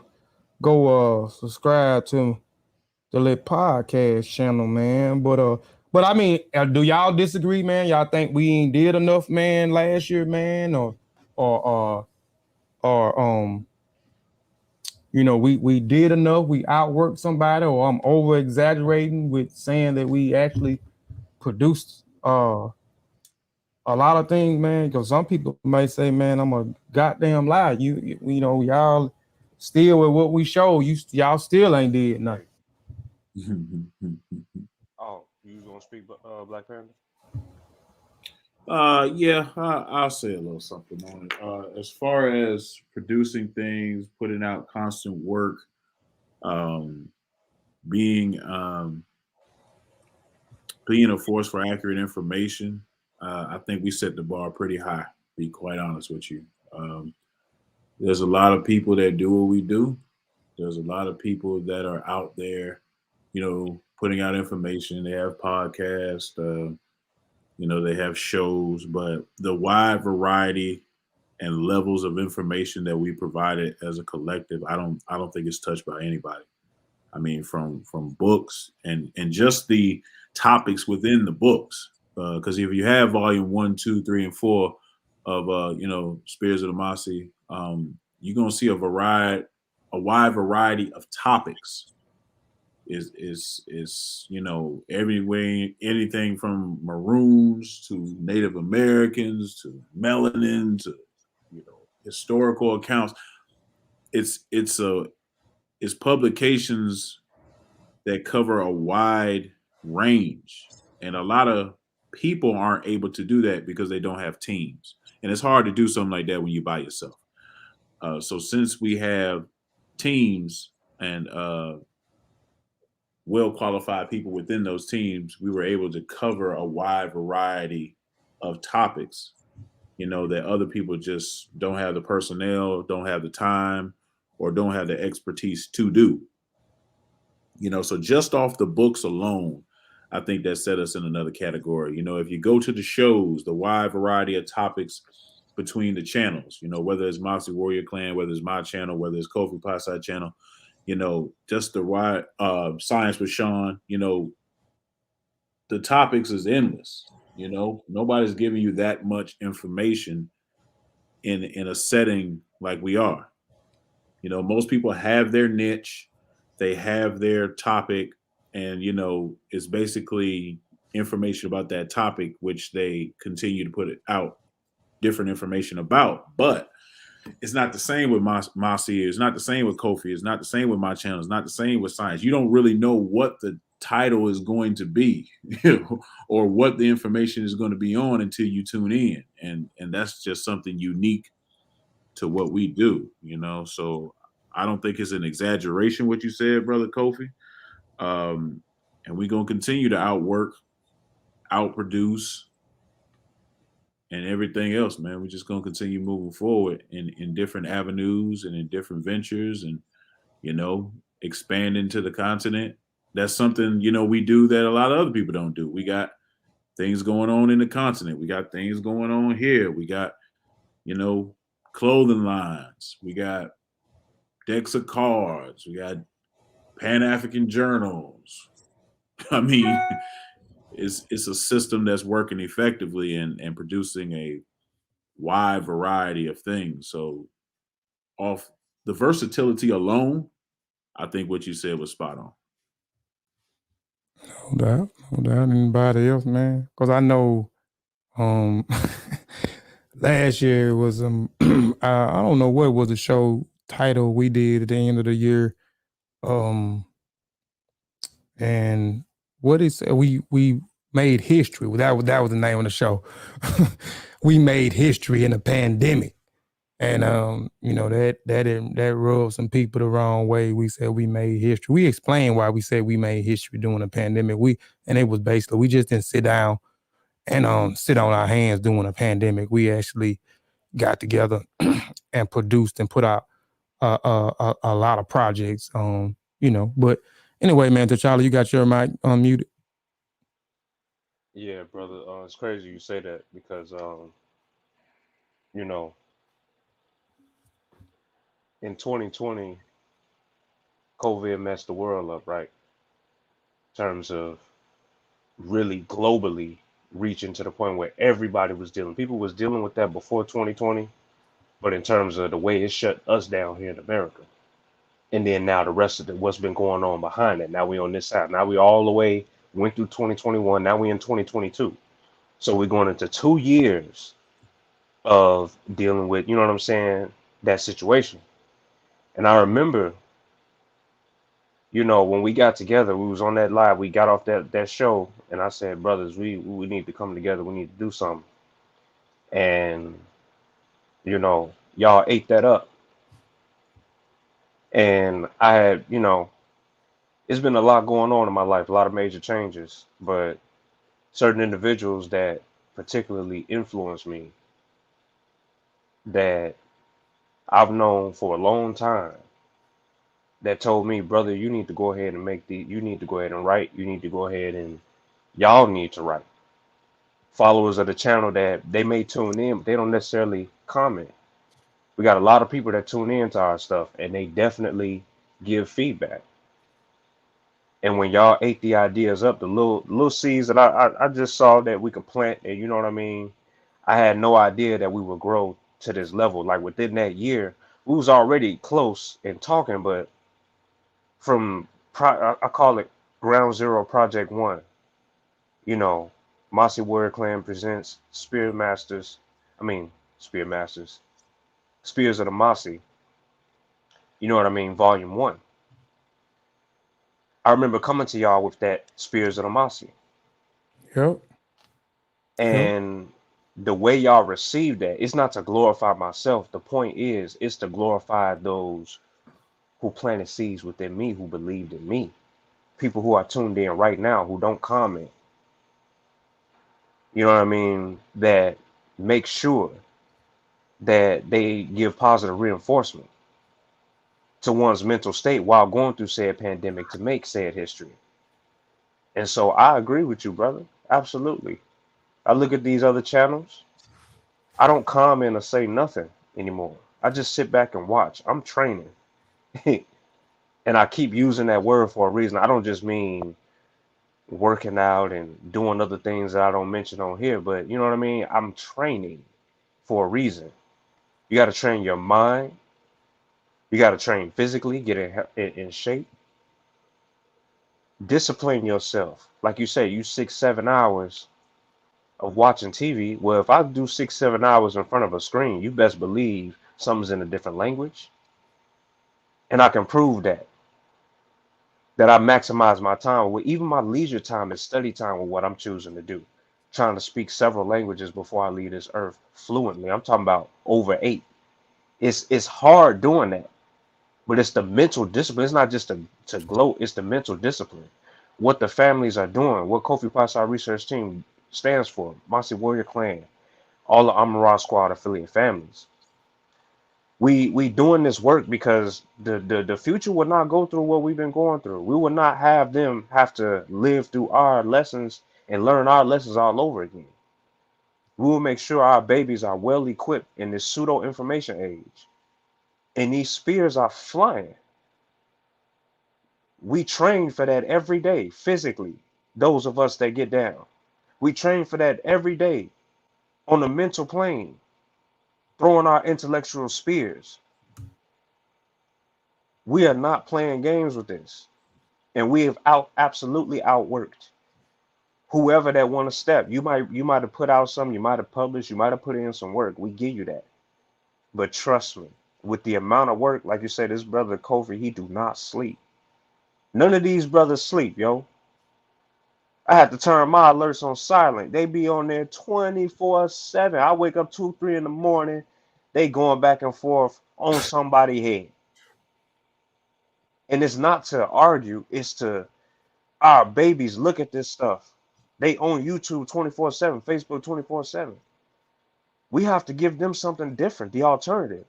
go subscribe to the Lit Podcast channel, man. But I mean, do y'all disagree, man? Y'all think we ain't did enough, man, last year, man, or we did enough, we outworked somebody, or I'm over exaggerating with saying that we actually produced a lot of things, man, because some people might say, man, I'm a goddamn lie. Y'all still with what we show, y'all still ain't did nothing. Oh, you gonna speak, Black Panther? Yeah, I'll say a little something on it. As far as producing things, putting out constant work, being a force for accurate information, I think we set the bar pretty high, to be quite honest with you. There's a lot of people that do what we do. There's a lot of people that are out there, putting out information. They have podcasts, they have shows, but the wide variety and levels of information that we provided as a collective, I don't think it's touched by anybody. I mean, from books and just the topics within the books. Because if you have volume 1, 2, 3, and 4 of Spears of the Mossi, you're gonna see a wide variety of topics. Is everywhere, anything from Maroons to Native Americans to melanin to historical accounts. It's publications that cover a wide range, and a lot of people aren't able to do that because they don't have teams, and it's hard to do something like that when you're by yourself. So since we have teams and well qualified people within those teams, we were able to cover a wide variety of topics, that other people just don't have the personnel, don't have the time, or don't have the expertise to do. So just off the books alone, I think that set us in another category. If you go to the shows, the wide variety of topics between the channels, whether it's Mossi Warrior Clan, whether it's my channel, whether it's Kofi Piesie channel, just the wide Science with Sean, the topics is endless. You know, nobody's giving you that much information in a setting like we are. You know, most people have their niche, they have their topic, and you know, it's basically information about that topic, which they continue to put it out, different information about. But it's not the same with Mossi. It's not the same with Kofi. It's not the same with my channel. It's not the same with science. You don't really know what the title is going to be, you know, or what the information is going to be on until you tune in, and that's just something unique to what we do, you know. So I don't think it's an exaggeration what you said, brother Kofi. And we're gonna continue to outwork, outproduce, and everything else, man. We're just gonna continue moving forward in different avenues and in different ventures, and you know, expand into the continent. That's something, you know, we do that a lot of other people don't do. We got things going on in the continent. We got things going on here. We got, you know, clothing lines. We got decks of cards. We got Pan-African journals. I mean, it's a system that's working effectively and producing a wide variety of things. So off the versatility alone, I think what you said was spot on. No doubt. Anybody else, man? Because I know last year was I don't know what was the show title we did at the end of the year. And what is we made history. That was the name of the show. We made history in a pandemic. And you know, that rubbed some people the wrong way. We said we made history. We explained why we said we made history during a pandemic. And it was basically we just didn't sit down and sit on our hands during a pandemic. We actually got together and produced and put out a lot of projects. You know, but anyway, man, T'Challa, you got your mic unmuted. Yeah, brother. It's crazy you say that because, you know, in 2020, COVID messed the world up, right? In terms of really globally reaching to the point where everybody was dealing. People was dealing with that before 2020, but in terms of the way it shut us down here in America. And then now the rest of what's been going on behind it. Now we on this side. Now we all the way went through 2021. Now we in 2022. So we're going into 2 years of dealing with, you know what I'm saying, that situation. And I remember, you know, when we got together, we was on that live, we got off that show, and I said, brothers, we need to come together. We need to do something. And, you know, y'all ate that up. And I had, you know, it's been a lot going on in my life, a lot of major changes, but certain individuals that particularly influenced me that I've known for a long time that told me, brother, you need to go ahead and you need to go ahead and write. You need to go ahead and y'all need to write. Followers of the channel that they may tune in, but they don't necessarily comment. We got a lot of people that tune in to our stuff and they definitely give feedback. And when y'all ate the ideas up, the little seeds that I just saw that we could plant, and you know what I mean, I had no idea that we would grow to this level. Like within that year, we was already close and talking, but from I call it Ground Zero Project 1. You know, Mossi Warrior Clan presents Spears of the Mossi. You know what I mean, Volume 1. I remember coming to y'all with that Spears of the Mossi. Yep. And the way y'all received that, it's not to glorify myself. The point is, it's to glorify those who planted seeds within me, who believed in me. People who are tuned in right now, who don't comment. You know what I mean? That make sure that they give positive reinforcement to one's mental state while going through said pandemic to make said history. And so I agree with you, brother. Absolutely. I look at these other channels. I don't comment or say nothing anymore. I just sit back and watch. I'm training. And I keep using that word for a reason. I don't just mean, working out and doing other things that I don't mention on here, but you know what I mean? I'm training for a reason. You got to train your mind. You got to train physically, get in shape, discipline yourself. Like you say, you 6, 7 hours of watching TV. Well, if I do 6, 7 hours in front of a screen, you best believe something's in a different language. And I can prove that I maximize my time with even my leisure time and study time with what I'm choosing to do. Trying to speak several languages before I leave this earth fluently. I'm talking about over 8. It's hard doing that, but it's the mental discipline. It's not just to gloat, it's the mental discipline. What the families are doing, what Kofi Piesie Research Team stands for, Mossi Warrior Clan, all the Amara Squad affiliate families. We doing this work because the future will not go through what we've been going through. We will not have them have to live through our lessons and learn our lessons all over again. We will make sure our babies are well equipped in this pseudo information age. And these spears are flying. We train for that every day, physically, those of us that get down. We train for that every day on the mental plane, throwing our intellectual spears. We are not playing games with this. And we have absolutely outworked whoever that want to step. You might have put out something, you might have published, you might have put in some work. We give you that. But trust me, with the amount of work, like you said, this brother Kofi, he do not sleep. None of these brothers sleep, yo. I had to turn my alerts on silent. They be on there 24/7. I wake up 2, 3 in the morning. They going back and forth on somebody's head. And it's not to argue, it's to our babies look at this stuff. They on YouTube 24/7, Facebook 24/7. We have to give them something different, the alternative.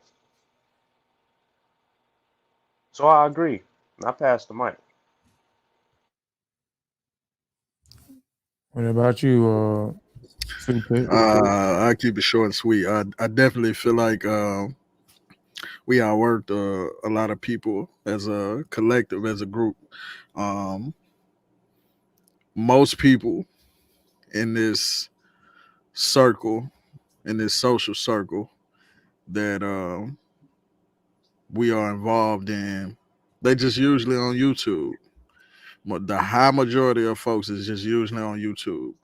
So I agree. I pass the mic. What about you, I keep it short and sweet. I definitely feel like we outworked a lot of people as a collective, as a group. Um, Most people in this circle, in this social circle that we are involved in, they just usually on YouTube. The high majority of folks is just usually on YouTube,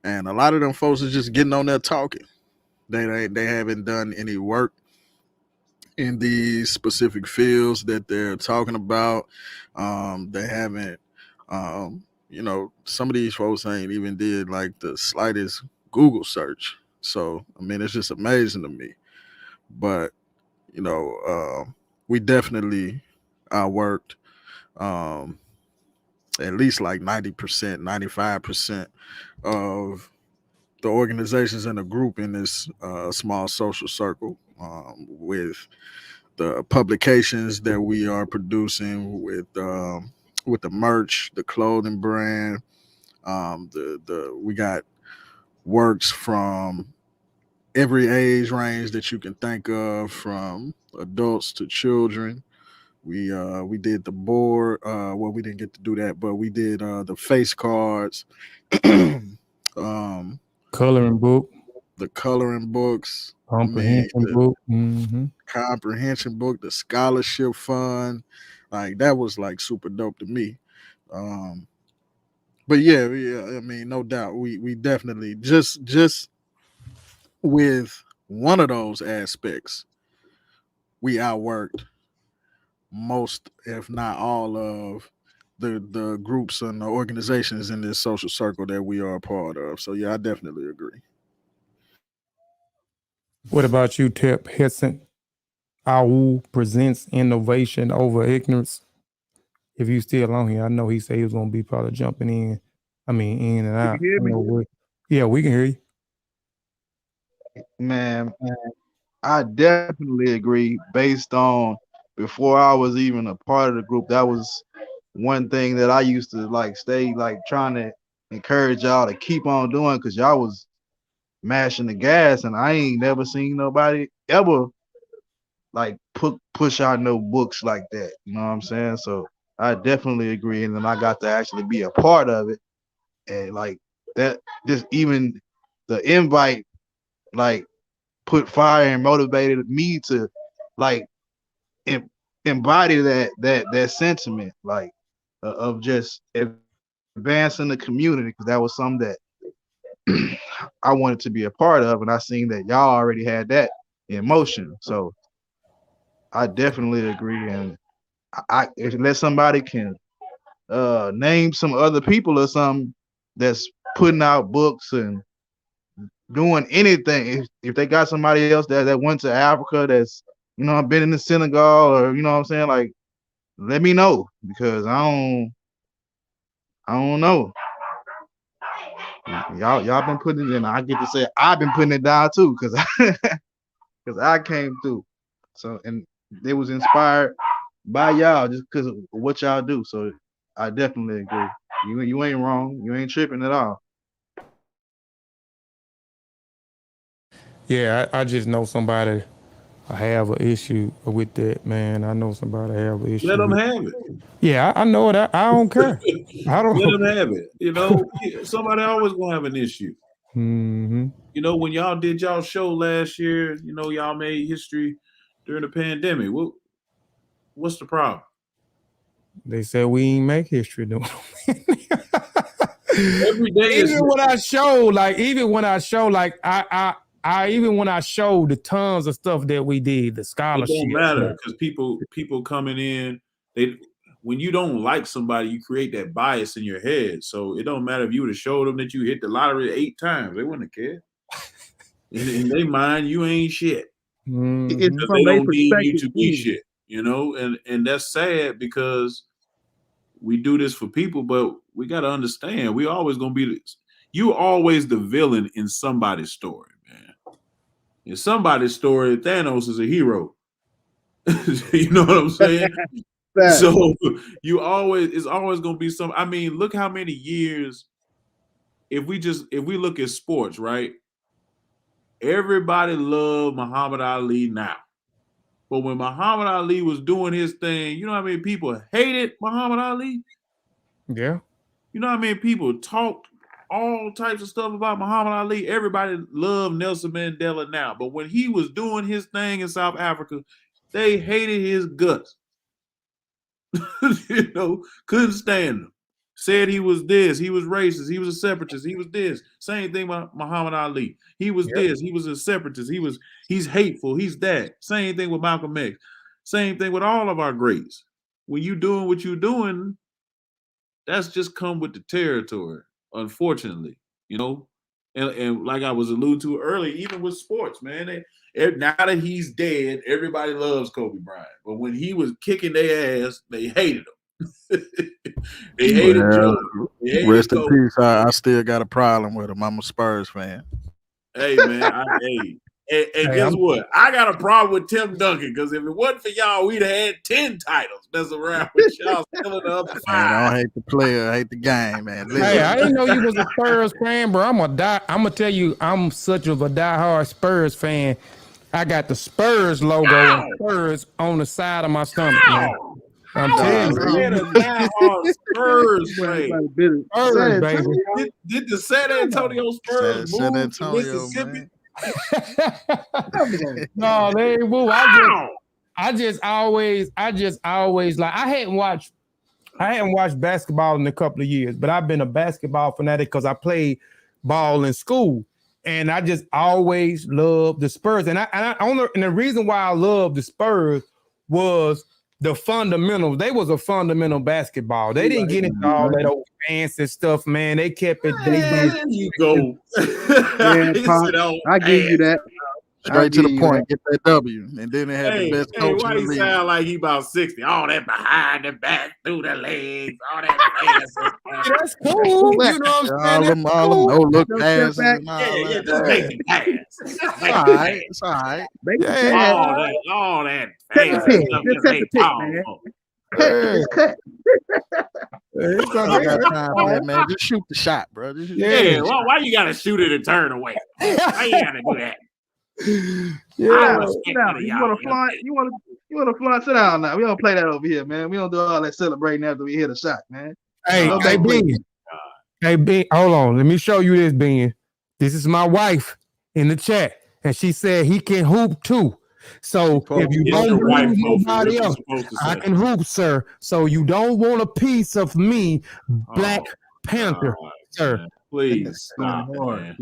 and a lot of them folks is just getting on there talking. They haven't done any work in these specific fields that they're talking about. They haven't, some of these folks ain't even did like the slightest Google search. So I mean, it's just amazing to me. But you know, we definitely outworked at least like 90%, 95% of the organizations in the group in this small social circle, with the publications that we are producing, with the merch, the clothing brand. The we got works from every age range that you can think of, from adults to children. We did the board. Well, we didn't get to do that, but we did the face cards, um, coloring book, the coloring books. I mean, comprehension the book? Mm-hmm. comprehension book, the scholarship fund. Like that was like super dope to me. Um, but yeah, I mean, no doubt, we definitely just with one of those aspects, we outworked most, if not all, of the groups and the organizations in this social circle that we are a part of. So yeah, I definitely agree. What about you, Tip Hesson? AU presents innovation over ignorance. If you still on here, I know he said he was gonna be probably jumping in. I mean, in and You can out. hear I me? know yeah, we can hear you. Man, I definitely agree based on before I was even a part of the group. That was one thing that I used to like stay like trying to encourage y'all to keep on doing because y'all was mashing the gas and I ain't never seen nobody ever like push out no books like that. You know what I'm saying? So I definitely agree, and then I got to actually be a part of it. and like that, just even the invite, like put fire and motivated me to like em- embody that sentiment, like of just advancing the community, because that was something that I wanted to be a part of, and I seen that y'all already had that in motion. So I definitely agree, and unless somebody can name some other people or something that's putting out books and doing anything, if they got somebody else that went to Africa, that's been in the Senegal, or what I'm saying, like, let me know, because I don't know. Y'all been putting it in. I get to say I've been putting it down too, because because I came through. So, and it was inspired by y'all just because of what y'all do. So I definitely agree. You ain't wrong. You ain't tripping at all. Yeah, I just know somebody have an issue with that, man. I know somebody have an Let issue them with. have it. Yeah, I know it. I don't care. I Let don't. them have it. You know, somebody always gonna have an issue. Mm-hmm. You know, when y'all did y'all show last year, y'all made history during the pandemic. What's the problem? They said we ain't make history doing. Every day is Even when I show, like I even when I show the tons of stuff that we did, the it scholarship. don't matter, because people coming in, when you don't like somebody, you create that bias in your head. So it don't matter if you would have showed them that you hit the lottery 8 times, they wouldn't have cared. In their mind, you ain't shit. It's Mm-hmm. Because from they their don't need you perspective to be too. shit, and that's sad, because we do this for people, but we got to understand, we always gonna be you always the villain in somebody's story, man. In somebody's story, Thanos is a hero. You know what I'm saying? Fact. So it's always gonna be some. I mean, look how many years. If we look at sports, right? Everybody loved Muhammad Ali now. But when Muhammad Ali was doing his thing, you know how many people hated Muhammad Ali? Yeah. You know how many people talked all types of stuff about Muhammad Ali? Everybody loved Nelson Mandela now. But when he was doing his thing in South Africa, they hated his guts. Couldn't stand him. Said he was this, he was racist, he was a separatist, he was this. Same thing with Muhammad Ali. He was this, he was a separatist, he's hateful, he's that. Same thing with Malcolm X. Same thing with all of our greats. When you doing what you're doing, that's just come with the territory, unfortunately, And like I was alluding to earlier, even with sports, man, now that he's dead, everybody loves Kobe Bryant. But when he was kicking their ass, they hated him. They hated Well, Jordan. They hated rest in Kobe. peace. I still got a problem with him. I'm a Spurs fan. Hey, man, and Hey, guess what? I got a problem with Tim Duncan, because if it wasn't for y'all, we'd have had 10 titles. That's around with y'all still in the other Man, I 5. don't hate the player, I hate the game, man. Hey, I Listen, didn't know you was a Spurs fan, bro. I'm gonna tell you, I'm such of a diehard Spurs fan. I got the Spurs logo and Spurs on the side of my stomach, man. I'm How telling is you, that a diehard Spurs Well, fan? like business. Spurs, baby. Did the San Antonio Spurs San move to Antonio, Mississippi? Come No, they ain't move. How? I just always like I hadn't watched basketball in a couple of years, but I've been a basketball fanatic because I played ball in school. And I just always loved the Spurs. And the reason why I love the Spurs was the fundamentals. They was a fundamental basketball. They didn't get into all that old fancy stuff, man. They kept it. There you go. Yeah, He Pop, said, "Oh, I give you that. I straight to give the you point, get that W. And then they had the Hey, best hey, coach in why the he league. sound like he about 60? All that behind the back, through the legs, all that fancy stuff. That's cool. You know what I'm saying? All That's them cool. no look that. passes Step back, and Yeah, all yeah, that. just make the pass. Just It's make all the right. pass. It's all right. make the Yeah. pass, All that cut the fancy pick. stuff Just just cut the ain't pick, tall man. for. Cut, Yeah. just cut. It's I ain't got okay. time for that, man. Just shoot the shot, bro. Just Yeah. Yeah, why you gotta shoot it and turn away? Why you gotta do that? Yeah. I Sit respect down. one of You y'all. want to flaunt? You want to flaunt? Sit down now. We don't play that over here, man. We don't do all that celebrating after we hit a shot, man. Hey, Go hey, back, play. B. Hey, Ben, hold on. Let me show you this, Ben. This is my wife in the chat, and she said he can hoop too. So if you It's don't your wife, believe Kofi. nobody What you else, supposed to I say? can hoop, sir. So you don't want a piece of me, Black Oh, Panther, God, sir. man. Please stop, man.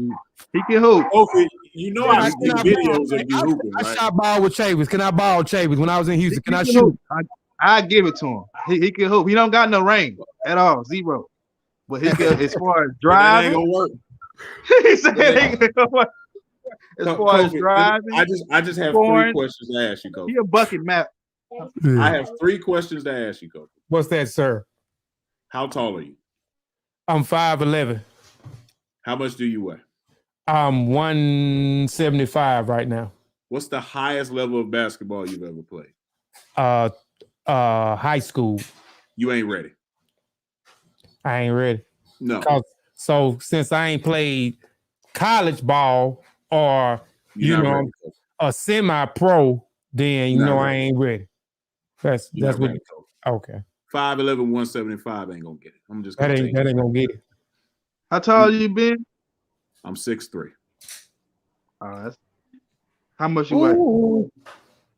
He can hoop. Kofi, you know I Can see I videos of you hooping, I right? shot ball with Chavis. Can I ball Chavis when I was in He, Houston? Can he I can shoot? hoop. I give it to him. He can hoop. He don't got no range at all, 0. But he can, as far as But that ain't driving, gonna work. he said as far as Kofi, driving, I just have 3 scoring, questions to ask you, Kofi. he a bucket map. I have 3 questions to ask you, Kofi. What's that, sir? How tall are you? I'm 5'11". How much do you weigh? I'm 175 right now. What's the highest level of basketball you've ever played? High school. You ain't ready. I ain't ready. No. So since I ain't played college ball or You're not ready, Kofi. a semi-pro, then You're not I ready. ain't ready. That's You're not what. ready, Kofi. Okay. 5'11", 175 ain't gonna get it. I'm just That gonna ain't gonna get it. How tall you been? I'm 6'3". How much you weigh? Ooh,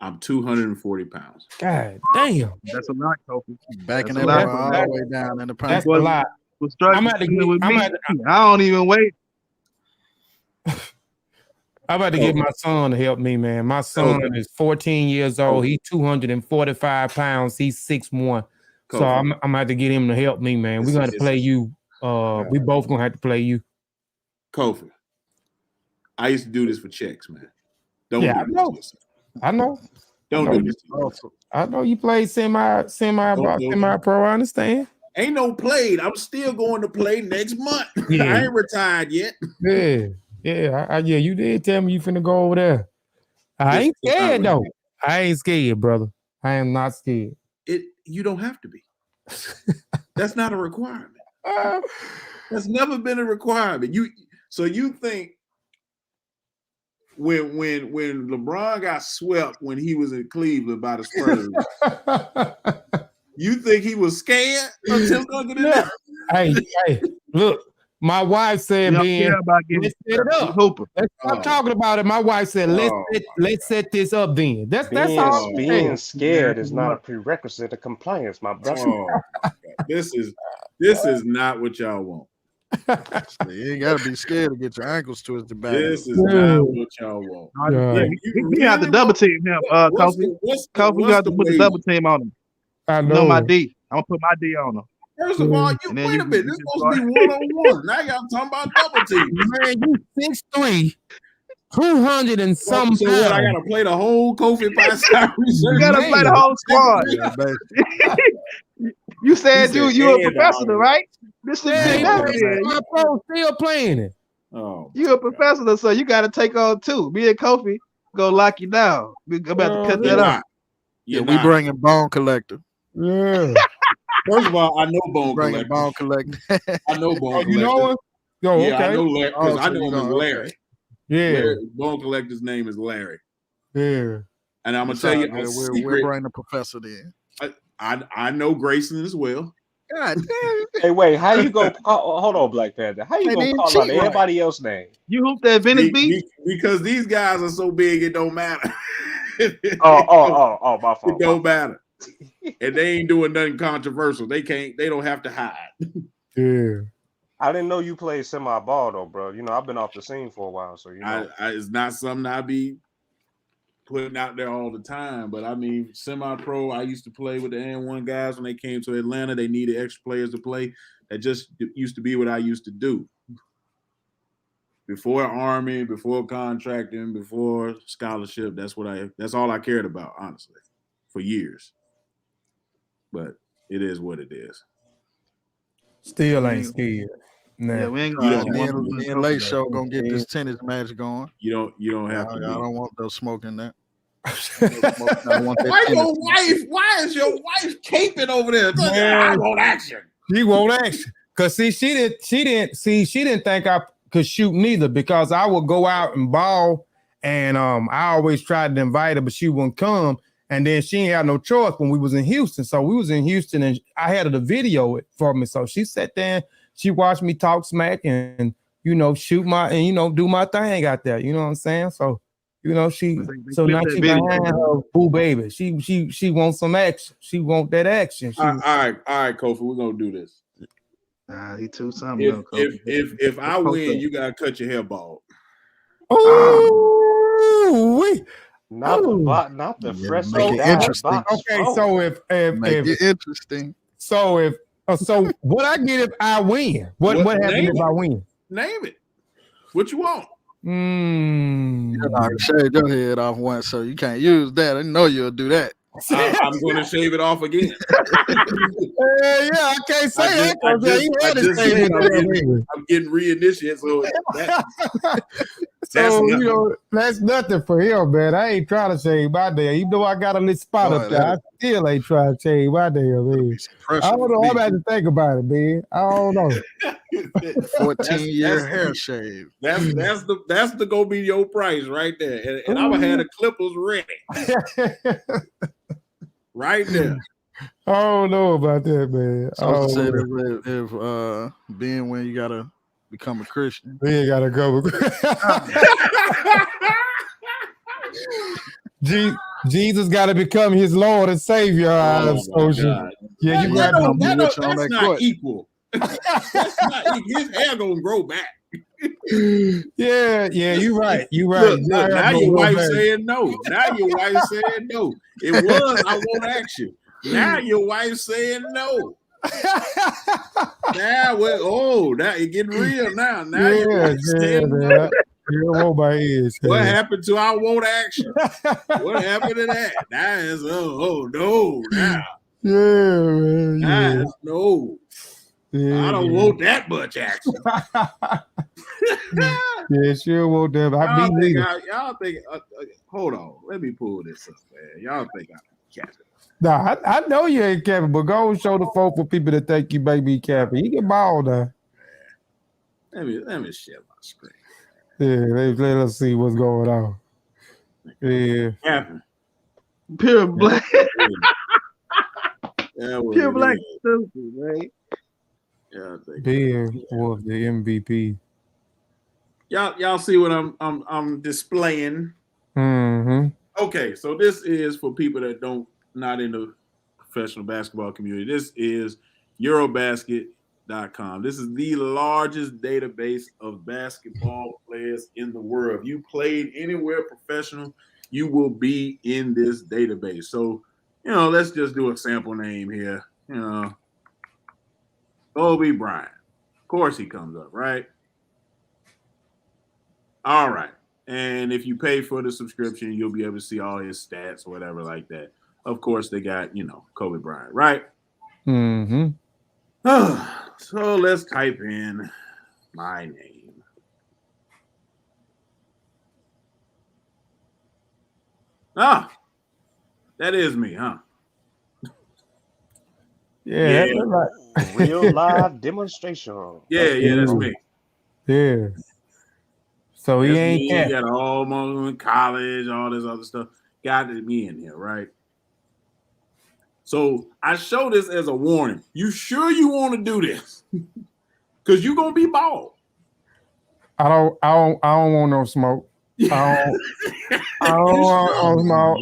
I'm 240 pounds. God damn. That's a lot, Kofi. Backing That's that a boy lot. all the way down in the That's pound. a lot. Was struggling I'm about to get- with I'm me. about I don't even wait. I'm about to get my son to help me, man. My son is 14 years old. He's 245 pounds. He's 6'1". So Kofi. I'm gonna have to get him to help me, man. We're gonna have to play you. We both gonna have to play you. Kofi, I used to do this for checks, man. Don't Yeah, do I this know. to yourself. I know. Don't do this to yourself. I know you played semi pro. I understand. Ain't no played. I'm still going to play next month. Yeah. I ain't retired yet. Yeah. You did tell me you finna go over there. I ain't It's not scared though. right. I ain't scared, brother. I am not scared. You don't have to be. That's not a requirement. That's never been a requirement. So you think when LeBron got swept when he was in Cleveland by the Spurs, you think he was scared until dunking it down? Hey, look. My wife said, "Ben, let's set it up. Let's stop talking about it." My wife said, "Let's set this up." Then that's all. Being scared is not a prerequisite of compliance, my brother. Oh, this is not what y'all want. You ain't gotta be scared to get your ankles twisted back. This is not what y'all want. We have to double team him, Kofi. Kofi, we have to put the double team on him. I You know my D. I'm gonna put my D on him. First of all, wait a minute. This is supposed to be 1-on-1. Now y'all talking about double team. Man, you 6'3", 200 and some So pounds. what? I gotta play the whole Kofi Piesie Research. You gotta play the whole squad. You said you a professional, right? This should be never My pro still playing it. Oh, you a professional, so you gotta take on 2. Me and Kofi go lock you down. We about to cut that up. We bringing Bone Collector. Yeah. First of all, I know Bone Bringing Collector. Bone Collector. I know Bone Collector. You know him? Yo, yeah, okay. I know Larry because I so know him as Larry. Yeah. Bone Collector's name is Larry. Yeah. And I'm gonna tell you, we're bringing the professor in. I know Grayson as well. God damn. Hey, wait, how you go? Hold on, Black Panther. How you gonna call out everybody else's name? You hooped at Venice Beach? Because these guys are so big, it don't matter. Oh, my fault. It don't matter. And they ain't doing nothing controversial. They don't have to hide. Yeah. I didn't know you played semi-ball though, bro. You know, I've been off the scene for a while, so you know. It's not something I be putting out there all the time, but I mean, semi-pro, I used to play with the N1 guys when they came to Atlanta. They needed extra players to play. That just used to be what I used to do. Before Army, before contracting, before scholarship, that's all I cared about, honestly, for years. But it is what it is. Still ain't scared. Nah. Yeah, we ain't gonna. Me and Late Show gonna get this tennis match going. You don't have to. I don't want those smoking that. Why is your wife caping over there? I want action. She won't action. Cause see, she didn't think I could shoot neither because I would go out and ball and I always tried to invite her, but she wouldn't come. And then she ain't had no choice when we was in Houston. So we was in Houston and I had her to video it for me. So she sat there and she watched me talk smack and shoot my and do my thing out there. You know what I'm saying? So she They so clip now that she video. behind her boo baby. She wants some action. She want that action. All right, Kofi, we're gonna do this. He too something though, Kofi. If I Post win, up. you gotta cut your hair bald. Oh, Not the Yeah, fresh make it dyed interesting. box. okay. Oh, So if Make it interesting. so what I get if I win? What happens Name if I win? Name it. What you want? I shaved your head off once, so you can't use that. I know you'll do that. I'm gonna shave it off again. Yeah, I can't say that because I'm getting reinitiated, so that's nothing for him, man. I ain't trying to shave my day. Even though I got a little spot up there, I still ain't trying to shave my day, man. I don't know. I'm about to think about it, man. I don't know. 14-year hair shave. That's the gonna be your price right there, and I'm gonna have the clippers ready right there. I don't know about that, man. So say if being when you gotta become a Christian, we ain't gotta go. Jesus got to become his Lord and Savior out of social. Yeah, you got that's not equal. That's not equal. His hair gonna grow back. Yeah, you're right. You're right. Look, now your wife saying no. Now your wife saying no. It was I won't ask you. Now your wife saying no. Now now it's getting real now. Now your wife saying no. What happened to I won't action? What happened to that? Now is no now. Yeah, man. Now it's no. Yeah, I don't want that much action. Yeah, sure won't that. Y'all think hold on. Let me pull this up, man. Y'all think I'm capping. Nah, I know you ain't capping, but go and show the folk for people that think you may be capping. You get bald now. Let me share my screen. Yeah, let us see what's going on. Yeah. Capping. Pure black. Pure black stupid, right? Yeah, Ben was the MVP. Y'all see what I'm displaying? Mm-hmm. Okay, so this is for people that not in the professional basketball community. This is Eurobasket.com. This is the largest database of basketball players in the world. If you played anywhere professional, you will be in this database. So, let's just do a sample name here. Kobe Bryant. Of course he comes up, right? All right. And if you pay for the subscription, you'll be able to see all his stats or whatever like that. Of course, they got, Kobe Bryant, right? Mm-hmm. So let's type in my name. That is me, huh? Yeah. That's right. Real live demonstration. Yeah, that's me. Yeah. So he ain't me. Got all in college, all this other stuff. Got me in here, right? So I show this as a warning. You sure you want to do this? Because you're gonna be bald. I don't want no smoke. I don't want smoke.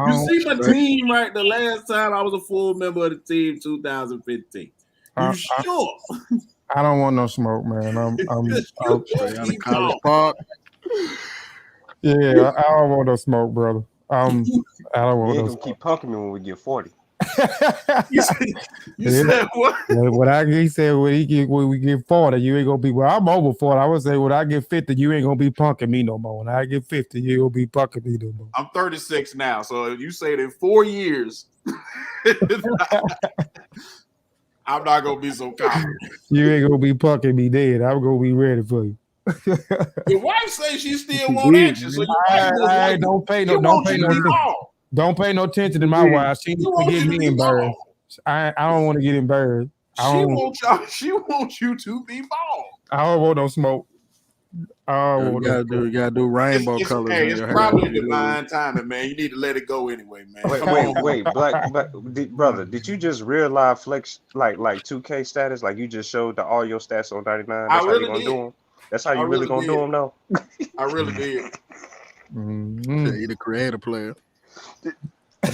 You see my team, right? The last time I was a full member of the team, 2015. You sure? I don't want no smoke, man. I'm straight out of College Park. Yeah, I don't want no smoke, brother. I don't want no You're smoke. gonna keep punking me when we get 40. You said what? He said when we get 40, you ain't gonna be. Well, I'm over 40. I would say when I get 50, you ain't gonna be punking me no more. When I get 50, you ain't gonna be punking me no more. I'm 36 now, so if you say it in 4 years, I'm not gonna be so confident. You ain't gonna be punking me dead. I'm gonna be ready for you. Your wife says she still want action, so don't pay no attention to my wife. She needs to get me embarrassed. I don't want to get embarrassed. She wants you to be bald. I don't want no smoke. Oh, You well, gotta do rainbow colors in It's your hair. probably divine timing, man. You need to let it go anyway, man. Wait, Come wait, on. wait, brother, did you just real live flex like 2K status? Like you just showed all your stats on 99? I That's how you really gonna do did. them? That's how I you really really gonna do did. them though? I really did. Mhm. You the creator player.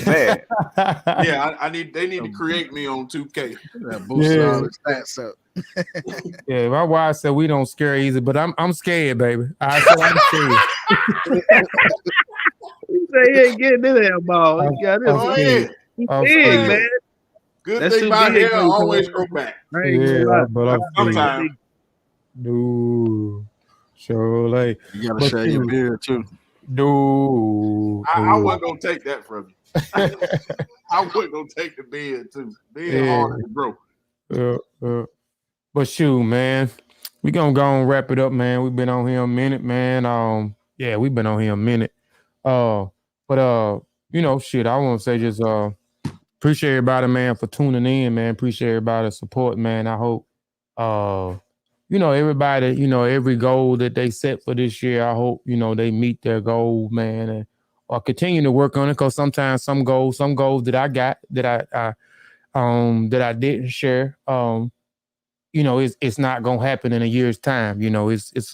Man, Yeah, I need. They need to create me on 2K. That boosted Yeah. all his stats up. Yeah, my wife said we don't scare easy, but I'm scared, baby. I said I'm scared. He say he ain't getting in that ball. He got I'm this. Go scared. ahead. He I'm Go big, scared. ahead. man. Good That's thing too my big hair for you, always Cole. grow back. I ain't gonna Yeah, lie. but I'm scared. Sometimes. No, sure, like, You gotta but shave your you, beard too. no, I no. wasn't gonna take that from you. I wasn't gonna take the beard too. Beard Yeah, harder to grow. but shoot, man, we gonna go and wrap it up, man. We've been on here a minute, man. Yeah, we've been on here a minute. But shit, I want to say just appreciate everybody, man, for tuning in, man. Appreciate everybody's support, man. I hope everybody, every goal that they set for this year, I hope, they meet their goal, man, and or continue to work on it. Cause sometimes some goals that I got that I didn't share, it's not gonna happen in a year's time. It's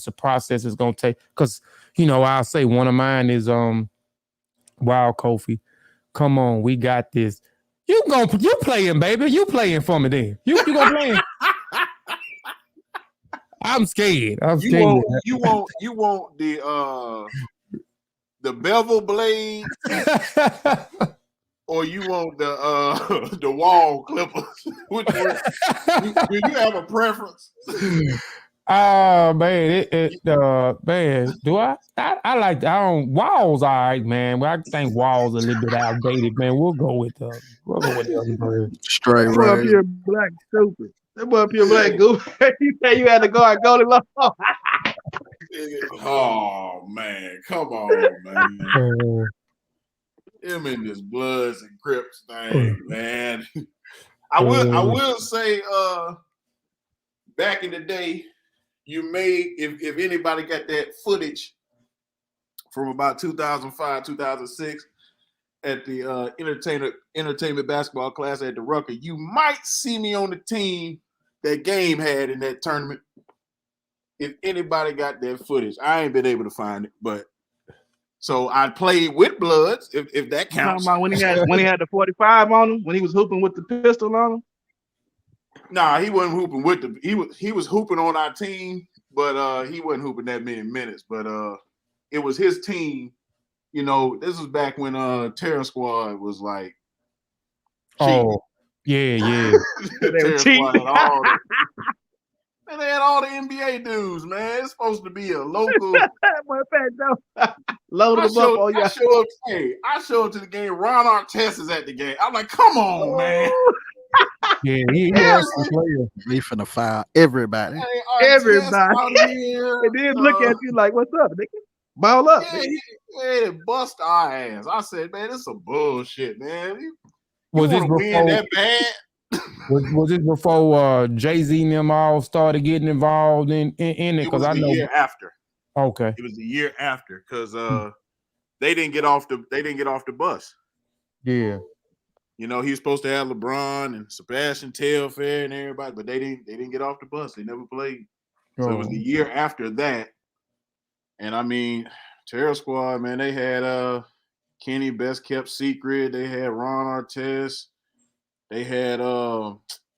a process it's gonna take. Cause, I'll say one of mine is wow, Kofi, come on, we got this. You playing, baby. You playing for me then. You gonna play? I'm scared. I'm You scared. want the bevel blade, or you want the the wall clippers? Which one? Do you have a preference? Oh man, man, do I like walls, all right, man. But I think walls a little bit outdated, man. We'll go with the other bird. Straight That boy up razor. here black stupid. That boy up here black goofy. You say you had to go and go to law. Oh man, come on, man. Him and this Bloods and Crips thing, man. I will say, back in the day, you made if anybody got that footage from about 2005, 2006 at the entertainment basketball class at the Rucker, you might see me on the team that Game had in that tournament. If anybody got that footage, I ain't been able to find it, but so I played with Bloods, if that Talking counts. about when he had the 45 on him, when he was hooping with the pistol on him. Nah, he wasn't hooping with he was hooping on our team, but he wasn't hooping that many minutes. But it was his team. This was back when Terror Squad was like cheating. Oh, yeah. Terror Squad had all man, they had all the NBA dudes, man. It's supposed to be a local. Load them up on you. I show up to the game. Ron Artest is at the game. I'm like, come on, man. Yeah, he has some players. We finna file everybody. Everybody. Here, And then look at you like, what's up, nigga? Ball up. Yeah, he bust our ass. I said, man, this is some bullshit, man. You Was this want to win that bad? Was this before Jay-Z and them all started getting involved in it? Because I know year after. Okay. It was the year after because they didn't get off the bus. Yeah. He was supposed to have LeBron and Sebastian Telfair and everybody, but they didn't get off the bus. They never played. So it was the year after that. And I mean, Terror Squad, man, they had Kenny Best Kept Secret. They had Ron Artest. They had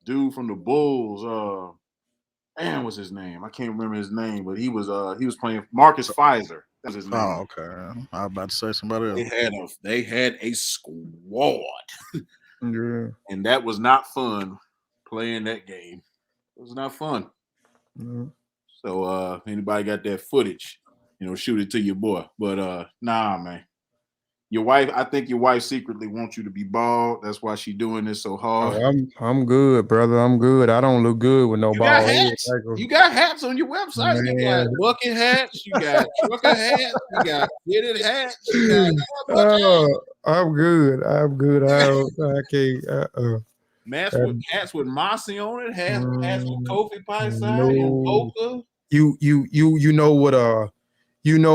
dude from the Bulls. Man, what's his name? I can't remember his name, but he was playing Marcus Pfizer. That's his name. Oh, okay. I was about to say somebody else. They had a squad. Yeah. And that was not fun playing that game. It was not fun. Mm-hmm. So anybody got that footage, shoot it to your boy. But nah, man. I think your wife secretly wants you to be bald. That's why she doing this so hard. Oh, I'm good, brother. I'm good. I don't look good with no bald head. You got hats on your website. Man. You got bucket hats. You got trucker hats. You got fitted hats. You got I'm good. I can't. Hats with Mossi on it. Hats with Kofi Piesie and Oka. you know what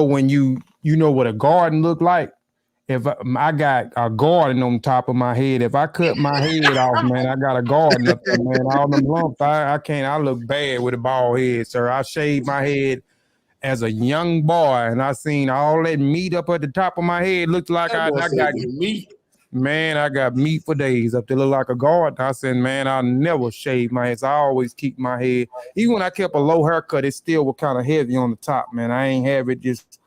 when you know what a garden look like. If I got a garden on top of my head, if I cut my head off, man, I got a garden up there, man. All them lumps, I can't. I look bad with a bald head, sir. I shaved my head as a young boy, and I seen all that meat up at the top of my head. Looked like I got meat. Man, I got meat for days up there, look like a garden. I said, man, I'll never shave my head. So I always keep my head. Even when I kept a low haircut, it still was kind of heavy on the top, man. I ain't have it just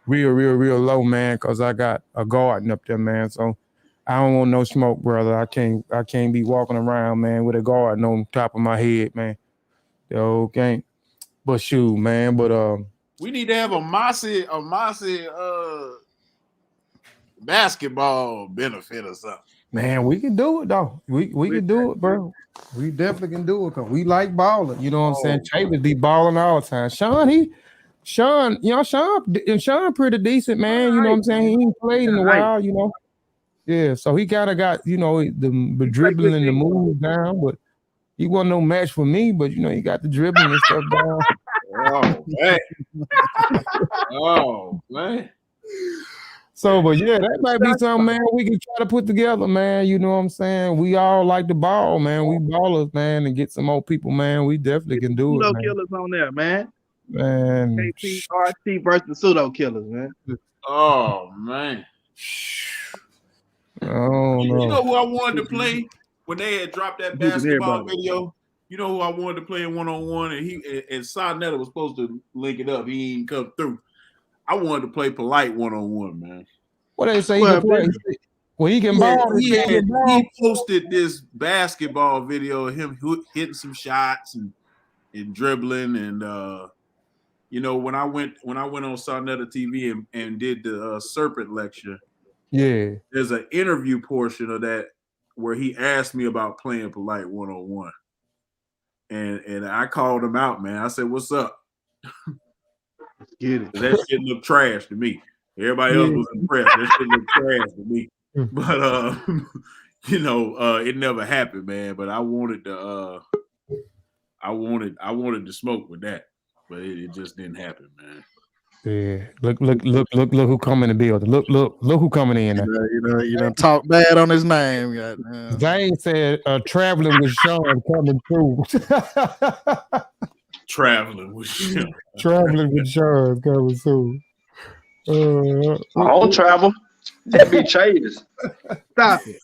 real low, man, because I got a garden up there, man. So I don't want no smoke, brother. I can't be walking around, man, with a garden on top of my head, man. Okay. But shoot, man, we need to have a Mossi basketball benefit or something. Man, we can do it though. We can do it, bro. We definitely can do it because we like balling. You know what I'm saying? Chambers be balling all the time. Sean pretty decent, man. You know what I'm saying? He ain't played in a while, you know. Yeah, so he kind of got, you know, the dribbling and the move down, but he wasn't no match for me, but you know, he got the dribbling and stuff down. Oh, man. Oh, man. So, but yeah, that might be something, man, we can try to put together, man. You know what I'm saying? We all like the ball, man. We ballers, man, and get some more people, man. We definitely can do it, man. Killers on there, man. Man. KP, RT versus pseudo killers, man. Oh, man. Oh, You no. know who I wanted to play when they had dropped that basketball video? You know who I wanted to play in one-on-one, and Sonetta was supposed to link it up. He ain't come through. I wanted to play Polite one-on-one, man. What they say? Well, he can ball. He posted this basketball video of him hitting some shots and dribbling, and you know, when I went on Sonetta TV and did the Serpent lecture, yeah, there's an interview portion of that where he asked me about playing Polite one-on-one, and I called him out, man. I said, "What's up?" Get it. That shit looked trash to me. Everybody else was impressed. That shit looked trash to me. But you know, it never happened, man. But I wanted to smoke with that, but it just didn't happen, man. Yeah, look who coming in the building. Look who coming in. You done talk bad on his name. Zane said, "Traveling with Sean coming through." Traveling with Sean. Traveling with Sean coming through. I don't travel. That be Chase. Stop it.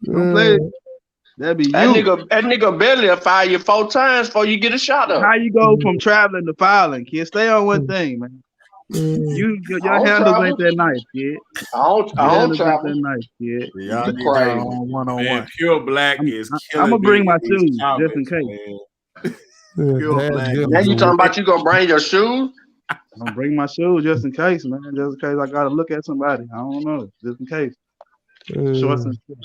Don't play it. That be you. That nigga barely will fire you 4 times before you get a shot up. How you go from traveling to filing, kid? Stay on one thing, man. Your handles ain't that nice, kid. I don't travel. That nice, kid. Y'all need on one-on-one. Pure Black is killing. I'm gonna bring my shoes just in case. Pure Black. Now you talking about you gonna bring your shoes? I'm gonna bring my shoes just in case, man. Just in case I gotta look at somebody. I don't know. Just in case. Shorts and shit.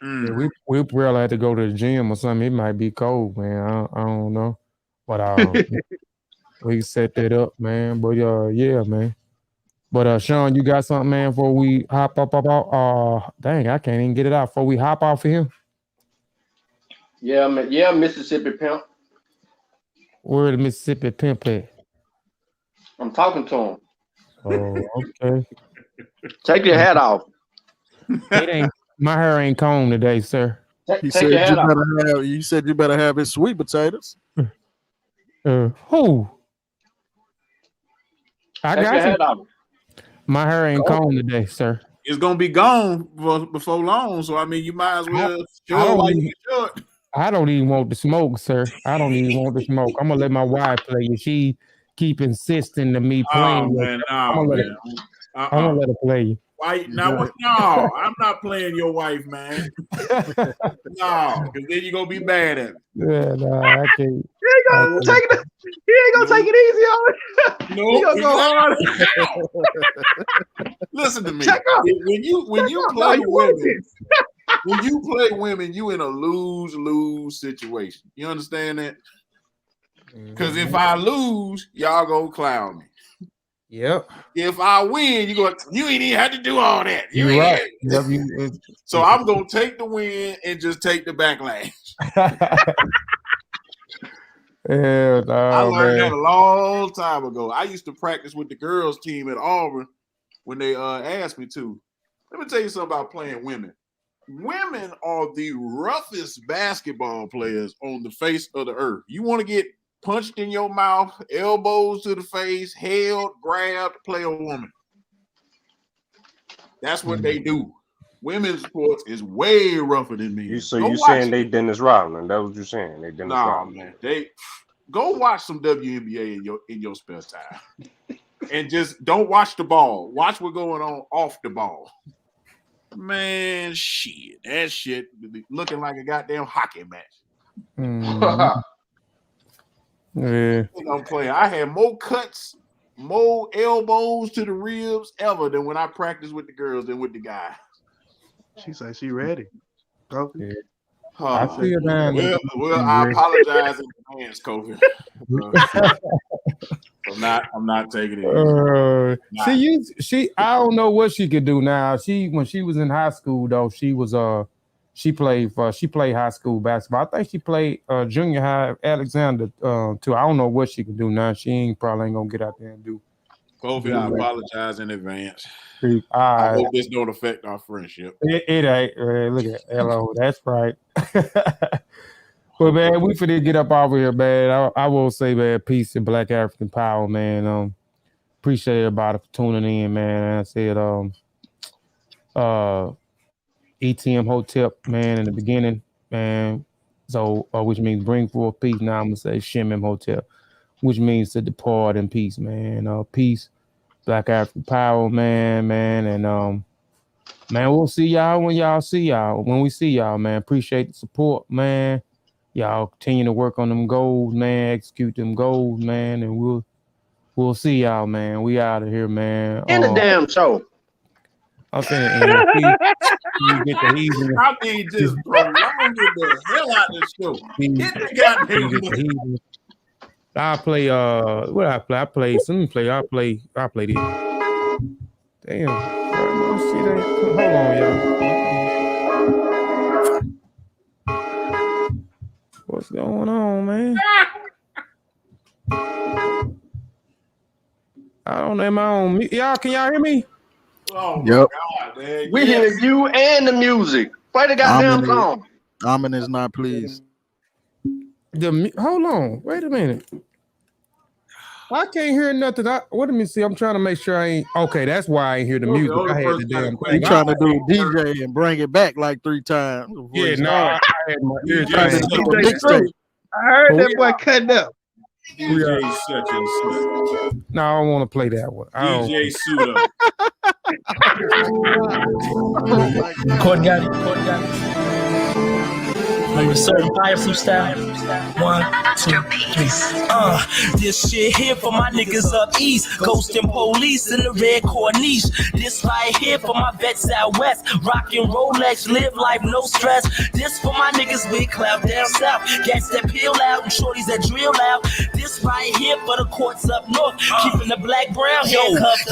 Yeah, we probably had to go to the gym or something. It might be cold, man. I don't know, but we can set that up, man. But yeah, man. But Sean, you got something, man? Before we hop up, dang, I can't even get it out. Before we hop off of here. Yeah, man. Yeah, Mississippi pimp. Where the Mississippi pimp at? I'm talking to him. Oh, okay. Take your hat off. It ain't. My hair ain't combed today, sir. Take your hat off. You said you better have his sweet potatoes. Who? I Take got your you. hat off. My hair ain't combed today, sir. It's gonna be gone before long, so I mean, you might as well show like you should. I don't even want to smoke, sir. I don't even want to smoke. I'm gonna let my wife play. If she keep insisting to me playing, I'm gonna let her play. Why now? No, I'm not playing your wife, man. No, because then you're gonna be mad at me. Yeah, no, I can't. He ain't gonna take it easy on it. No, he gonna go hard. Listen to me. When you play women, when you play women, you in a lose-lose situation. You understand that? Because if I lose, y'all gonna clown me. Yep. If I win, you ain't even had to do all that. You're right. So I'm gonna take the win and just take the backlash. Hell no, I learned man. that a long time ago. I used to practice with the girls' team at Auburn when they asked me to. Let me tell you something about playing women. Women are the roughest basketball players on the face of the earth. You want to get punched in your mouth, elbows to the face, held, grabbed, play a woman. That's what they do. Women's sports is way rougher than men. So you saying they Dennis Rodman? That's what you saying? They Dennis Rodman? Man. They go watch some WNBA in your spare time, and just don't watch the ball. Watch what's going on off the ball. Man, shit, that shit looking like a goddamn hockey match. Yeah. I'm playing. I had more cuts, more elbows to the ribs ever than when I practiced with the girls than with the guys. She said she ready. Kofi. Yeah. I see it, man. Well, I apologize in advance, Kofi. I'm not taking it. I don't know what she could do now. When she was in high school though, she played high school basketball. I think she played junior high Alexander too. I don't know what she can do now. She probably ain't gonna get out there and do. Kofi, I apologize in advance. I hope this don't affect our friendship. It ain't. Look at hello. That's right. But man, we finna get up over here, man. I will say, man, peace and Black African power, man. Appreciate everybody for tuning in, man. I said, ETM Hotel, man, in the beginning, man. So, which means bring forth peace. Now I'm gonna say Shemim Hotel, which means to depart in peace, man. Peace, Black African power, man, and man, we'll see y'all when we see y'all, man. Appreciate the support, man. Y'all continue to work on them goals, man. Execute them goals, man, and we'll see y'all, man. We out of here, man. In the damn show. I'm saying, you get the heathen. I mean, just prolonging the hell out of this show. Get the goddamn. I play. What I play? I play. Some play. I play this. Damn. Hold on, y'all. What's going on, man? I don't know. Am I on me? Y'all, can y'all hear me? Oh my Yep. God, man. We hear you and the music. Play the goddamn song. Amin is not pleased. Hold on. Wait a minute. I can't hear nothing. Let me see. I'm trying to make sure I ain't. Okay, that's why I ain't hear the music. I had the damn thing. You trying to do DJ and bring it back like 3 times. Yeah, no, I had my ears. I heard that boy cutting up. DJ such and such. No, I don't want to play that one. DJ Suda. Court got it. Remember certain fire freestyle. 1, 2, 3. This shit here for my niggas up east, ghosting police in the red Corniche. This right here for my vets out west, rockin' Rolex, live life no stress. This for my niggas with clout down south, gats that peel out and shorties that drill out. This right here for the courts up north, keeping the black brown handcuffed.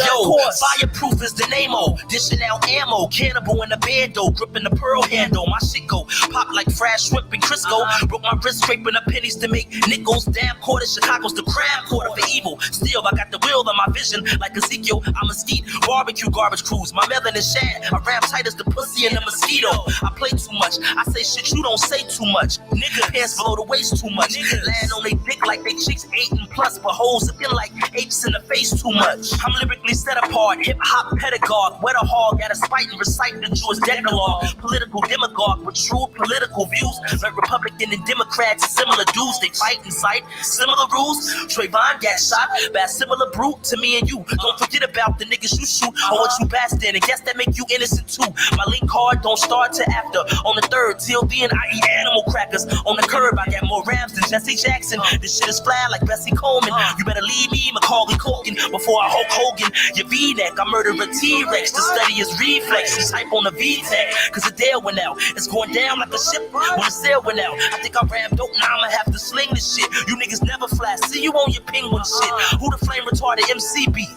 Fireproof is the name-o, dishing out ammo, cannibal in the bando, gripping the pearl handle. My shit go pop like fresh shrimp and Crisco. Broke my wrist scraping the pennies to make nickels. Damn quarter, Chicago's the crab quarter for evil. Still, I got the will on my vision like Ezekiel. I'm a skeet, barbecue garbage crews. My melon is shad. I rap tight as the pussy and the mosquito. I play too much. I say shit you don't say too much. Nigga pants below the waist too much. Land on they dick like they chicks 8 and plus, but hoes looking like apes in the face too much. I'm lyrically set apart, hip hop pedagogue. Wet a hog at a spite and recite the Jewish decalogue. Political demagogue with true political views. Like Republican and Democrats, similar dudes, they fight and cite similar rules. Trayvon got shot by a similar brute to me and you. Don't forget about the niggas you shoot or what you bastard, and guess that make you innocent too. My link card don't start till after. On the 3rd, till then I eat animal crackers. On the curb, I got more rams than Jesse Jackson. This shit is fly like Bessie Coleman. You better leave me, Macaulay Culkin, before I Hulk Hogan. Your V-neck, I murder a T-Rex to study his reflexes. Type on the V-tech, cause the Dale went out. It's going down like a ship when the sail went out. I think I ran dope, now I'ma have to sling this shit. You niggas never fly, see you on your penguin shit. Who the flame retarded MC be?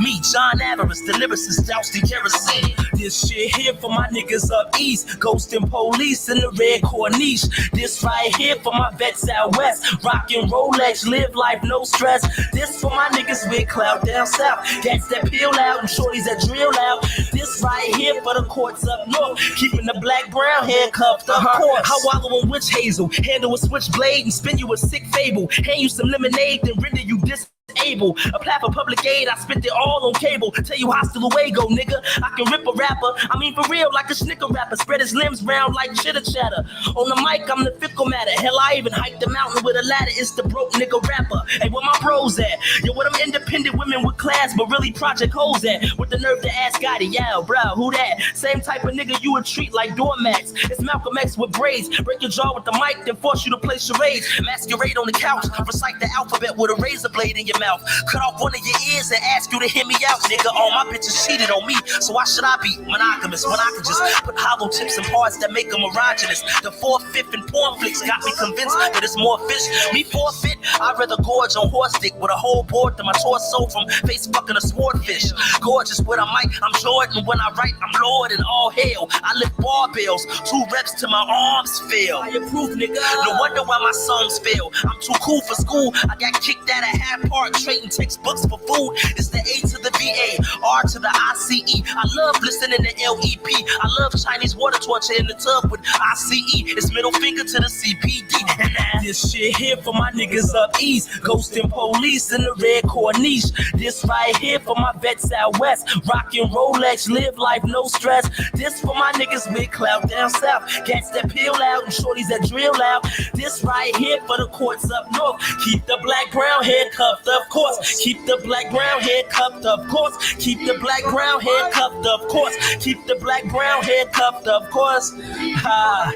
Me, John Avarice, the lyricist, doused in kerosene. This shit here for my niggas up east, ghosting police in the red Corniche. This right here for my vets out west. Rockin' Rolex, live life, no stress. This for my niggas with clout down south. Cats that peel out and shorties that drill out. This right here for the courts up north. Keeping the black brown handcuffed, of course. I wallow in witch hazel, handle a switchblade and spin you a sick fable. Hand you some lemonade, then render you disable. Apply for public aid, I spent it all on cable. Tell you hasta luego, nigga. I can rip a rapper. I mean for real, like a snicker rapper. Spread his limbs round like chitter chatter. On the mic, I'm the fickle matter. Hell, I even hiked the mountain with a ladder. It's the broke nigga rapper. Hey, where my pros at? Yo, where them independent women with class, but really project hoes at? With the nerve to ask Gotti, yeah, bro, who that? Same type of nigga you would treat like doormats. It's Malcolm X with braids. Break your jaw with the mic, then force you to play charades. Masquerade on the couch. Recite the alphabet with a razor blade in your mouth. Cut off one of your ears and ask you to hear me out, nigga. All my bitches cheated on me, so why should I be monogamous when I could just put hollow tips and parts that make them erogenous? The 4th, 5th, and porn flicks got me convinced that it's more fish. Me forfeit, I'd rather gorge on horse dick with a whole board to my torso from face fucking a swordfish. Gorgeous with a mic, I'm Jordan. When I write, I'm Lord and all hail. I lift barbells, 2 reps till my arms fail. I approve, nigga. No wonder why my songs fail. I'm too cool for school. I got kicked out of Half Park trading textbooks for food. It's the A to the VA, R to the ICE. I love listening to LEP. I love Chinese water torture in the tub with ICE. It's middle finger to the CPD. And this shit here for my niggas up east. Ghosting police in the red Corniche. This right here for my vets out west. Rockin' Rolex, live life, no stress. This for my niggas with clout down south. Cats that peel out and shorties that drill out. This right here for the courts up north. Keep the black brown hair cuffed, of course. Keep the black brown hair cuffed, of course. Keep the black brown hair cuffed, of course. Keep the black brown hair cuffed, of course. Ha,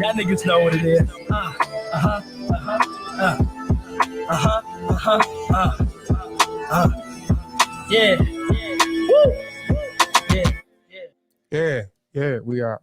y'all niggas know what it is. Yeah. Woo. Yeah. Yeah, we are.